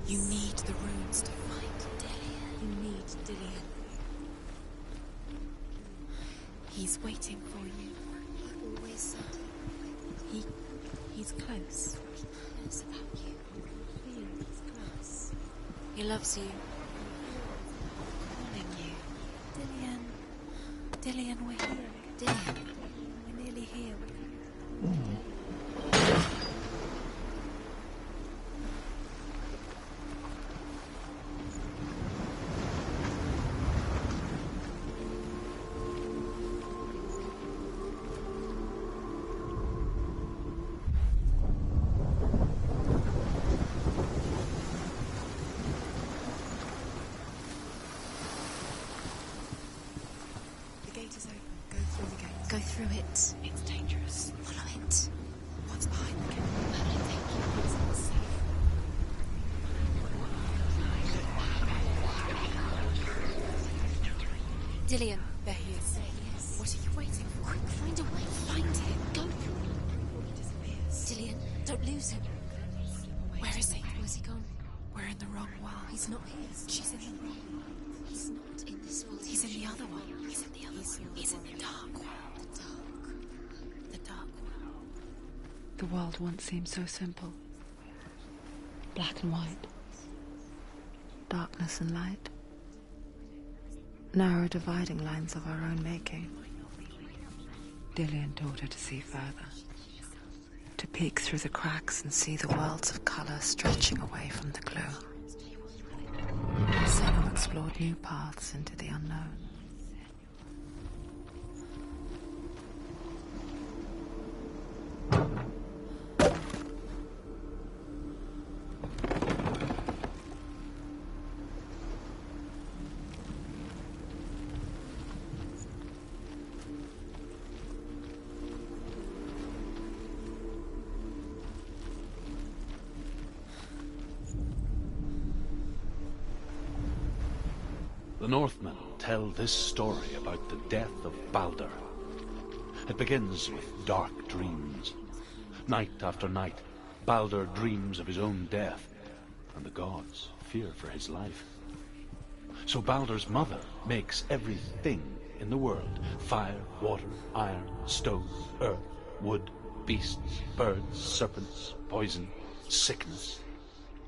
You need the runes to find Dillian. You need Dillian. He's waiting for you. He always said he's close. He knows about you. He's close. He loves you. Calling you. Dillian. Dillian, we're here. Dillian. We're nearly here. The gate is open. Go through the gate. Go through it. It's dangerous. Follow it. What's behind the gate? Where will it take you? It's not safe. Dillian. There he is. There he is. What are you waiting for? Quick, find a way. Find him. Go. He disappears. Dillian, don't lose him. Where is he? Where's he gone? We're in the wrong world. He's not here. She's in the wrong world. He's not in this world. He's in the other one. He's in the other one. He's in the dark world. The dark. The dark world. The world once seemed so simple. Black and white. Darkness and light. Narrow dividing lines of our own making. Dillian taught her to see further. To peek through the cracks and see the worlds of colour stretching away from the gloom. Senna explored new paths into the unknown. The Northmen tell this story about the death of Baldur. It begins with dark dreams. Night after night, Baldur dreams of his own death, and the gods fear for his life. So Baldur's mother makes everything in the world, fire, water, iron, stone, earth, wood, beasts, birds, serpents, poison, sickness,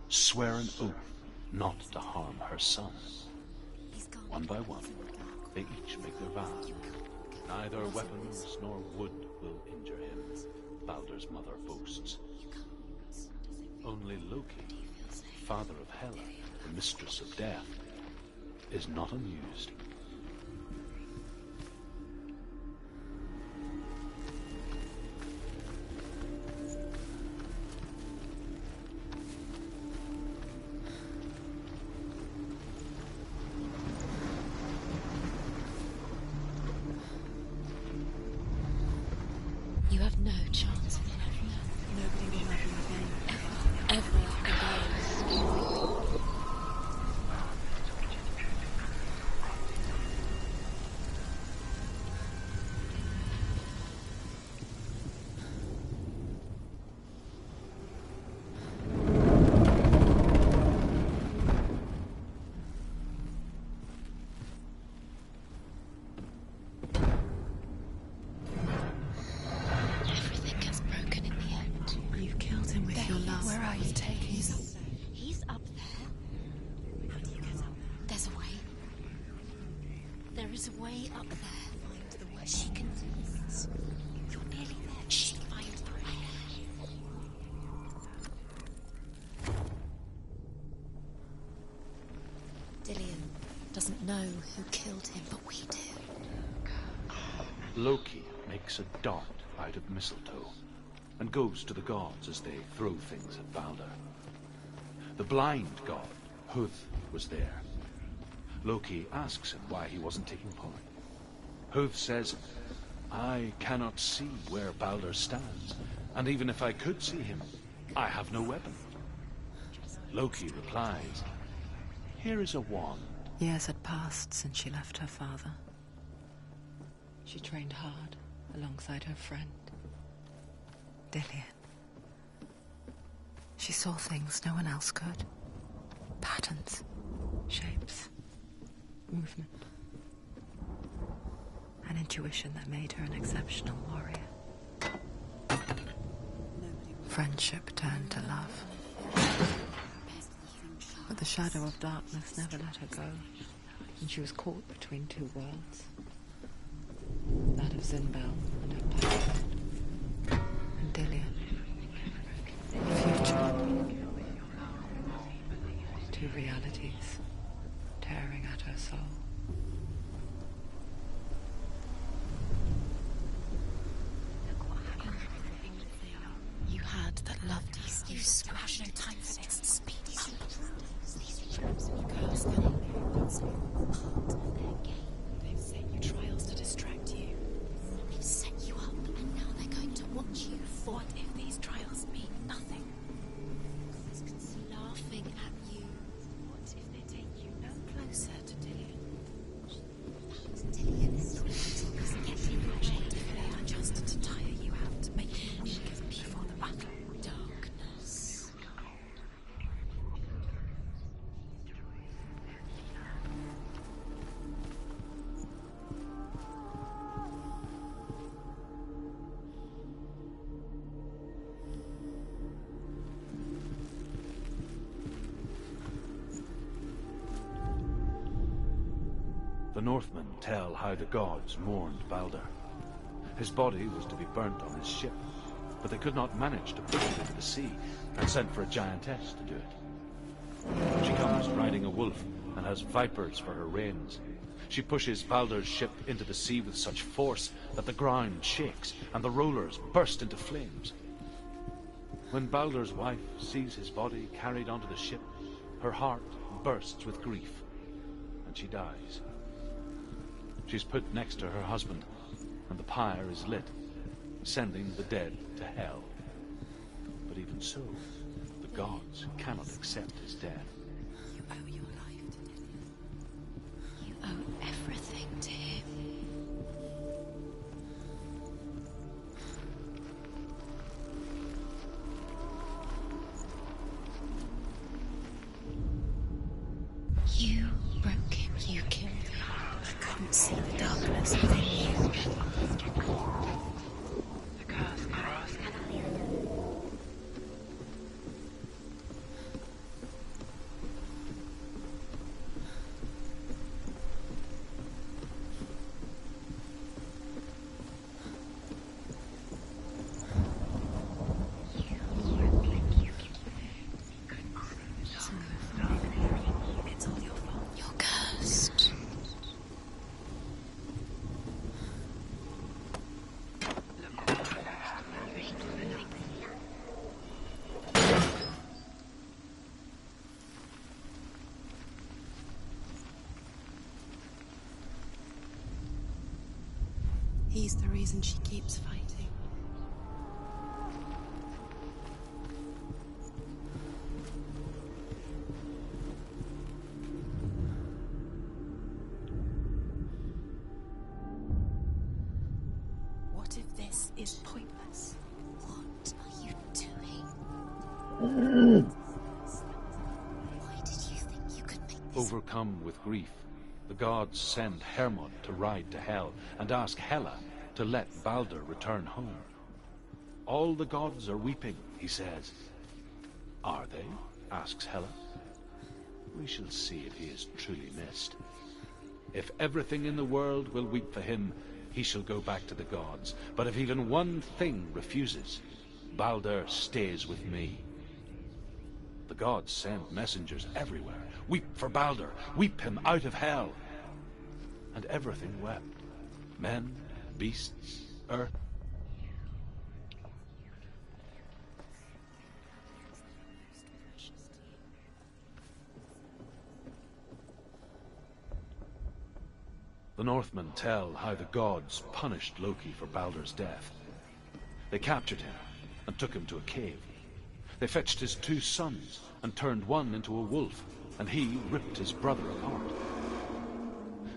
swear an oath not to harm her son. One by one, they each make their vow. Neither weapons nor wood will injure him, Baldur's mother boasts. Only Loki, father of Hela, the mistress of death, is not unused. You have no chance of loving her. Nobody will love you again. Ever again. Everything gets broken in the end. You killed him with your love. Where are you taking him? He's up there. How do you get up there? There's a way. There is a way up there. Find the way. She can do it. You're nearly there. She'll find the way. Dillion doesn't know who killed him, but we do. Loki makes a dart out of mistletoe and goes to the gods as they throw things at Balder. The blind god, Huth, was there. Loki asks him why he wasn't taking part. Huth says, "I cannot see where Balder stands, and even if I could see him, I have no weapon." Loki replies, "Here is a wand." Years had passed since she left her father. She trained hard alongside her friend, Dillion. She saw things no one else could. Patterns, shapes, movement. An intuition that made her an exceptional warrior. Friendship turned to love. But the shadow of darkness never let her go, and she was caught between two worlds. That of Zinbel and her past, and Dillion, the future. Two realities tearing at her soul. You had that loved us. You scratched no time for this. Speed up. These traps of curse can only open small part of their game. They've set you trials to distract you. They've set you up, and now they're going to watch you. What if these trials mean nothing? Laughing at you. What if they take you no closer to Dillion? Dillion is getting what if they are just to tire you out, to make you weak before the battle. Darkness. The Northmen tell how the gods mourned Balder. His body was to be burnt on his ship, but they could not manage to push it into the sea and sent for a giantess to do it. She comes riding a wolf and has vipers for her reins. She pushes Balder's ship into the sea with such force that the ground shakes and the rollers burst into flames. When Balder's wife sees his body carried onto the ship, her heart bursts with grief, and she dies. She's put next to her husband, and the pyre is lit, sending the dead to hell. But even so, the gods cannot accept his death. You owe your life to Dillion. You owe everything to him. You broke him. You killed him. I couldn't see the darkness within you. The curse crossed. It's all your fault. Your curse. He's the reason she keeps fighting. What if this is pointless? What are you doing? Why did you think you could make this? Overcome with grief, the gods send Hermod to ride to Hel and ask Hela to let Balder return home. All the gods are weeping, he says. Are they? Asks Hela. We shall see if he is truly missed. If everything in the world will weep for him, he shall go back to the gods. But if even one thing refuses, Balder stays with me. The gods send messengers everywhere. Weep for Balder, weep him out of Hell. And everything wept. Men, beasts, earth. The Northmen tell how the gods punished Loki for Balder's death. They captured him and took him to a cave. They fetched his 2 sons and turned one into a wolf, and he ripped his brother apart.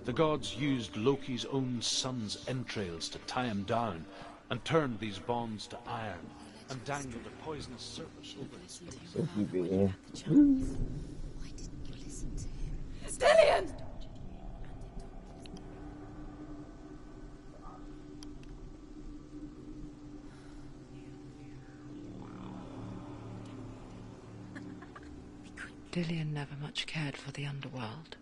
The gods used Loki's own son's entrails to tie him down, and turned these bonds to iron, and dangled a poisonous serpent over his face. Why didn't you listen to him? Stillion! Dillion never much cared for the underworld,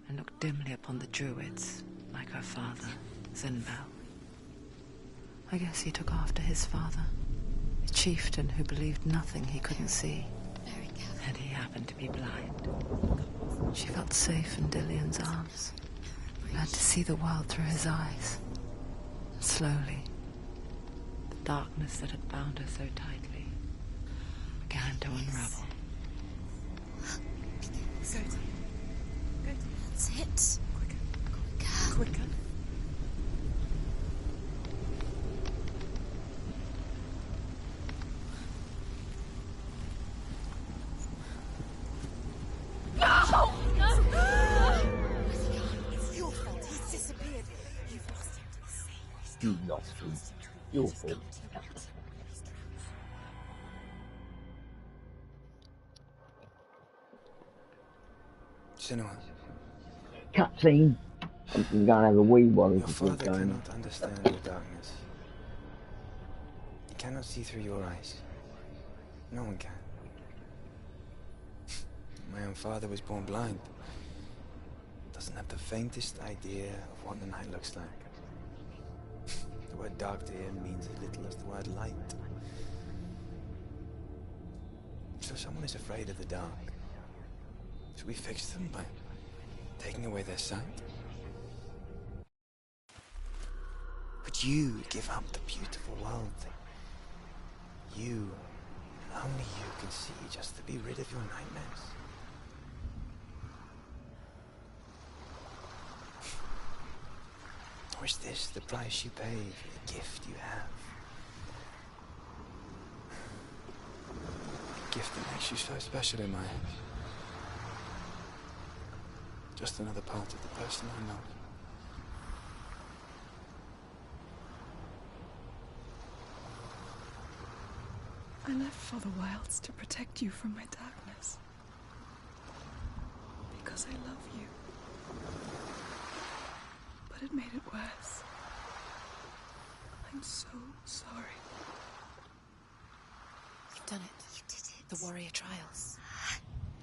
and looked dimly upon the druids, like her father, Zinbel. I guess he took after his father, a chieftain who believed nothing he couldn't see, and he happened to be blind. She felt safe in Dillion's arms, learned to see the world through his eyes. Slowly, the darkness that had bound her so tightly began to unravel. Good. Good. That's it. Quicker. Quicker. No! No! It's your fault. He's disappeared. You've lost him to the sea. You lost him. Your fault. Senua, Cutscene. I'm gonna have a wee while your this is father going. cannot understand the darkness. He cannot see through your eyes. No one can. My own father was born blind. Doesn't have the faintest idea of what the night looks like. The word dark to him means as little as the word light. So someone is afraid of the dark. So we fix them by taking away their sight. Would you give up the beautiful world that you, and only you, can see just to be rid of your nightmares? Or is this the price you pay for the gift you have? A gift that makes you so special in my eyes. Just another part of the person I know. I left for the wilds to protect you from my darkness. Because I love you. But it made it worse. I'm so sorry. You've done it. You did it. The warrior trials.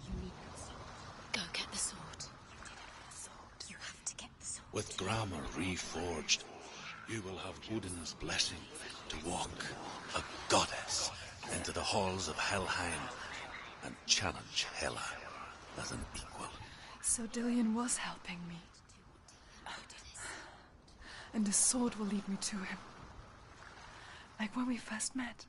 You need the sword. Go get the sword. You did it with the sword. You have to get the sword. With Grammar reforged, you will have Odin's blessing to walk, a goddess, into the halls of Helheim and challenge Hela as an equal. So Dillion was helping me. And the sword will lead me to him. Like when we first met.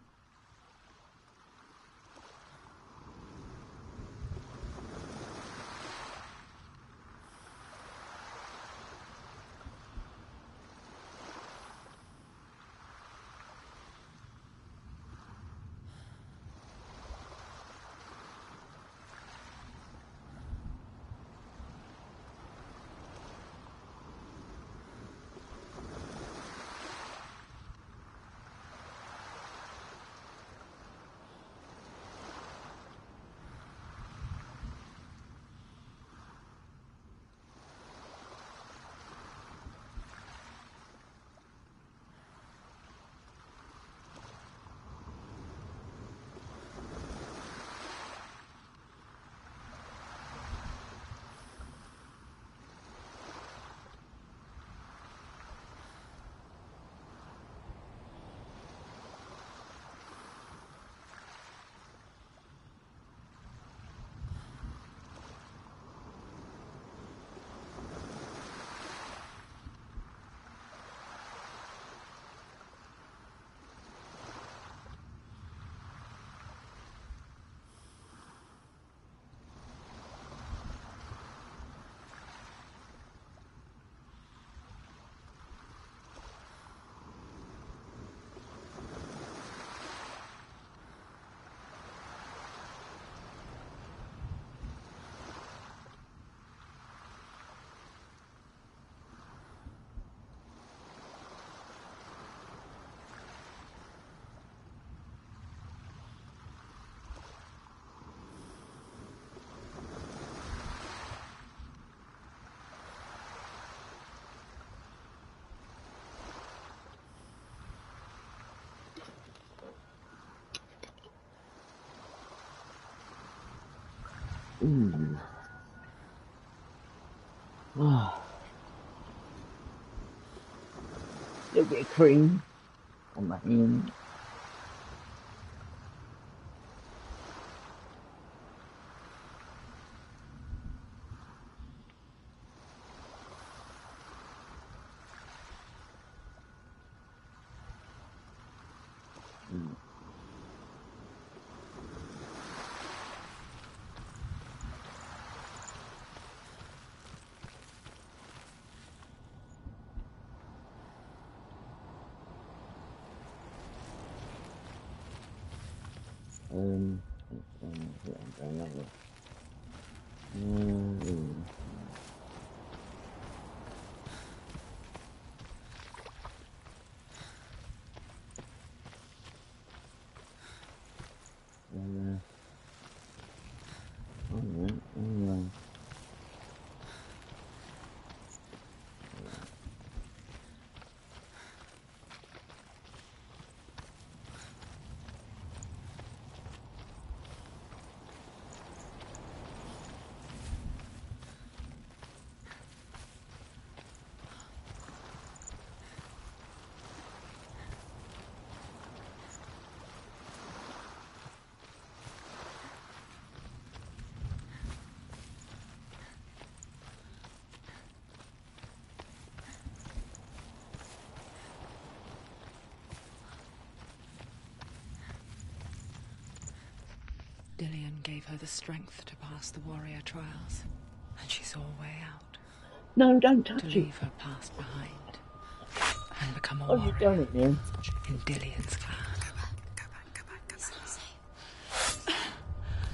Ah. Little bit of cream on my hand. Dillion gave her the strength to pass the warrior trials, and she saw a way out. No, don't touch it. To leave her past behind and become a Oh, warrior you've done it, man. in Dillion's clan.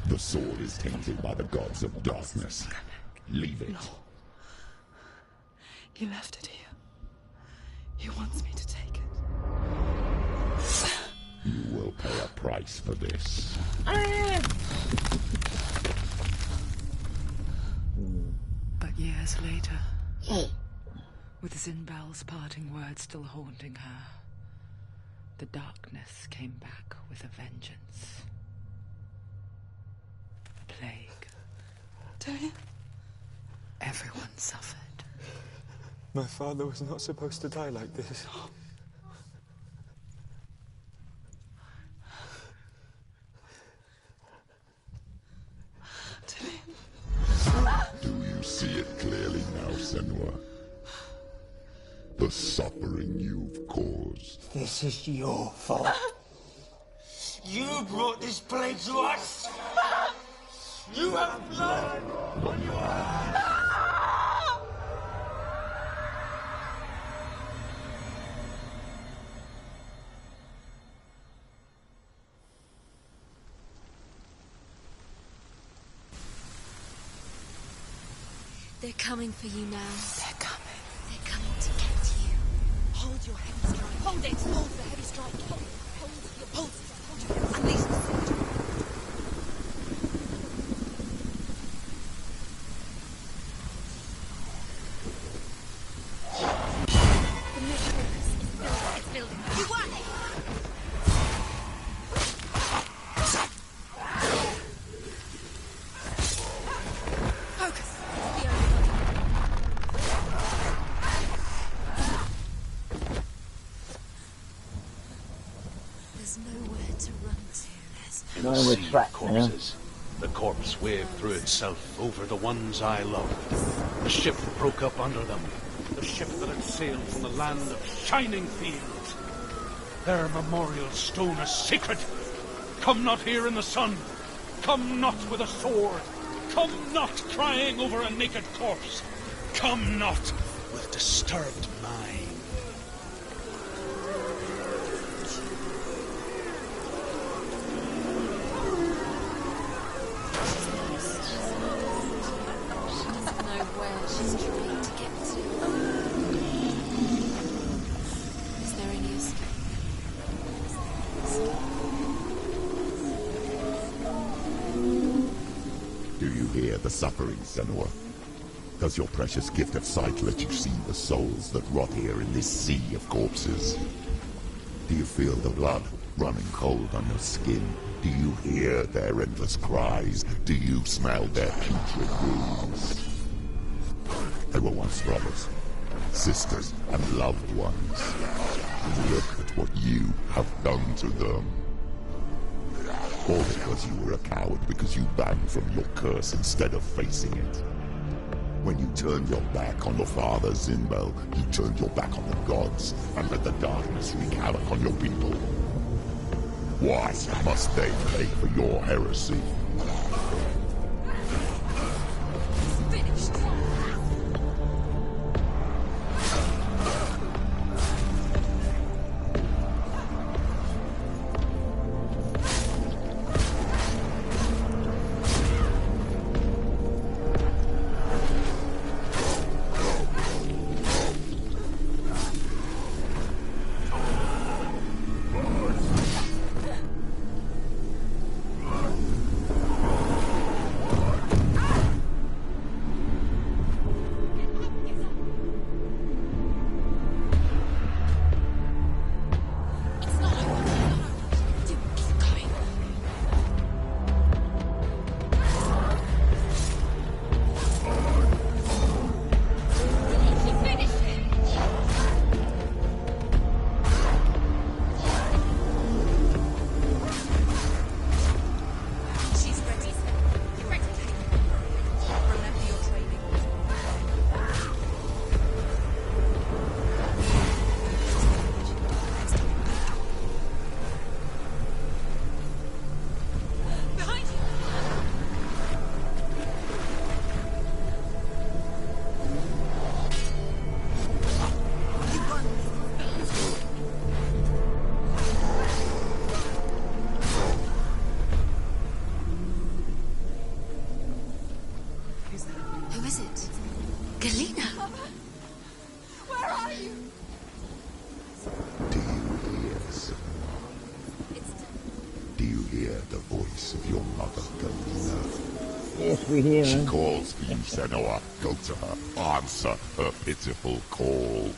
The sword is tainted by the gods of darkness. Leave it. No. He left it here. He wants me to take it. You will pay a price for this. But years later, with Zinbel's parting words still haunting her, the darkness came back with a vengeance. Plague. Dillion? Everyone suffered. My father was not supposed to die like this. Do you see it clearly now, Senua? The suffering you've caused. This is your fault. You brought this plague to us. You have blood on your hands. They're coming for you now. They're coming. They're coming to get you. Hold your heavy strike. Hold it. Hold the heavy strike. Hold your pulses. Hold your heavy strike. Unleash the sword. The mission is building. You won it. Focus. The There's nowhere to run to. No, we're Sea trapped of now. corpses. The corpse waved through itself over the ones I loved. The ship broke up under them. The ship that had sailed from the land of shining fields. Their memorial stone is sacred. Come not here in the sun. Come not with a sword. Come not crying over a naked corpse. Come not with disturbed mind. Nowhere she's trying to get to. Is there any escape? Do you hear the suffering, Senua? Does your precious gift of sight let you see the souls that rot here in this sea of corpses? Do you feel the blood running cold on your skin? Do you hear their endless cries? Do you smell their putrid wounds? They were once brothers, sisters, and loved ones. Look at what you have done to them. All because you were a coward, because you banged from your curse instead of facing it. When you turned your back on your father, Zynbel, you turned your back on the gods, and let the darkness wreak havoc on your people. Why must they pay for your heresy? She calls for you, Senua. Go to her. Answer her pitiful call.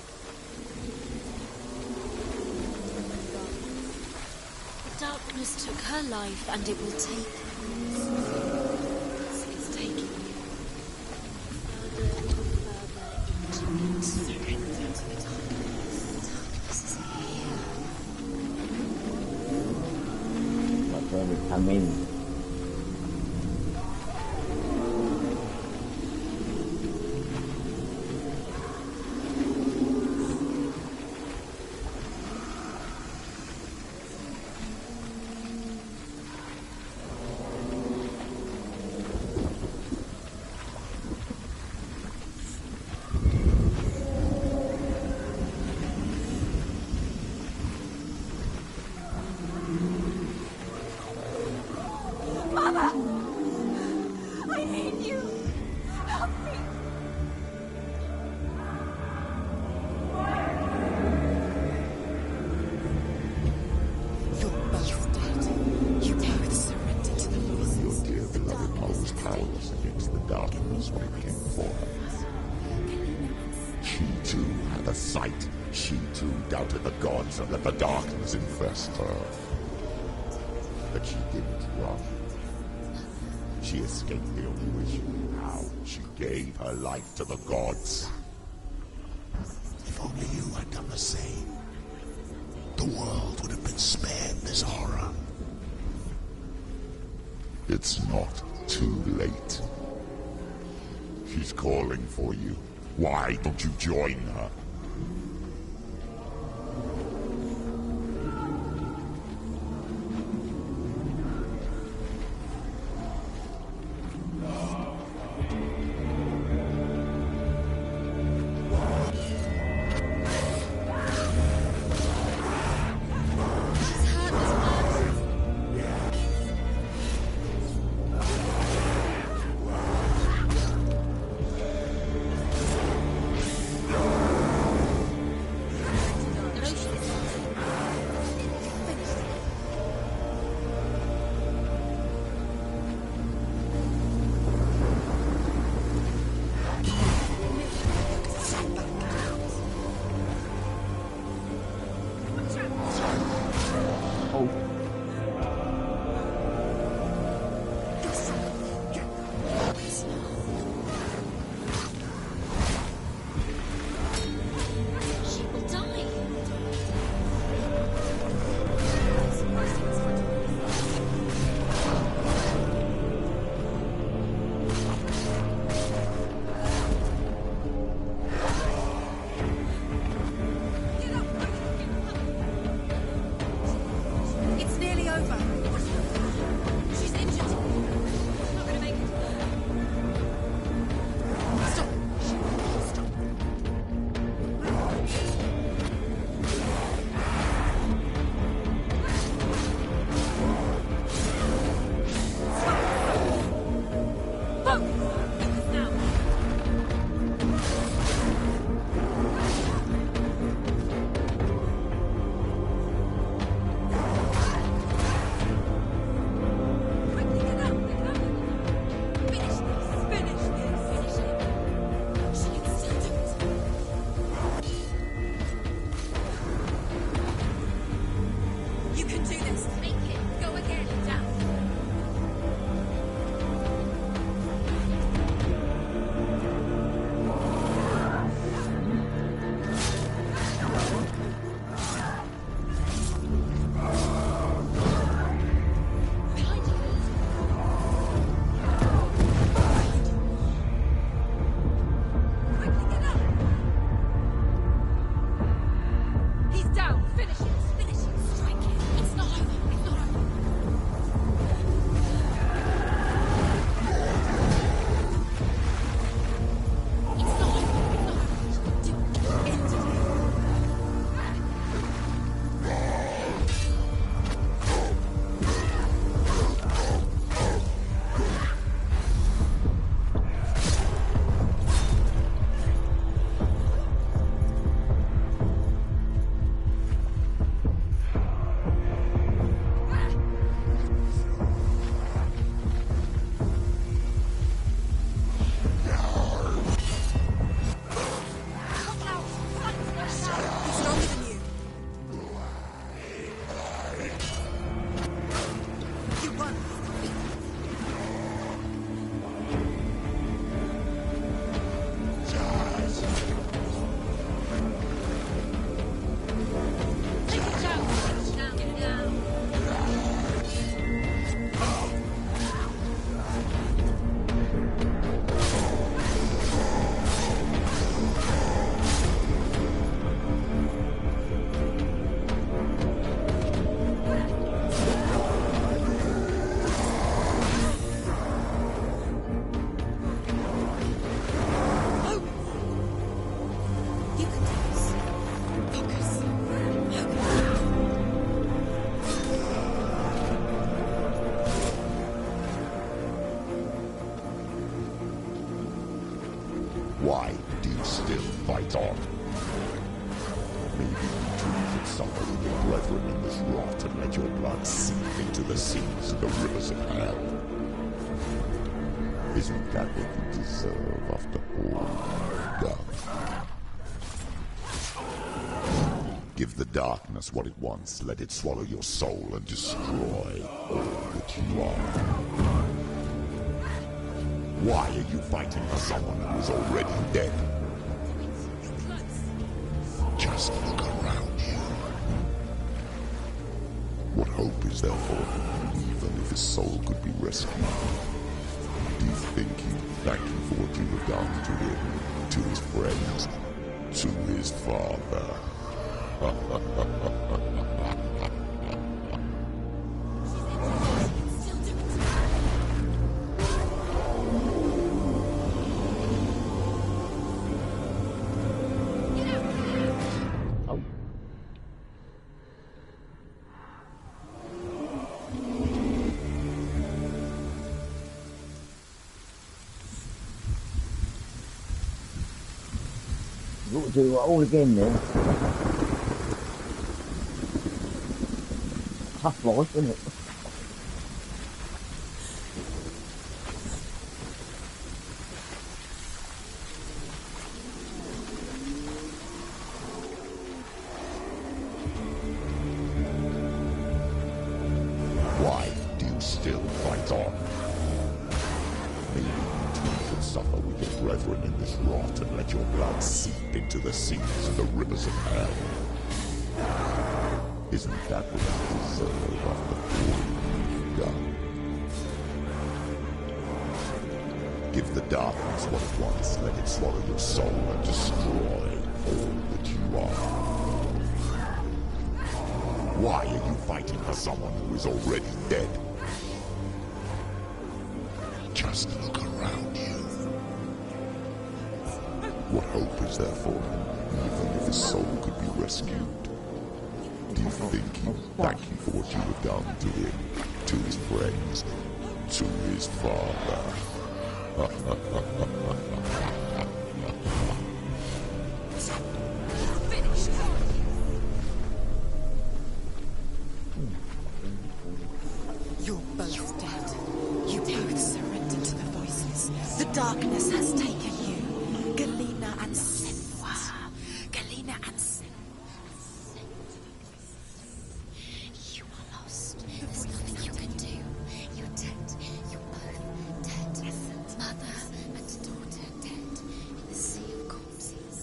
The darkness took her life, and it will take it's taking you further and further into it. Surrender to the darkness. The darkness is here. That's where we come in. And let the darkness infest her. But she didn't run. She escaped the only way she knew how. She gave her life to the gods. If only you had done the same, the world would have been spared this horror. It's not too late. She's calling for you. Why don't you join her? Why do you still fight on? Maybe you too should suffer with your brethren in this rot and let your blood seep into the seas and the rivers of hell. Isn't that what you deserve after all you've done? Give the darkness what it wants, let it swallow your soul and destroy all that you are. Why are you fighting for someone who is already dead? Just look around you. What hope is there for him, even if his soul could be rescued? Do you think he'd thank you for what you have done to him, to his friends, to his father? You've got to do it all again then. Tough life, isn't it? Why do you still fight on? Maybe you too should suffer with your brethren in this rot and let your blood seep into the seas and the rivers of hell. Isn't that what you deserve after all you've done? Give the darkness what it wants, let it swallow your soul and destroy all that you are. Why are you fighting for someone who is already dead? Just look around you. What hope is there for him, even if his soul could be rescued? Do you think he'd thank you for what you have done to him, to his friends, to his father? You're both dead. You both surrendered to the voices. The darkness has taken you. Galena and Senua. Galena and Senua. You are lost. There's nothing you can do. You're dead. You're both dead. Mother and daughter dead in the sea of corpses.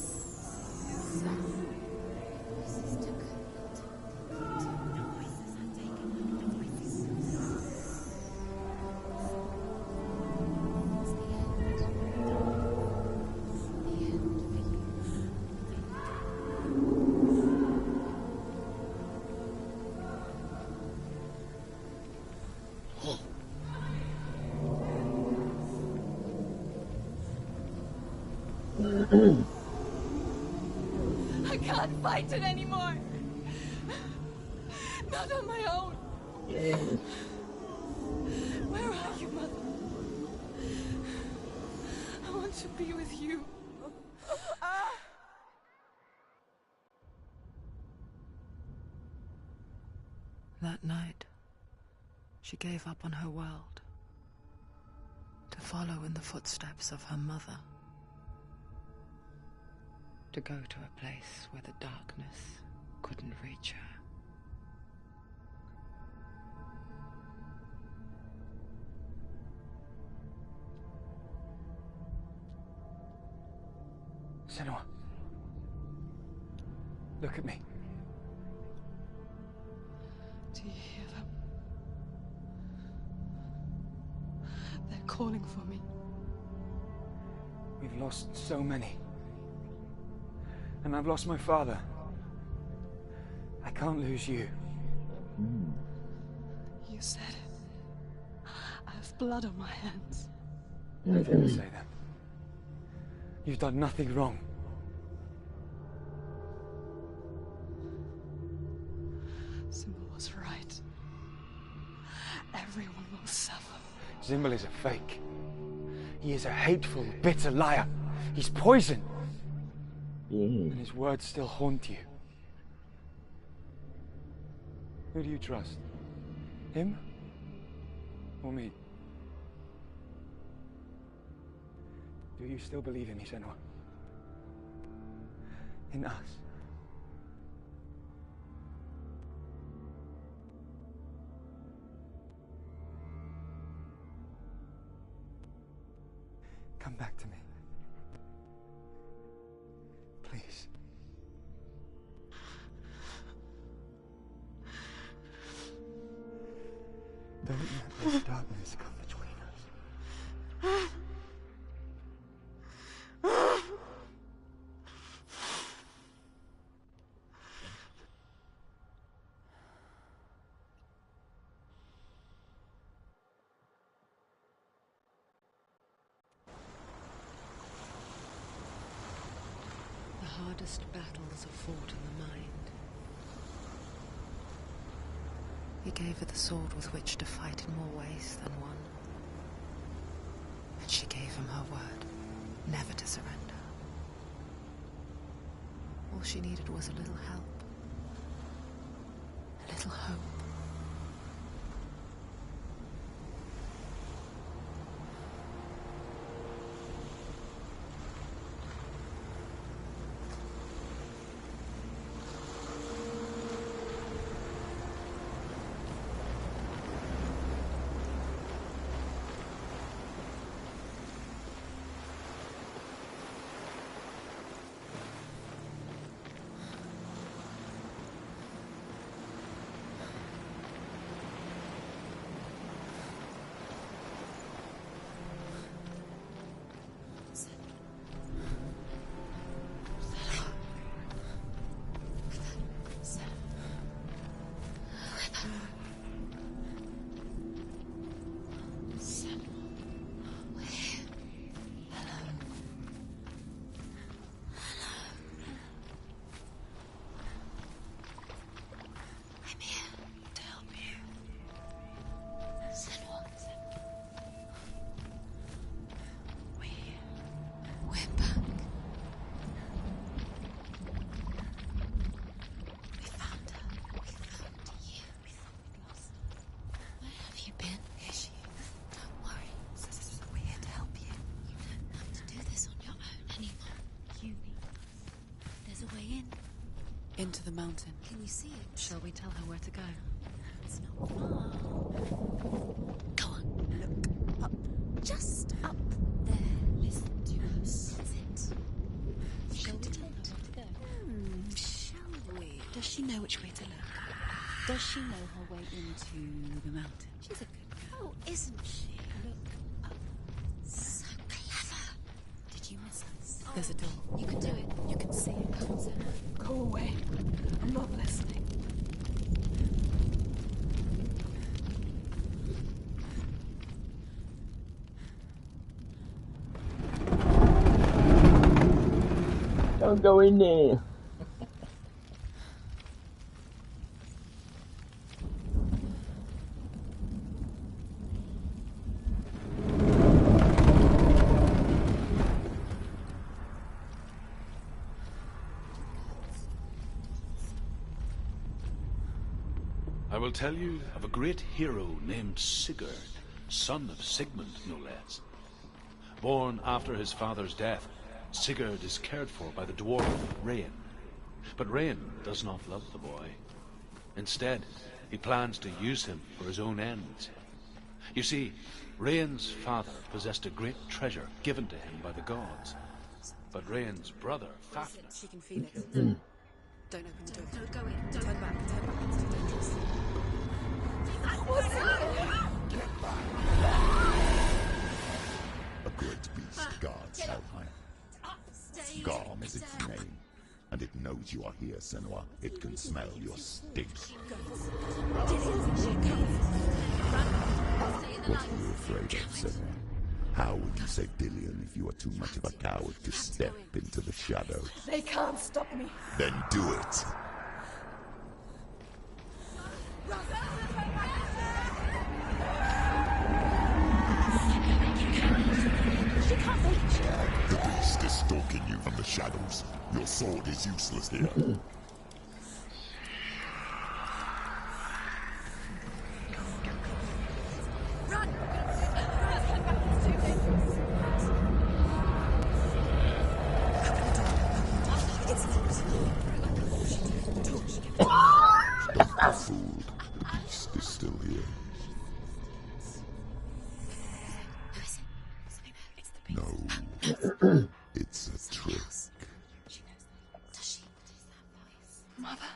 I can't fight it anymore. Not on my own. Yes. Where are you, Mother? I want to be with you. That night, she gave up on her world to follow in the footsteps of her mother, to go to a place where the darkness couldn't reach her. Senua, look at me. Do you hear them? They're calling for me. We've lost so many. And I've lost my father. I can't lose you. You said it. I have blood on my hands. I didn't say that. You've done nothing wrong. Symbol was right. Everyone will suffer. Zimbel is a fake. He is a hateful, bitter liar. He's poison. Yeah. And his words still haunt you. Who do you trust? Him? Or me? Do you still believe in me, Senua? In us? Come back to me. Please. Don't let this darkness come between us. The hardest battles are fought in the mind. He gave her the sword with which to fight in more ways than one. And she gave him her word, never to surrender. All she needed was a little help. A little hope. Into the mountain. Can you see it? Shall we tell her where to go? It's not far. Go on, look up. Just up there. Listen to us. That's it. Shall we tell her where to go? Shall we? Does she know which way to look? Does she know her way into the mountain? She's a good girl, isn't she? Look up. So clever. Did you miss us? There's a door. You can do it. You can see it. Come on, Senna. Go away. I'm not listening. Don't go in there. I will tell you of a great hero named Sigurd, son of Sigmund, no less. Born after his father's death, Sigurd is cared for by the dwarf Rain. But Rain does not love the boy. Instead, he plans to use him for his own ends. You see, Rain's father possessed a great treasure given to him by the gods. But Rain's brother, Fafnir... She can feel it. Don't open the door. Don't go in. Don't Turn back. Turn back. It's too dangerous. A great beast guards Helheim. Garm is its name, and it knows you are here, Senua. It can smell your stink. What are you afraid of, Senua? How would you save Dillion if you are too much of a coward to step into the shadows? They can't stop me. Then do it! She can't reach. The beast is stalking you from the shadows. Your sword is useless here. Don't be fooled. The beast is still here. No. It's a trick. Mother,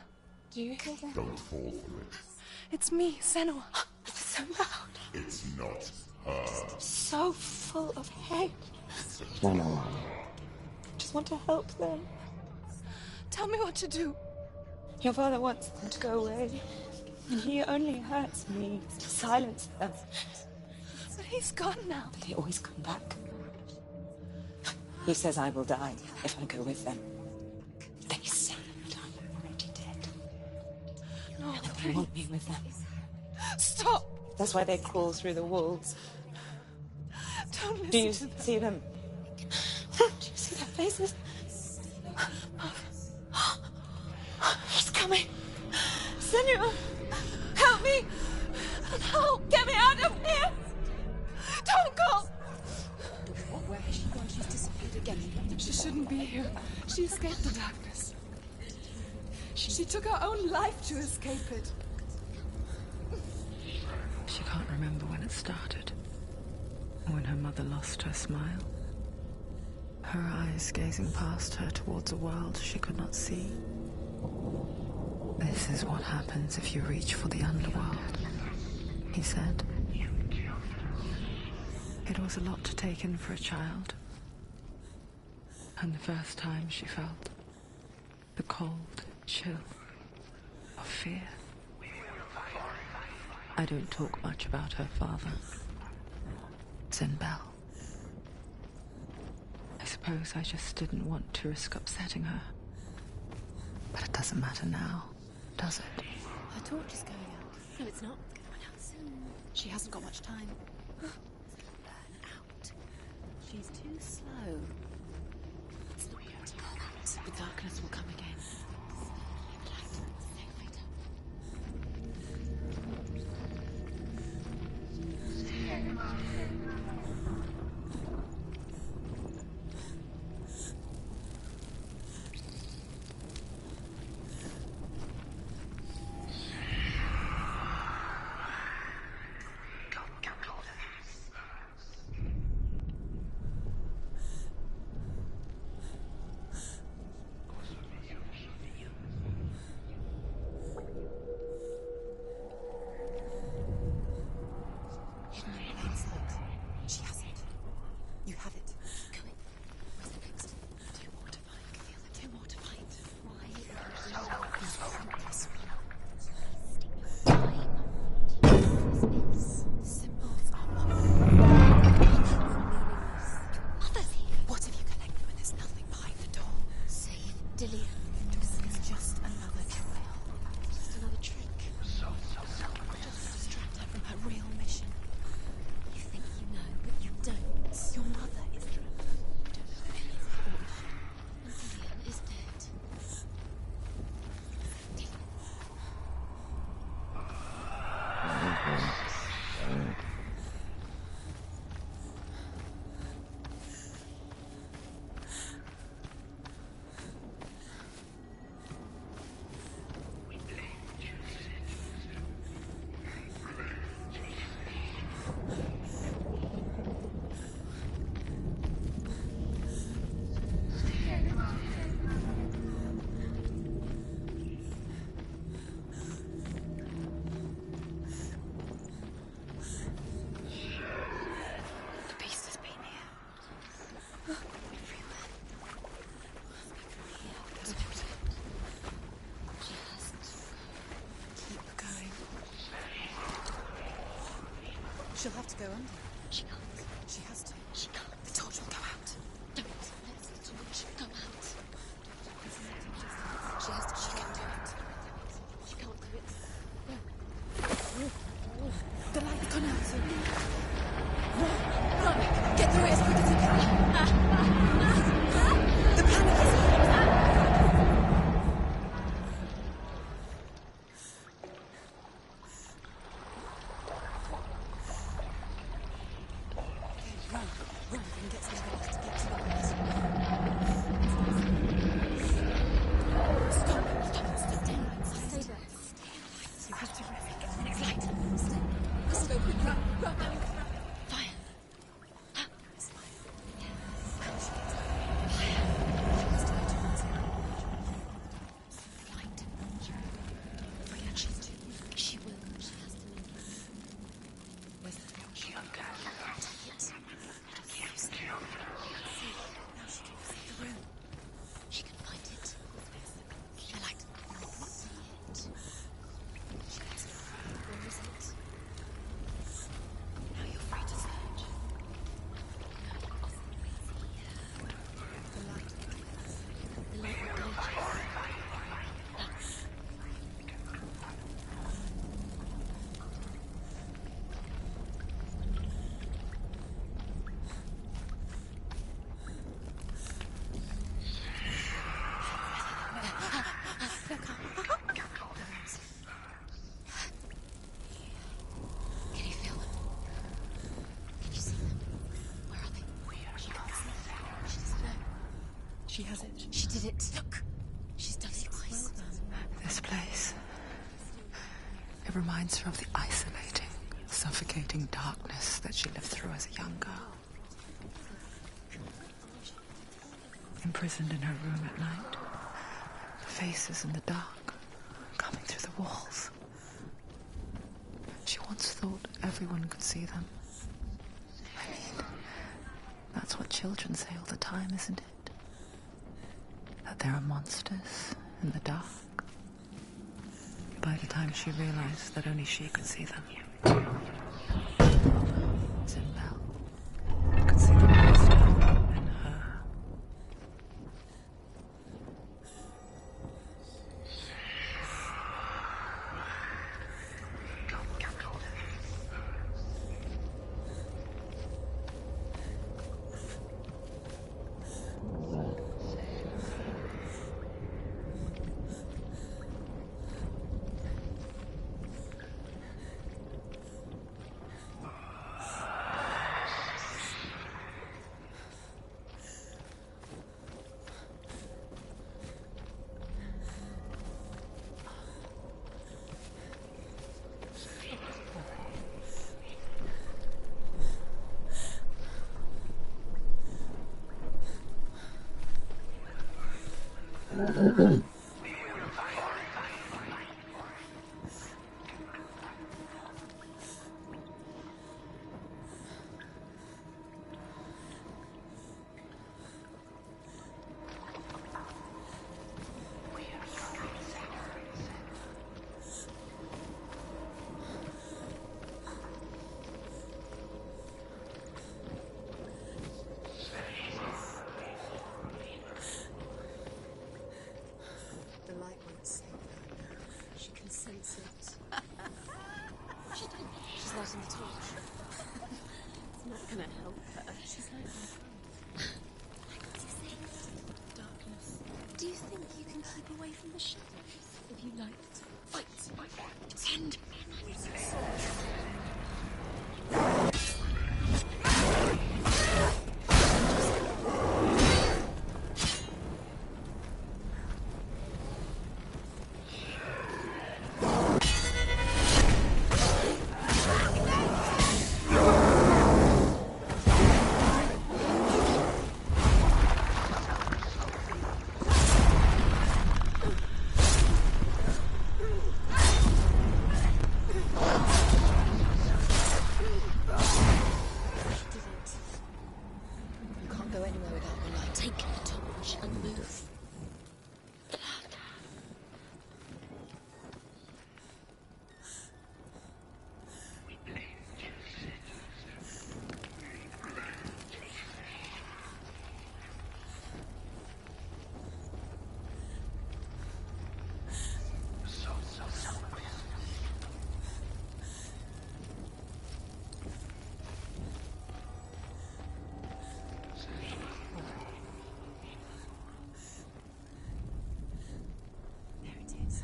do you hear that? Don't fall for it. It's me, Senua. It's so loud. It's not her. So full of hate. Senua. Just want to help them. Tell me what to do. Your father wants them to go away. And he only hurts me to silence them. But he's gone now. But they always come back. He says I will die if I go with them. They say that I'm already dead. No, and they want me with them. Stop! That's why they crawl through the walls. Don't listen Do you to them. see them? Do you see their faces? He's coming. Senua, help me. Help, get me out of here. Don't go. Where has she gone? She's disappeared again. She shouldn't be here. She escaped the darkness. She took her own life to escape it. She can't remember when it started. When her mother lost her smile. Her eyes gazing past her towards a world she could not see. This is what happens if you reach for the underworld, he said. It was a lot to take in for a child. And the first time she felt the cold chill of fear. I don't talk much about her father, Zinbel. I suppose I just didn't want to risk upsetting her. But it doesn't matter now, does it? Her torch is going out. No, it's not. It's going out soon. She hasn't got much time. It's going to burn out. She's too slow. It's not good. The darkness will come again. She'll have to go under. She can't. She has to. She can't. The torch will go out. Don't let the torch go out. She has to. She can do it. She can't do it. The light's gone out soon. Run! Get through it as quick as you can. She has it. She did it. Look. She's done it twice. This place. It reminds her of the isolating, suffocating darkness that she lived through as a young girl. Imprisoned in her room at night, the faces in the dark, coming through the walls. She once thought everyone could see them. I mean, that's what children say all the time, isn't it? That there are monsters in the dark. By the time she realized that only she could see them, Zinbel could see the monster in her. She's lighting the torch. It's not gonna help her. She's like, what's he saying? Darkness. Do you think you can keep away from the shadows if you like to fight? Pretend.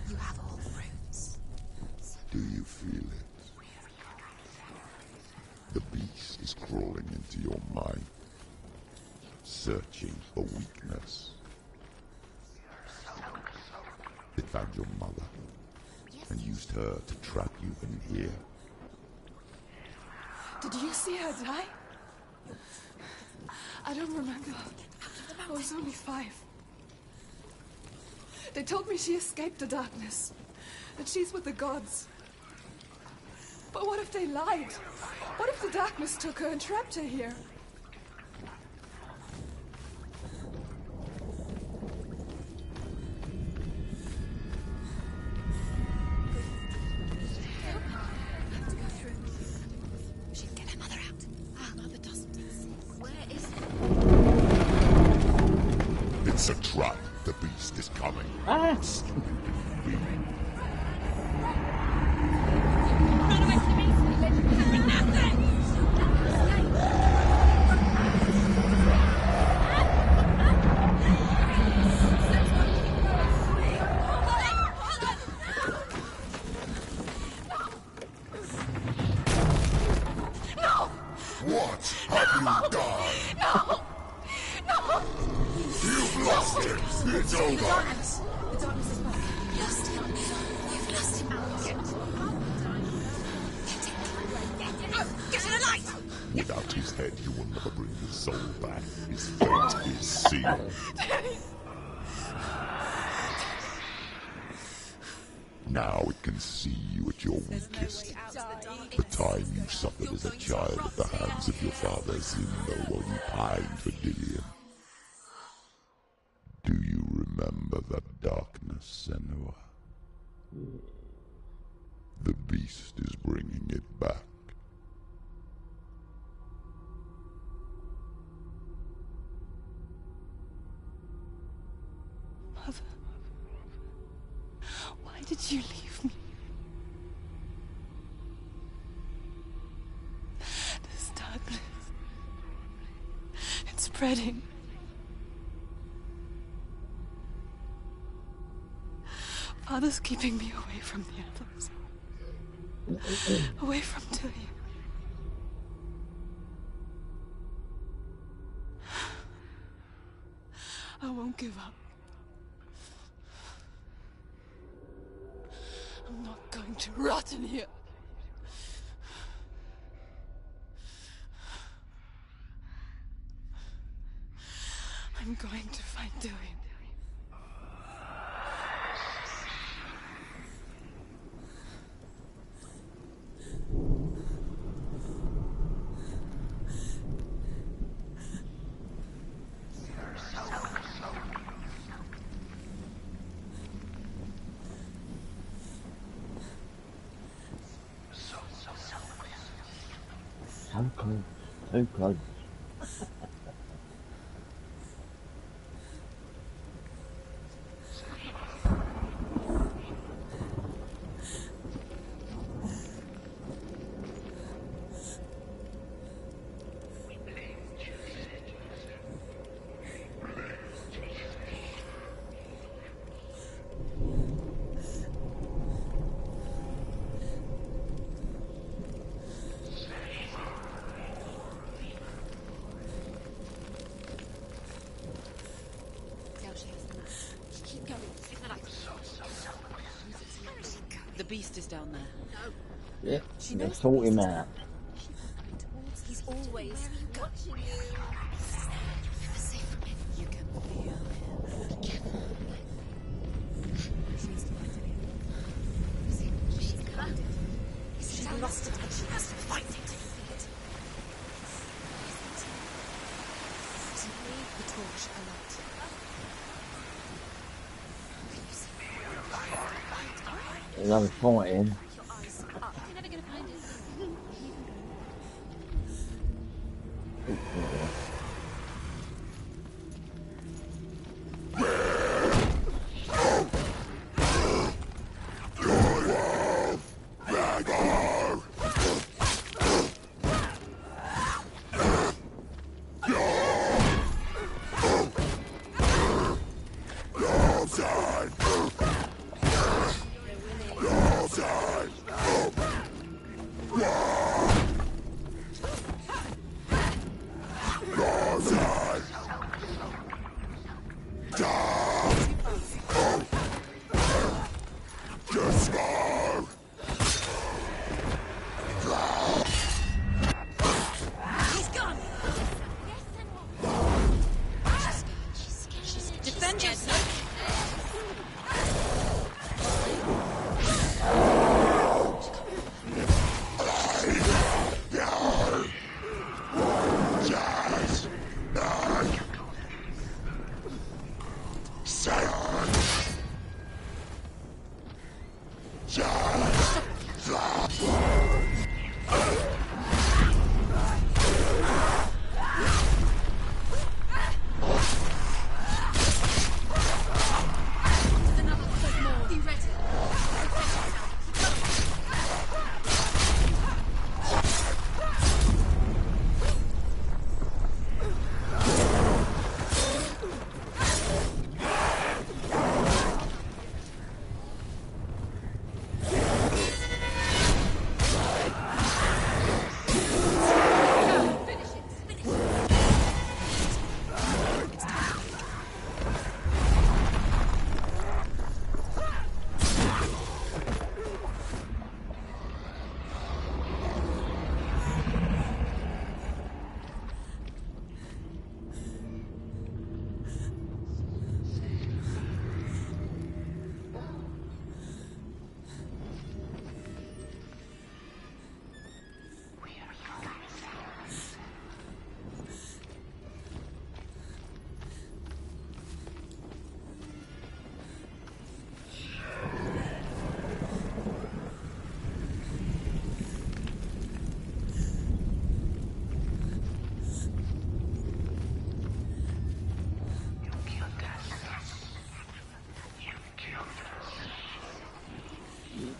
You have all the roots. Do you feel it? The beast is crawling into your mind, searching for weakness. It found your mother and used her to trap you in here. Did you see her die? I don't remember. I was only 5. They told me she escaped the darkness, that she's with the gods. But what if they lied? What if the darkness took her and trapped her here? It's a trap. The beast is coming. What have you done? No! No! You've lost It's over. The darkness is back. Lost him. You've lost him. Get to the light! Without his head, he will never bring his soul back. His fate is sealed. Now it can see you at your weakest. The time you suffered as a child at the hands of your father Zimbo while you pined for Dillion. Do you remember that darkness, Senua? The beast is bringing it back. Mother, why did you leave me? This darkness, it's spreading. Father's keeping me away from the others. Away from Dillion. I won't give up. I'm not going to rot in here. I'm going to find Dillion. So close. So close. The beast is down there. Yeah, they sort him out. He's always watching you. You're safe from him. You can feel him. She needs to find him. She's grounded. She's lost it and she has to fight it. To me, the torch a lot. Another fight in. You're never going to find it. Defend yourself!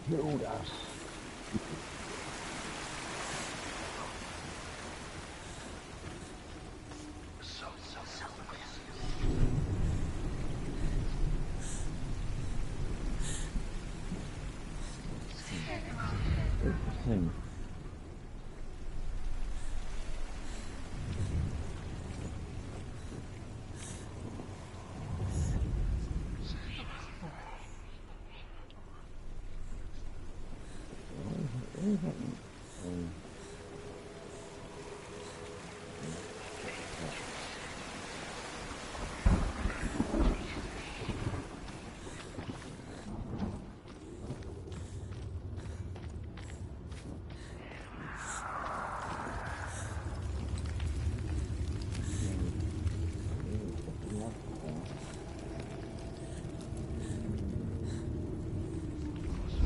killed us. Interesting.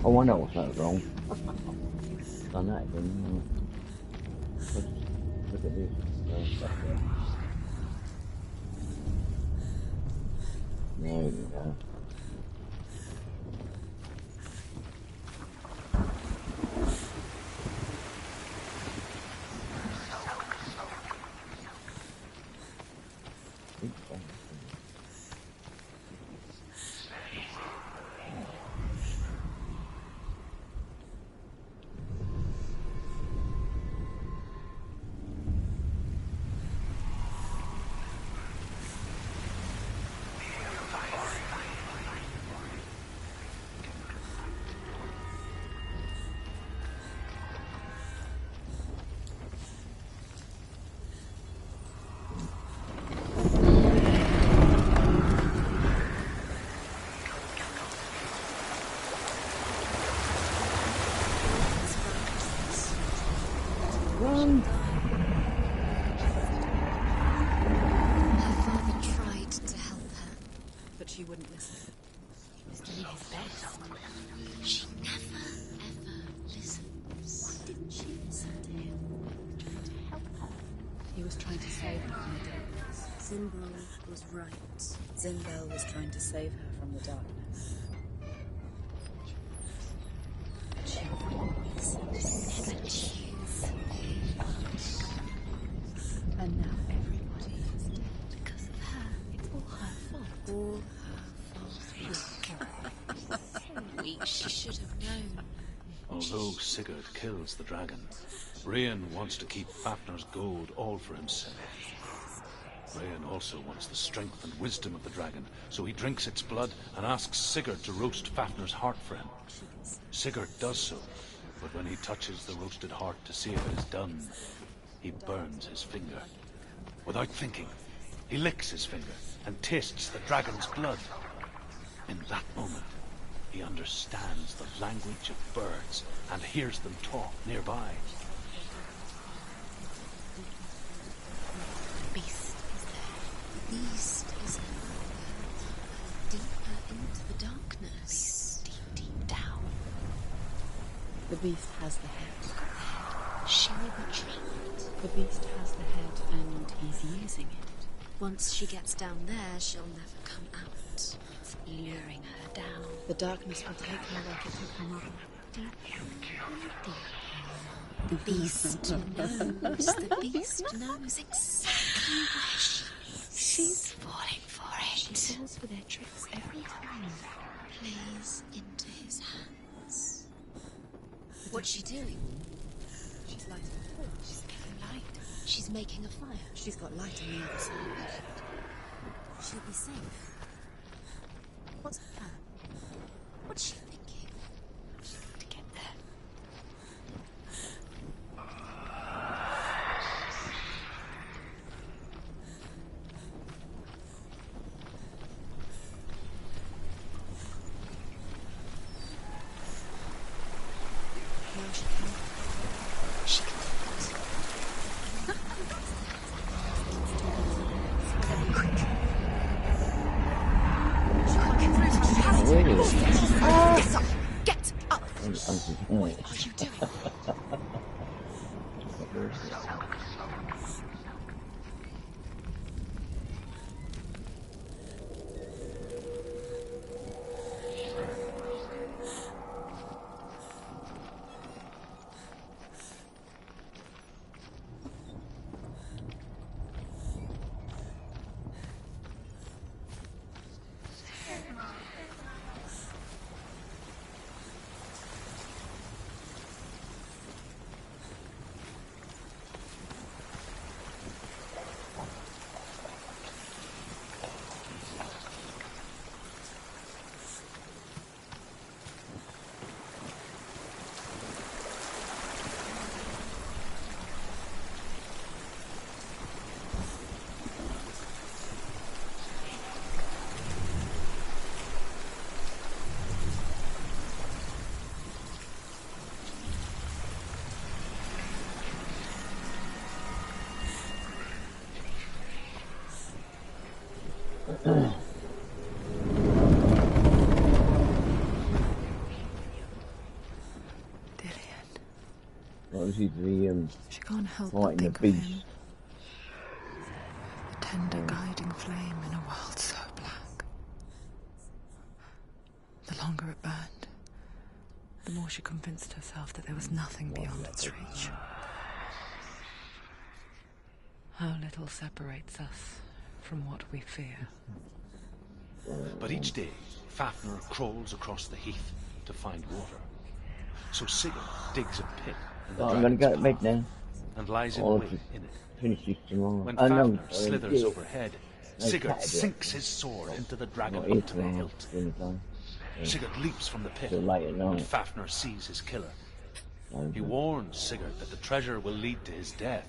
Oh, I know what's that wrong. Done that again. Look at this. There we go. Her father tried to help her, but she wouldn't listen. He was doing his best. She never, ever listens. Why didn't she listen to him? Trying to help her. He was trying to save her from the darkness. Zimbral was right. Zimbel was trying to save her from the darkness. She always never choose. And now everybody is dead because of her. It's all her fault. All her fault. She should have known. Although Sigurd kills the dragon, Rian wants to keep Fafnir's gold all for himself. Rian also wants the strength and wisdom of the dragon, so he drinks its blood and asks Sigurd to roast Fafnir's heart for him. Sigurd does so, but when he touches the roasted heart to see if it is done, he burns his finger. Without thinking, he licks his finger and tastes the dragon's blood. In that moment, he understands the language of birds and hears them talk nearby. The beast is there. The beast is deeper into the darkness. Deep down. The beast has the head. She will be trapped. The beast has the head and he's using it. Once she gets down there, she'll never come out. It's luring her down. The darkness will take her like it took her mother. The beast knows. The beast knows exactly where she is. She's falling for it. She falls for their tricks every time. Plays into his hands. What's she doing? She's lighting a torch. She's making light. She's making a fire. She's got light on the other side. She'll be safe. What's her plan? What's she thinking? To get there. Now she can. She can do Get up! What are you doing? obviously the She can't help but fighting the think of beast. him. A tender guiding flame in a world so black. The longer it burned, the more she convinced herself that there was nothing beyond its reach. How little separates us from what we fear. But each day, Fafnir crawls across the heath to find water. So Sigurd digs a pit in the I'm gonna dragon's go to path bed now. and lies in I'll wait just in it. finish this tomorrow. When Oh, no, Fafnir slithers yeah. overhead, No, Sigurd Saturday. sinks his sword into the dragon Not here up to the tomorrow, hilt. dinner time. Yeah. Sigurd leaps from the pit Till late at when night. Fafnir sees his killer. Okay. He warns Sigurd that the treasure will lead to his death